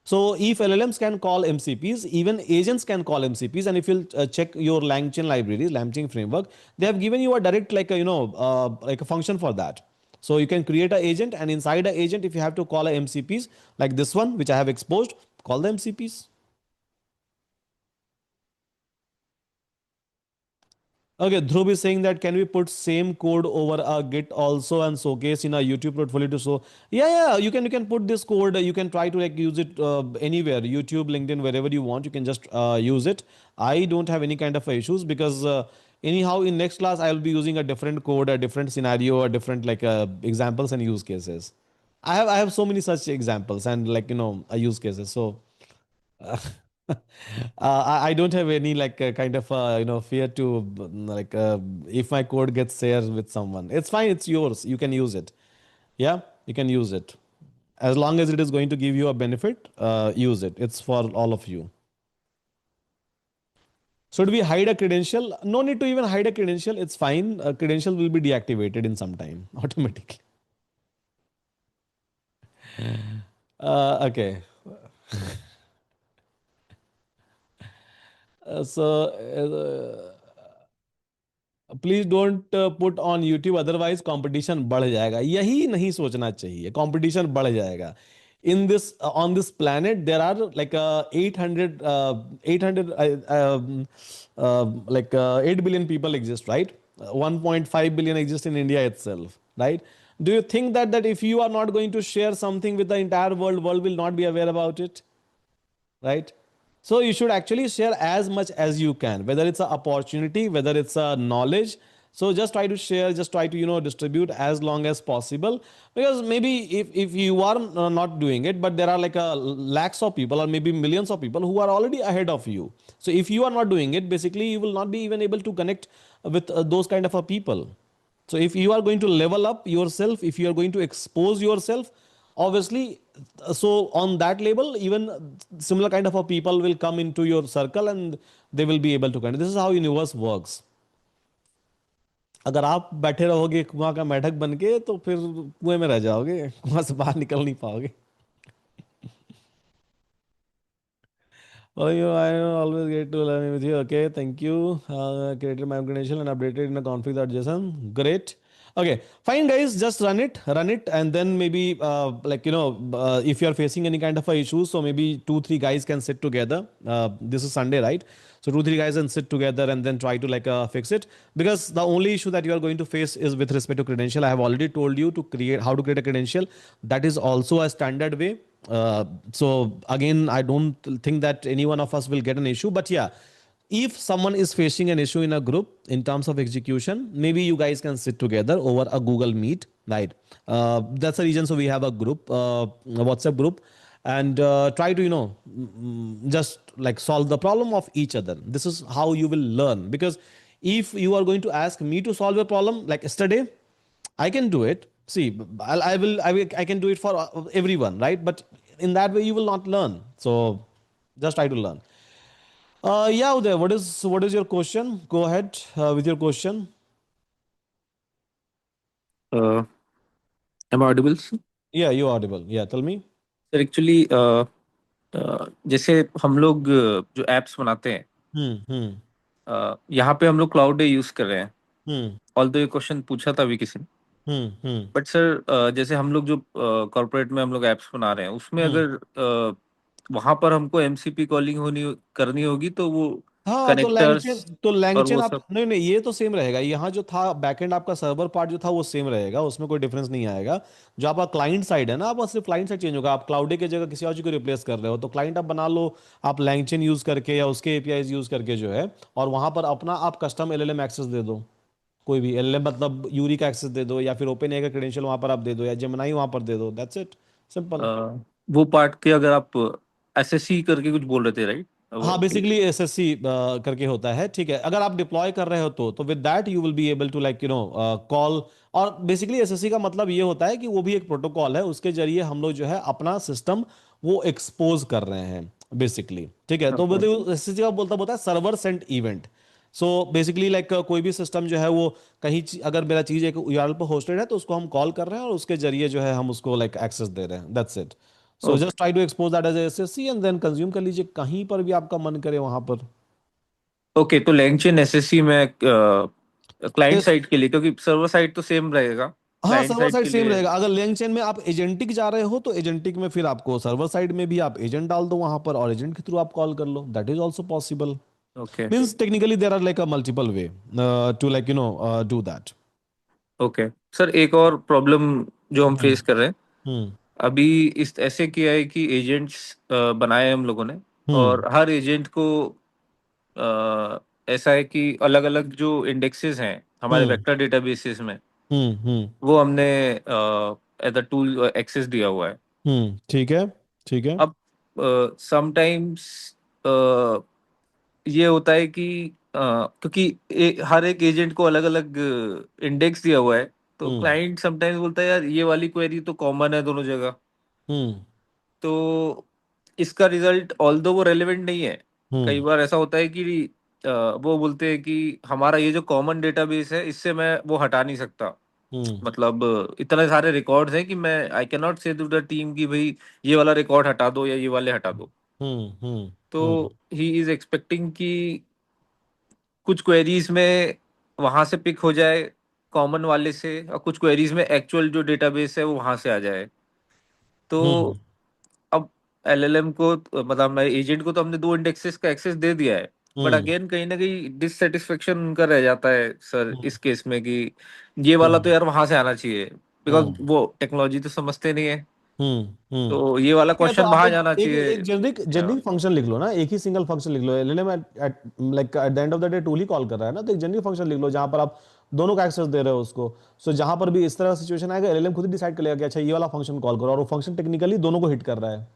So if LLMs can call MCPs, even agents can call MCPs. And if you'll check your LangChain libraries, LangChain framework, they have given you a direct like a function for that. So you can create an agent, and inside the agent, if you have to call a MCPs like this one which I have exposed, call the MCPs. Okay, Dhruv is saying that can we put same code over a Git also and showcase in a YouTube portfolio to show? Yeah, yeah, you can put this code. You can try to like use it anywhere, YouTube, LinkedIn, wherever you want. You can just use it. I don't have any kind of issues because anyhow in next class I will be using a different code, a different scenario, a different examples and use cases. I have so many such examples and use cases. So I don't have any kind of fear to if my code gets shared with someone, it's fine, it's yours, you can use it. Yeah, you can use it as long as it is going to give you a benefit. Use it, it's for all of you. Should we hide a credential? No need to even hide a credential, it's fine. A credential will be deactivated in some time automatically. Okay. Please don't put on YouTube otherwise competition बढ़ जाएगा, यही नहीं सोचना चाहिए, competition बढ़ जाएगा. In this on this planet there are 8 billion people exist, right? 1.5 billion exist in India itself, right? Do you think that if you are not going to share something with the entire world will not be aware about it, right? So you should actually share as much as you can, whether it's an opportunity, whether it's a knowledge. So just try to share, just try to distribute as long as possible, because maybe if you are not doing it, but there are like a lakhs of people or maybe millions of people who are already ahead of you. So if you are not doing it, basically you will not be even able to connect with those kind of a people. So if you are going to level up yourself, if you are going to expose yourself, obviously, so on that level, even similar kind of a people will come into your circle and they will be able to connect. This is how universe works. अगर आप बैठे रहोगे कुआं का मेढक बन के तो फिर कुएं में रह जाओगे, कुआं से बाहर निकल नहीं पाओगे. Oh, I always get to learn with you. Okay, thank you. Created my own credential and updated in a config.json. Great. Okay, fine, guys. Just run it, and then maybe if you are facing any kind of a issue, so maybe two, three guys can sit together. This is Sunday, right? So two, three guys can sit together and then try to fix it, because the only issue that you are going to face is with respect to credential. I have already told you to create how to create a credential. That is also a standard way. So again, I don't think that any one of us will get an issue, but yeah, if someone is facing an issue in a group in terms of execution, maybe you guys can sit together over a Google Meet, right? That's the reason. So we have a group, a WhatsApp group, and try to just like solve the problem of each other. This is how you will learn, because if you are going to ask me to solve a problem like yesterday, I can do it. See, I can do it for everyone, right? But in that way, you will not learn. So just try to learn. Yeah, Uday, what is your question? Go ahead with your question. Uh, am I audible, sir? Yeah, you audible. Yeah, tell me. Actually जैसे हम लोग जो apps बनाते हैं, Hmm. यहाँ पे हम लोग क्लाउड डे यूज कर रहे हैं। Hmm. ऑल्दो ये क्वेश्चन पूछा था अभी किसी ने। Hmm. बट सर जैसे हम लोग जो कॉर्पोरेट में हम लोग एप्स बना रहे हैं, उसमें Hmm. अगर वहां पर हमको एमसीपी कॉलिंग होनी करनी होगी तो वो हाँ, तो कनेक्टर्स लैंगचेन तो और लैंगचेन वो आप सब। नहीं नहीं, ये तो सेम रहेगा। यहाँ जो था बैकएंड आपका सर्वर पार्ट जो था वो सेम रहेगा, उसमें कोई डिफरेंस नहीं आएगा। जो आपका क्लाइंट साइड है ना, आप सिर्फ क्लाइंट साइड चेंज होगा। आप क्लाउड की जगह किसी और चीज को रिप्लेस कर रहे हो, तो क्लाइंट आप बना लो, आप लैंगचेन यूज करके या उसके एपीआईज यूज करके जो है, और वहां पर अपना आप कस्टम एलएलएम एक्सेस दे दो। कोई भी एलएलएम मतलब यूरी का एक्सेस दे दो, या फिर ओपन ए का क्रेडेंशियल वहां पर आप दे दो, या जेमिनाई वहां पर दे दो। That's it, simple. वो पार्ट के अगर आप एसएससी करके कुछ बोल रहे थे, राइट? हाँ, बेसिकली एसएससी करके होता है, ठीक है। अगर आप डिप्लॉय कर रहे हो तो with that you will be able to call. और बेसिकली एसएससी का मतलब ये होता है कि वो भी एक प्रोटोकॉल है, उसके जरिए हम लोग जो है अपना सिस्टम वो एक्सपोज कर रहे हैं बेसिकली, ठीक है। तो ओके। एसएससी का बोलता होता है server sent event. So basically कोई भी सिस्टम जो है वो कहीं अगर मेरा चीज एक यूआरएल पर होस्टेड है, तो उसको हम कॉल कर रहे हैं और उसके जरिए जो है हम उसको एक्सेस दे रहे हैं। That's it. So okay. Just try to expose that as SSC and then consume कर लीजिए कहीं पर भी आपका मन करे वहां पर। ओके, तो लैंगचेन एसएससी में क्लाइंट Yes. साइड के लिए, क्योंकि सर्वर साइड तो सेम रहेगा, हाँ, क्लाइंट सर्वर साइड साइड के सेम लिए। रहेगा। अगर लैंग चेन में आप एजेंटिक जा रहे हो, तो एजेंटिक में फिर आपको सर्वर साइड में भी आप एजेंट डाल दो वहां पर, और एजेंट के थ्रू आप कॉल कर लो। That is also possible. Okay. Means technically there are a multiple way to do that. Okay sir, एक और प्रॉब्लम जो हम हम्म। फेस कर रहे हैं हम्म। अभी, इस ऐसे किया है कि एजेंट्स बनाए हैं हम लोगों ने, हम्म। और हर एजेंट को ऐसा है कि अलग अलग जो इंडेक्सेस हैं हमारे हम्म। वेक्टर डेटाबेसेस में, हम्म। वो हमने एज अ टूल एक्सेस दिया हुआ है। ठीक है, ठीक है। अब समटाइम्स ये होता है कि क्योंकि हर एक एजेंट को अलग अलग इंडेक्स दिया हुआ है, तो हम्म। क्लाइंट समटाइम्स बोलता है यार ये वाली क्वेरी तो कॉमन है दोनों जगह। हम्म। तो इसका रिजल्ट ऑल्दो वो रेलेवेंट नहीं है। कई हम्म। बार ऐसा होता है कि वो बोलते हैं कि हमारा ये जो कॉमन डेटाबेस है इससे मैं वो हटा नहीं सकता। हम्म। मतलब इतने सारे रिकॉर्ड्स हैं कि मैं आई कैन नॉट से टू द टीम कि भाई ये वाला रिकॉर्ड हटा दो या ये वाले हटा दो। हम्म। हम्म। तो हम्म। ही इज एक्सपेक्टिंग कि कुछ क्वेरीज में वहां से पिक हो जाए कॉमन वाले से, और कुछ क्वेरीज में एक्चुअल जो डेटाबेस है वो वहां से आ जाए। हम्म। तो अब एलएलएम को मतलब हमारे एजेंट को तो हमने दो इंडेक्सेस का एक्सेस दे दिया है, बट हम्म। अगेन कहीं ना कहीं डिससेटिस्फेक्शन उनका रह जाता है सर हम्म। इस केस में कि ये वाला तो हम्म। यार वहां से आना चाहिए, बिकॉज हम्म। वो टेक्नोलॉजी तो समझते नहीं है। हम्म। तो ये वाला ठीक है, तो क्वेश्चन आप वहां एक जाना एक चाहिए। एक जेनरिक या जेनरिक फंक्शन लिख लो ना, एक ही सिंगल फंक्शन लिख लो। LLM at the end of the day tool ही कॉल कर रहा है ना, तो एक जेनरिक फंक्शन लिख लो जहां पर आप दोनों का एक्सेस दे रहे हो उसको। सो जहां पर भी इस तरह का सिचुएशन आएगा, एलएलएम खुद ही डिसाइड कर लेगा कि अच्छा ये वाला फंक्शन कॉल करो, और वो फंक्शन टेक्निकली दोनों को हिट कर रहा है,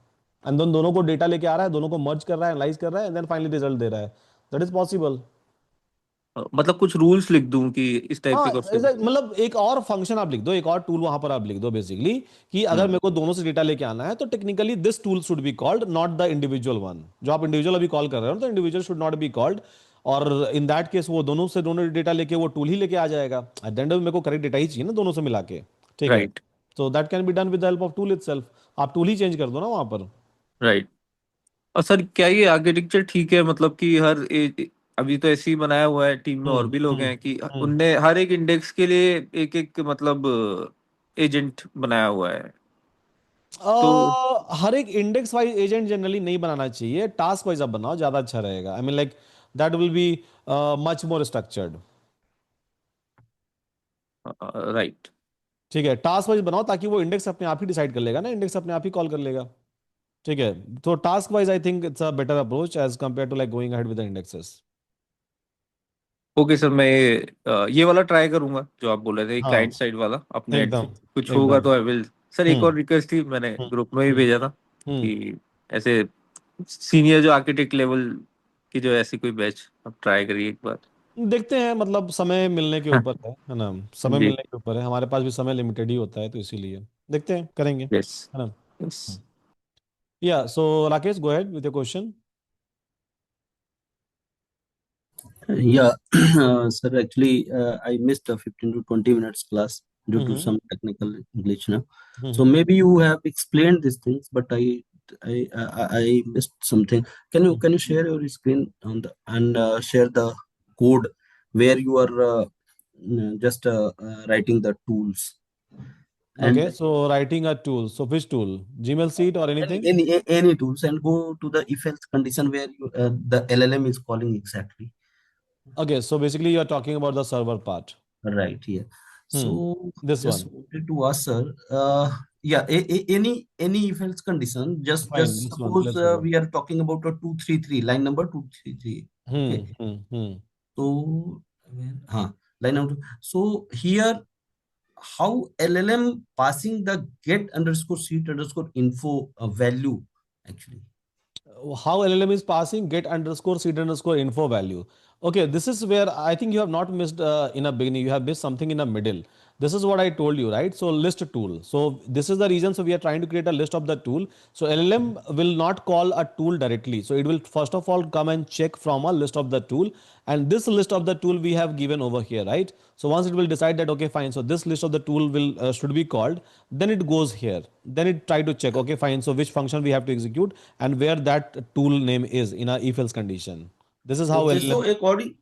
एंड देन दोनों को डेटा लेके आ रहा है, दोनों को मर्ज कर रहा है, एनालाइज कर रहा है, एंड देन फाइनली रिजल्ट दे रहा है। That is possible. मतलब कुछ रूल्स लिख दूं कि इस टाइप हाँ, के क्वेश्चन। मतलब एक और फंक्शन आप लिख दो, एक और टूल वहां पर आप लिख दो बेसिकली, कि अगर हम्म। मेरे को दोनों से डेटा लेके आना है, तो technically this tool should be called, not the individual one. जो आप इंडिविजुअल अभी कॉल कर रहे हो, तो individual should not be called. और इन दैट केस वो दोनों से दोनों डेटा लेके वो टूल ही लेके आ जाएगा। एट द एंड मेरे को करेक्ट डेटा ही चाहिए ना दोनों से मिला के, ठीक है। Right. So that can be done with the help of tool itself. आप टूल ही चेंज कर दो ना वहां पर। राइट। और सर क्या ये आर्किटेक्चर ठीक है, मतलब कि अभी तो ऐसे ही बनाया हुआ है, टीम में और हम्म भी लोग हम्म हैं कि हम्म उनने हर एक इंडेक्स के लिए एक एक मतलब एजेंट बनाया हुआ है। तो हर एक इंडेक्स वाइज एजेंट जनरली नहीं बनाना चाहिए, टास्क वाइज आप बनाओ, ज्यादा अच्छा रहेगा। I mean like that will be much more structured. Right. ठीक है, टास्क वाइज बनाओ ताकि वो इंडेक्स अपने आप ही डिसाइड कर लेगा ना, इंडेक्स अपने आप ही कॉल कर लेगा। ठीक है, तो task wise I think it's a better approach as compare to like going ahead with the indexes. Okay sir, मैं ये वाला ट्राई करूंगा जो आप बोल रहे थे, हाँ, क्लाइंट साइड वाला अपने एंड से एकदम कुछ होगा एकदम। तो आई विल। सर एक हम्म और रिक्वेस्ट थी, मैंने हम्म ग्रुप में भी हम्म भेजा था हम्म। कि ऐसे सीनियर जो आर्किटेक्ट लेवल की जो ऐसी कोई बैच आप ट्राई करिए एक बार। देखते हैं, मतलब समय मिलने के ऊपर है ना। समय जी। मिलने के ऊपर है, हमारे पास भी समय लिमिटेड ही होता है, तो इसीलिए देखते हैं, करेंगे, यस। है ना। Yes. Yeah so Rakesh, go ahead with your question. Yeah, sir, actually, I missed a 15 to 20 minutes class due to hmm some technical glitch now. So hmm maybe you have explained these things, but I missed something. Can you share your screen on the and share the code where you are just writing the tools okay, and so writing a tool, so which tool, Gmail seat और any anything? any any tools and go to the if else condition where the LLM is calling exactly. Okay, so basically you are talking about the server part. Right, yeah. Hmm. So This just one. wanted to ask, sir, yeah, any if else condition, Fine, just this one. suppose Let's go. we are talking about a 233, line number 233. Okay. Hmm. So, line number two. So here, how LLM passing the get underscore seat underscore info value actually? How LLM is passing get underscore seed underscore info value. Okay, this is where I think you have not missed in a beginning. You have missed something in the middle. This is what I told you, right? So list tool. So this is the reason. So we are trying to create a list of the tool. So LLM will not call a tool directly. So it will first of all come and check from a list of the tool, and this list of the tool we have given over here, right? So once it will decide that okay fine, so this list of the tool will should be called, then it goes here, then it try to check okay fine, so which function we have to execute and where that tool name is in a if else condition. This is how Okay, so LLM. according,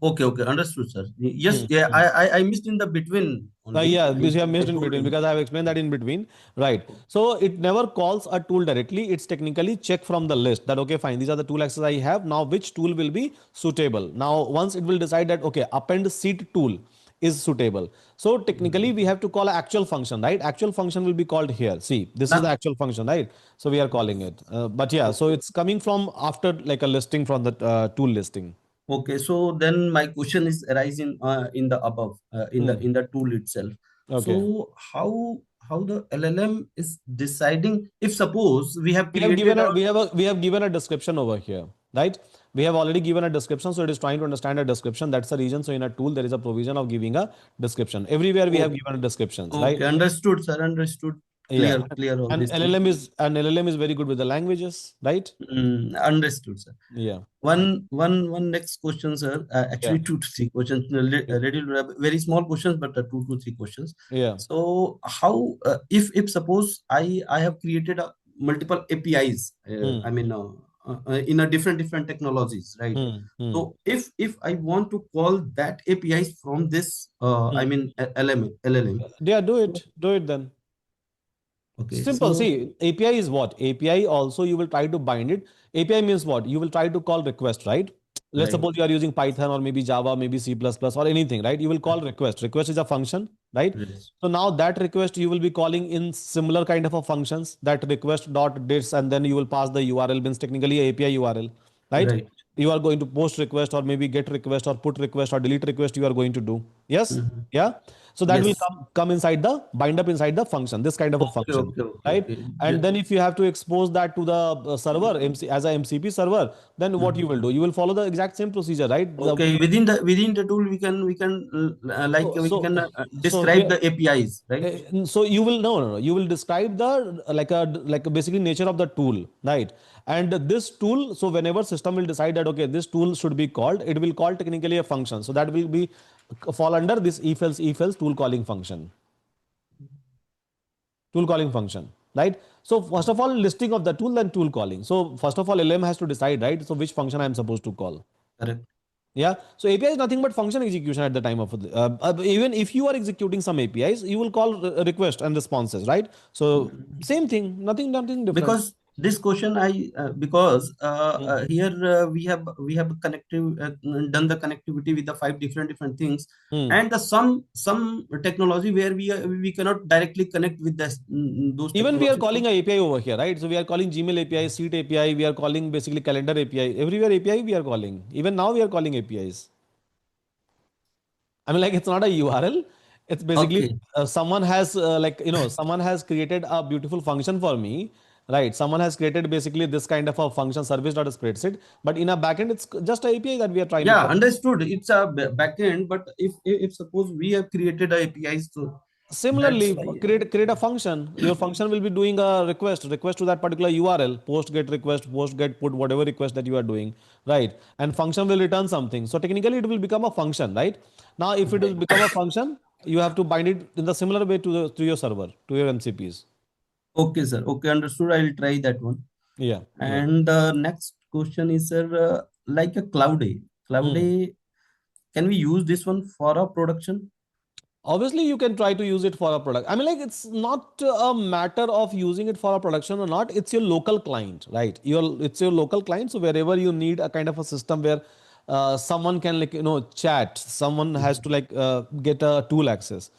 okay, understood, sir. Yes, Hmm, yeah, hmm. I missed in the between only. Yeah, You because you have missed I in told between you. because I have explained that in between, right? So it never calls a tool directly. It's technically check from the list that okay, fine, these are the tool access I have. Now, which tool will be suitable? Now, once it will decide that okay, append seed tool is suitable. So technically, we have to call an actual function, right? Actual function will be called here. See, this is the Now, actual function, right? So we are calling it. But yeah, so okay, it's coming from after like a listing from the tool listing. okay. So then my question is arising in the above Hmm. in the tool itself. Okay. So how the LLM is deciding if suppose we have We have created given a a we have given a description over here, right? We have already given a description, so it is trying to understand a description. That's the reason. So in a tool, there is a provision of giving a description. Everywhere we have okay, given descriptions, right? okay, understood, sir, understood. Yeah. Clear all And these things. LLM is very good with the languages, right? Understood, sir. Yeah. One next question, sir. Yeah. Actually, two to three questions. Ready to wrap- very small questions, but two to three questions. Yeah. So, how if suppose I have created a multiple APIs. Hmm. In a different technologies, right? Hmm. So if I want to call that APIs from this, Hmm. LLM. Yeah. Do So, it. Do it then. okay, Simple. so See, API is what? API also you will try to bind it. API means what? You will try to call request, right? Let's right, suppose you are using Python or maybe Java, maybe C++ or anything, right? You will call request. Request is a function, right? yes, So now that request you will be calling in similar kind of a functions, that request dot this, and then you will pass the URL, means technically a API URL, right? right. You are going to post request or maybe get request or put request or delete request you are going to do. Yes? Mhm. Yeah. So that will Yes. come inside the bind up inside the function, this kind of a Okay, function, okay, okay, right? okay. And then if you have to expose that to the server as a MCP server, then what you Mhm. will do? You will follow the exact same procedure, right? Okay, within the tool we can like So we so can so describe here the APIs, right? so you will no, you will describe the like basically nature of the tool, right? And this tool, so whenever system will decide that okay this tool should be called, it will call technically a function, so that will be fall under this if else tool calling function. right? So first of all, listing of the tool, then tool calling. So first of all, LM has to decide, right? So which function I'm supposed to call. Correct. Yeah. So API is nothing but function execution at the time of even if you are executing some APIs, you will call request and responses, right? So same thing, nothing different. Because this question I because Hmm. here we have connective done the connectivity with the five different things, Hmm. and the some technology where we cannot directly connect with those Even we are technologies. calling a API over here, right? So we are calling Gmail API, Seat API, we are calling basically Calendar API. Everywhere API we are calling. Even now we are calling APIs. I mean, like it's not a URL. It's basically Okay. someone has someone has created a beautiful function for me, right? Someone has created basically this kind of a function service.spreadsheet, but in a backend it's just a API that we are trying to Yeah, call. understood. It's a backend, but if suppose we have created a API, so Similarly, that's why. create a function. Your function will be doing a request to that particular URL, post get request, post get put, whatever request that you are doing, right? And function will return something. So technically, it will become a function, right? Now, if it will Right. become a function, you have to bind it in the similar way to your server, to your MCPs. Okay, sir. Okay, understood. I will try that one. Yeah, yeah. And the next question is, sir, like a cloud A. Cloud Hmm. A, can we use this one for a production? Obviously, you can try to use it for a product. I mean, like it's not a matter of using it for a production or not. It's your local client, right? It's your local client. So wherever you need a kind of a system where someone can chat, someone has to get a tool access.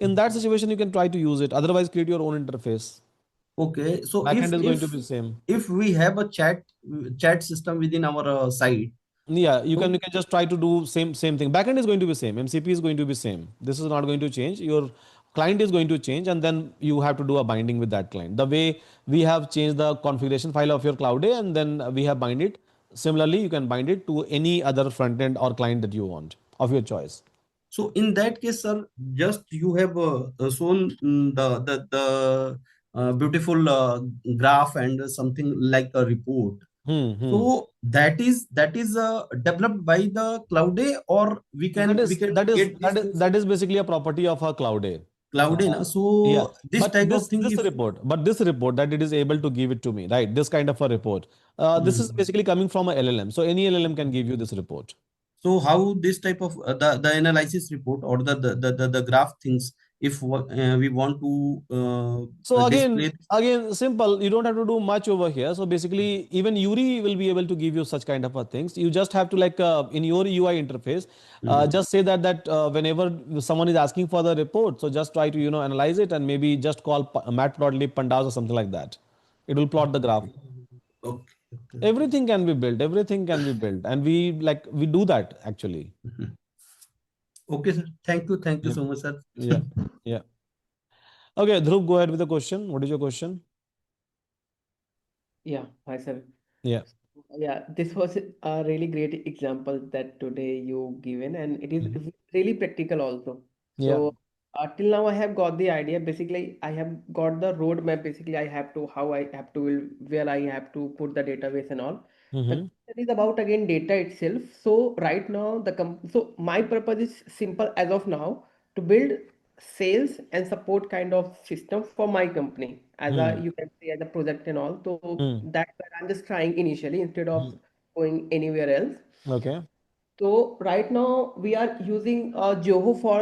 In that situation, you can try to use it. Otherwise, create your own interface. Okay, so Backend is going to be the same. if we have a chat system within our site, Yeah, you can so you can just try to do same thing. Backend is going to be same. MCP is going to be same. This is not going to change. Your client is going to change, and then you have to do a binding with that client. The way we have changed the configuration file of your Cloud A, and then we have bind it. Similarly, you can bind it to any other front end or client that you want of your choice. so in that case, sir, just you have shown the beautiful graph and something like a report. Hmm. Hmm. So that is developed by the Cloud A, or we That can we is can that is get these that is things that is basically a property of a Cloud A. Cloud A. Na? Yeah, So this but type of this thing, this if report, but this report that it is able to give it to me, right? This kind of a report. This is Mhm. basically coming from a LLM. So any LLM can give you this report. So how this type of the analysis report or the graph things, if we want to So display. again, simple. You don't have to do much over here. So basically, even Yuri will be able to give you such kind of a things. You just have to in your UI interface, Mhm. just say that whenever someone is asking for the report, so just try to analyze it and maybe just call matplotlib pandas or something like that. It will plot the graph. Okay. Okay. Okay. Okay. Everything can be built. Everything can be built, and we do that actually. Mhm. Okay, sir. Thank you. Thank you Yep. so much, sir. Yeah. Yeah. Okay, Dhruv, go ahead with the question. What is your question? Yeah, hi sir. Yeah. Yeah, this was a really great example that today you given, and it is Mhm. really practical also. Yeah. So till now I have got the idea. Basically, I have got the roadmap. Basically, I have to how I have to where I have to put the database and all. The Mm-hmm. question is about again data itself. So right now so my purpose is simple as of now to build sales and support kind of system for my company as a Hmm. you can say as a project and all. So Hmm. that's what I'm just trying initially instead of Hmm. going anywhere else. Okay. So right now we are using Joho for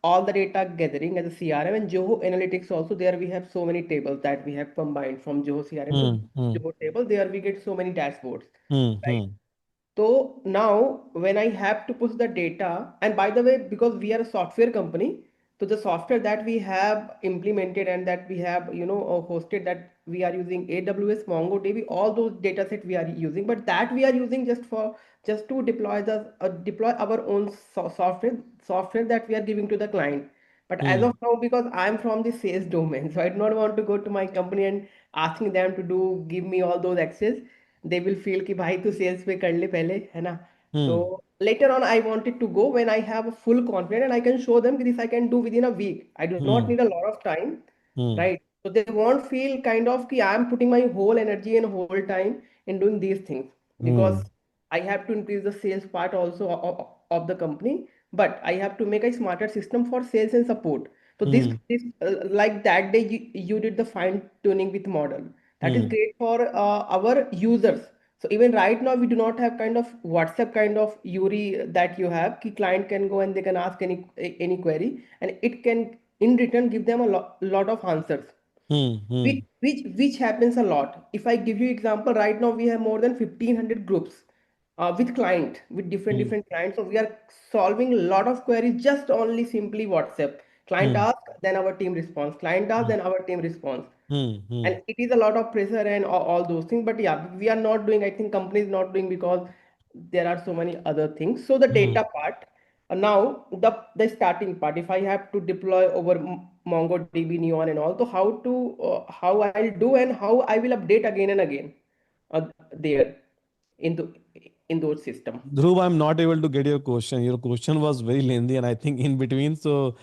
all the data gathering as a CRM and Joho Analytics also. There we have so many tables that we have combined from Joho CRM to Hmm. Hmm. Joho table. There we get so many dashboards, Hmm. right? Hmm. So now when I have to push the data, and by the way, because we are a software company, so the software that we have implemented and that we have, hosted that we are using AWS, MongoDB, all those data set we are using, but that we are using just to deploy deploy our own software that we are giving to the client. But as Hmm. of now, because I'm from the sales domain, so I do not want to go to my company and asking them to give me all those access. They will feel कि भाई तू sales पे कर ले पहले है ना. So Hmm. later on I wanted to go when I have a full confidence and I can show them this I can do within a week. I do not Hmm. need a lot of time, Hmm. right? So they won't feel kind of कि I'm putting my whole energy and whole time in doing these things because Hmm. I have to increase the sales part also of the company, but I have to make a smarter system for sales and support. So this, Hmm. this like that day you did the fine tuning with model. That is Hmm. great for our users. So even right now we do not have kind of WhatsApp kind of URI that you have. Ki client can go and they can ask any query, and it can in return give them a lot of answers, Hmm. Hmm. which happens a lot. If I give you example, right now we have more than 1500 groups with client, with Hmm. different clients. So we are solving a lot of queries just only simply WhatsApp. Client Hmm. ask, then our team responds. Client ask, Hmm. then our team responds. Hmm. Hmm. And it is a lot of pressure and all those things. But yeah, we are not doing, I think companies not doing because there are so many other things. So the Hmm. data part, now the starting part, if I have to deploy over MongoDB, Neon and all, so how I'll do and how I will update again and again there in the in those system. Dhruv, I'm not able to get your question. Your question was very lengthy, and I think in between, so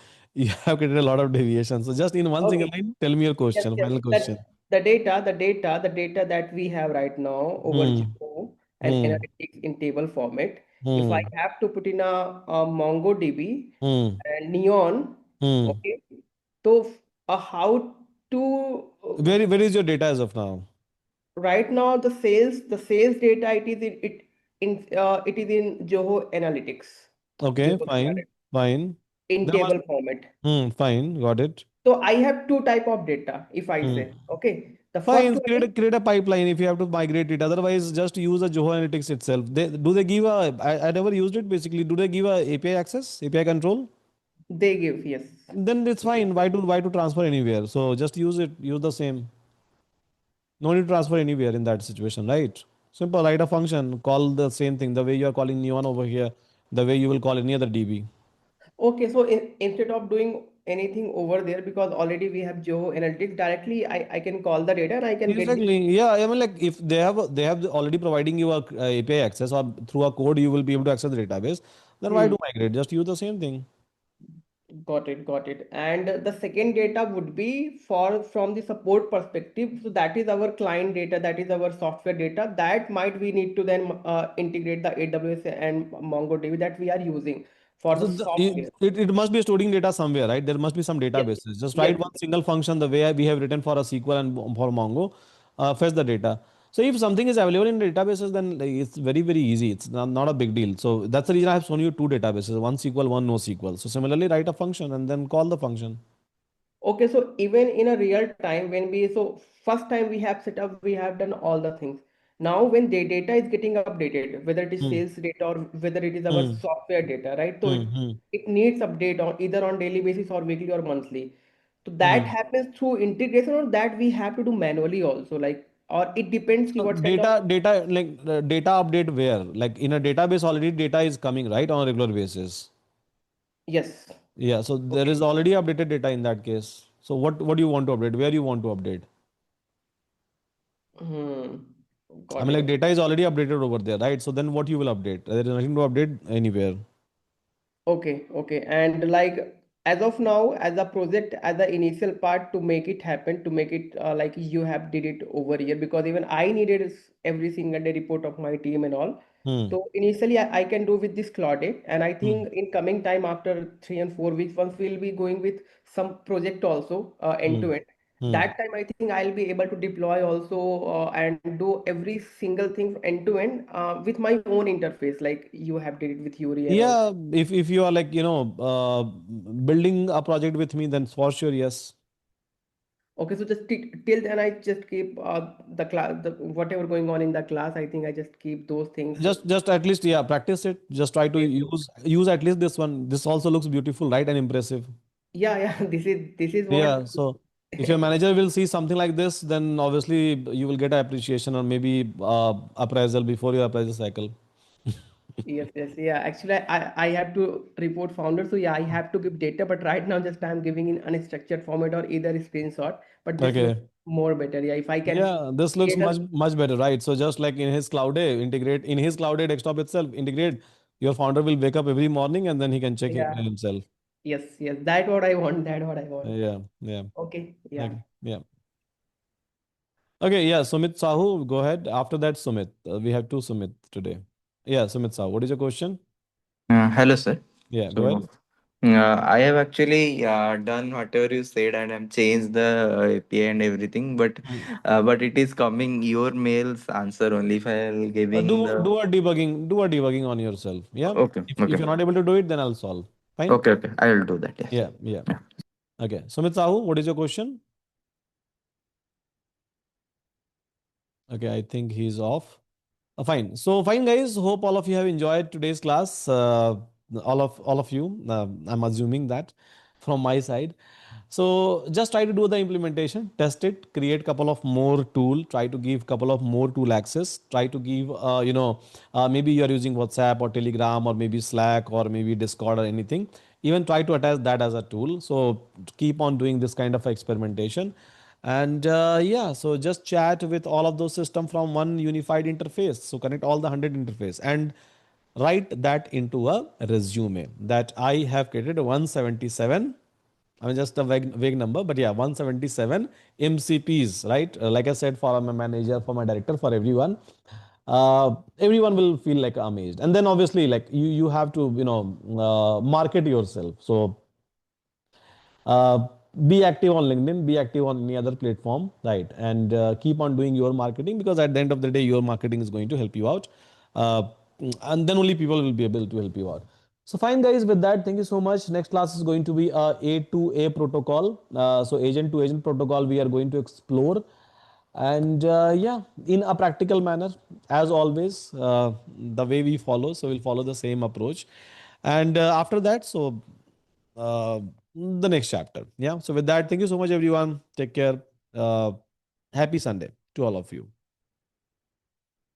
you have created a lot of deviations. So just in one single Okay. line, tell me your Yes, question, yes. final question. The data that we have right now over Hmm. Geo and Hmm. analytics in table format. If I Hmm. have to put in a MongoDB Hmm. and Neon, Hmm. okay. So how to Where is your data as of now? right now the sales data it is in Zoho Analytics, Okay, Zoho fine, CRM fine. in There must. table format. Fine, got it. So I have two type of data. If I Hmm. say okay, the first Fine, one is create a pipeline if you have to migrate it. Otherwise, just use a Zoho Analytics itself. Do they give a? I never used it basically. Do they give a API access, API control? they give, yes. Then it's fine. Why to transfer anywhere? So just use it. Use the same. No need to transfer anywhere in that situation, right? Simple. Write a function. Call the same thing. The way you are calling Neon over here, the way you will call any other DB. Okay, so instead of doing anything over there, because already we have Zoho Analytics directly, I can call the data and I can get the Exactly. Yeah. I mean, like if they have already providing you a API access or through a code, you will be able to access the database. Then why hmm. do migrate? Just use the same thing. Got it, got it. And the second data would be for from the support perspective. So that is our client data, that is our software data. That might we need to then integrate the AWS and MongoDB that we are using for the So software. it must be storing data somewhere, right? There must be some Yes, databases. Just yes. write one single function the way we have written for a SQL and for Mongo, fetch the data. So if something is available in databases, then like, it's very easy. It's not a big deal. So that's the reason I have shown you two databases, one SQL, one NoSQL. So similarly, write a function and then call the function. Okay, so even in a real time, so first time we have set up, we have done all the things. Now, when the data is getting updated, whether it is Hmm. sales data or whether it is our Hmm. software data, right? So Hmm. it, Hmm. it needs update on either on daily basis or weekly or monthly. So that Hmm. happens through integration, or that we have to do manually also, like, or it depends ki So what kind of. data update where? Like in a database already data is coming, right, on a regular basis. Yes. Yeah, so there Okay. is already updated data in that case. So what do you want to update? Where you want to update? Hmm. I Got mean, it. like data is already updated over there, right? So then what you will update? There is nothing to update anywhere. Okay, okay. And like as of now, as a project, as the initial part to make it happen, to make it like you have did it over here, because even I needed every single day report of my team and all. Hmm. So initially I can do with this Claude, and I Hmm. think in coming time after 3 and 4 weeks, once we'll be going with some project also end Hmm. to end. Hmm. That time I think I'll be able to deploy also and do every single thing end to end with my own interface, like you have did it with Yuri and all. Yeah, if you are like, building a project with me, then for sure, yes. Okay, so just till then, I just keep the class, whatever going on in the class. I think I just keep those things. Just at least, yeah, practice it. Just try to Same thing. use at least this one. This also looks beautiful, right? And impressive. Yeah, yeah. This is what. Yeah, so if your manager will see something like this, then obviously you will get appreciation or maybe appraisal before your appraisal cycle. Yes, yes, yeah. Actually, I have to report founder, so yeah, I have to give data. But right now, just I'm giving in unstructured format or either screenshot. But this looks Okay. more better. Yeah, if I can Yeah, this looks create a much better, right? So just like in his Cloud A, integrate in his Cloud A desktop itself, integrate. Your founder will wake up every morning and then he can check yeah, himself. yes, yes. That what I want. That what I want. Yeah, yeah. Okay, yeah. Okay, yeah. Okay, yeah. Sumit Sahu, go ahead. After that, Sumit. We have two Sumit today. Yeah, Sumit Sahu. What is your question? Hello, sir. Yeah, go So, ahead. I have actually done whatever you said, and I've changed the API and everything. Hmm. But it is coming your mail's answer only if I'll Do giving the. do a debugging on yourself. Yeah. Okay, If okay, you're not able to do it, then I'll solve. Fine. okay, okay. I will do that. Yes. Yeah. Yeah. Yeah. Okay. Sumit Sahu, what is your question? Okay, I think he's off. Fine. So fine, guys. Hope all of you have enjoyed today's class. All of you. I'm assuming that from my side. So just try to do the implementation, test it, create couple of more tool, try to give couple of more tool access, try to give maybe you are using WhatsApp or Telegram or maybe Slack or maybe Discord or anything. Even try to attach that as a tool. So keep on doing this kind of experimentation. And yeah, so just chat with all of those systems from one unified interface. So connect all the 100 interface and write that into a resume that I have created 177. I mean, just a vague number, but yeah, 177 MCPs, right? Like I said, for my manager, for my director, for everyone, everyone will feel like amazed. And then obviously, like you have to, market yourself. So uh, be active on LinkedIn, be active on any other platform, right? And keep on doing your marketing because at the end of the day, your marketing is going to help you out. Uh, and then only people will be able to help you out. So fine, guys, with that, thank you so much. Next class is going to be A to A protocol. So agent to agent protocol, we are going to explore. And yeah, in a practical manner, as always, the way we follow, so we'll follow the same approach. And after that, so uh, the next chapter. Yeah. So with that, thank you so much, everyone. Take care. Uh, Happy Sunday to all of you.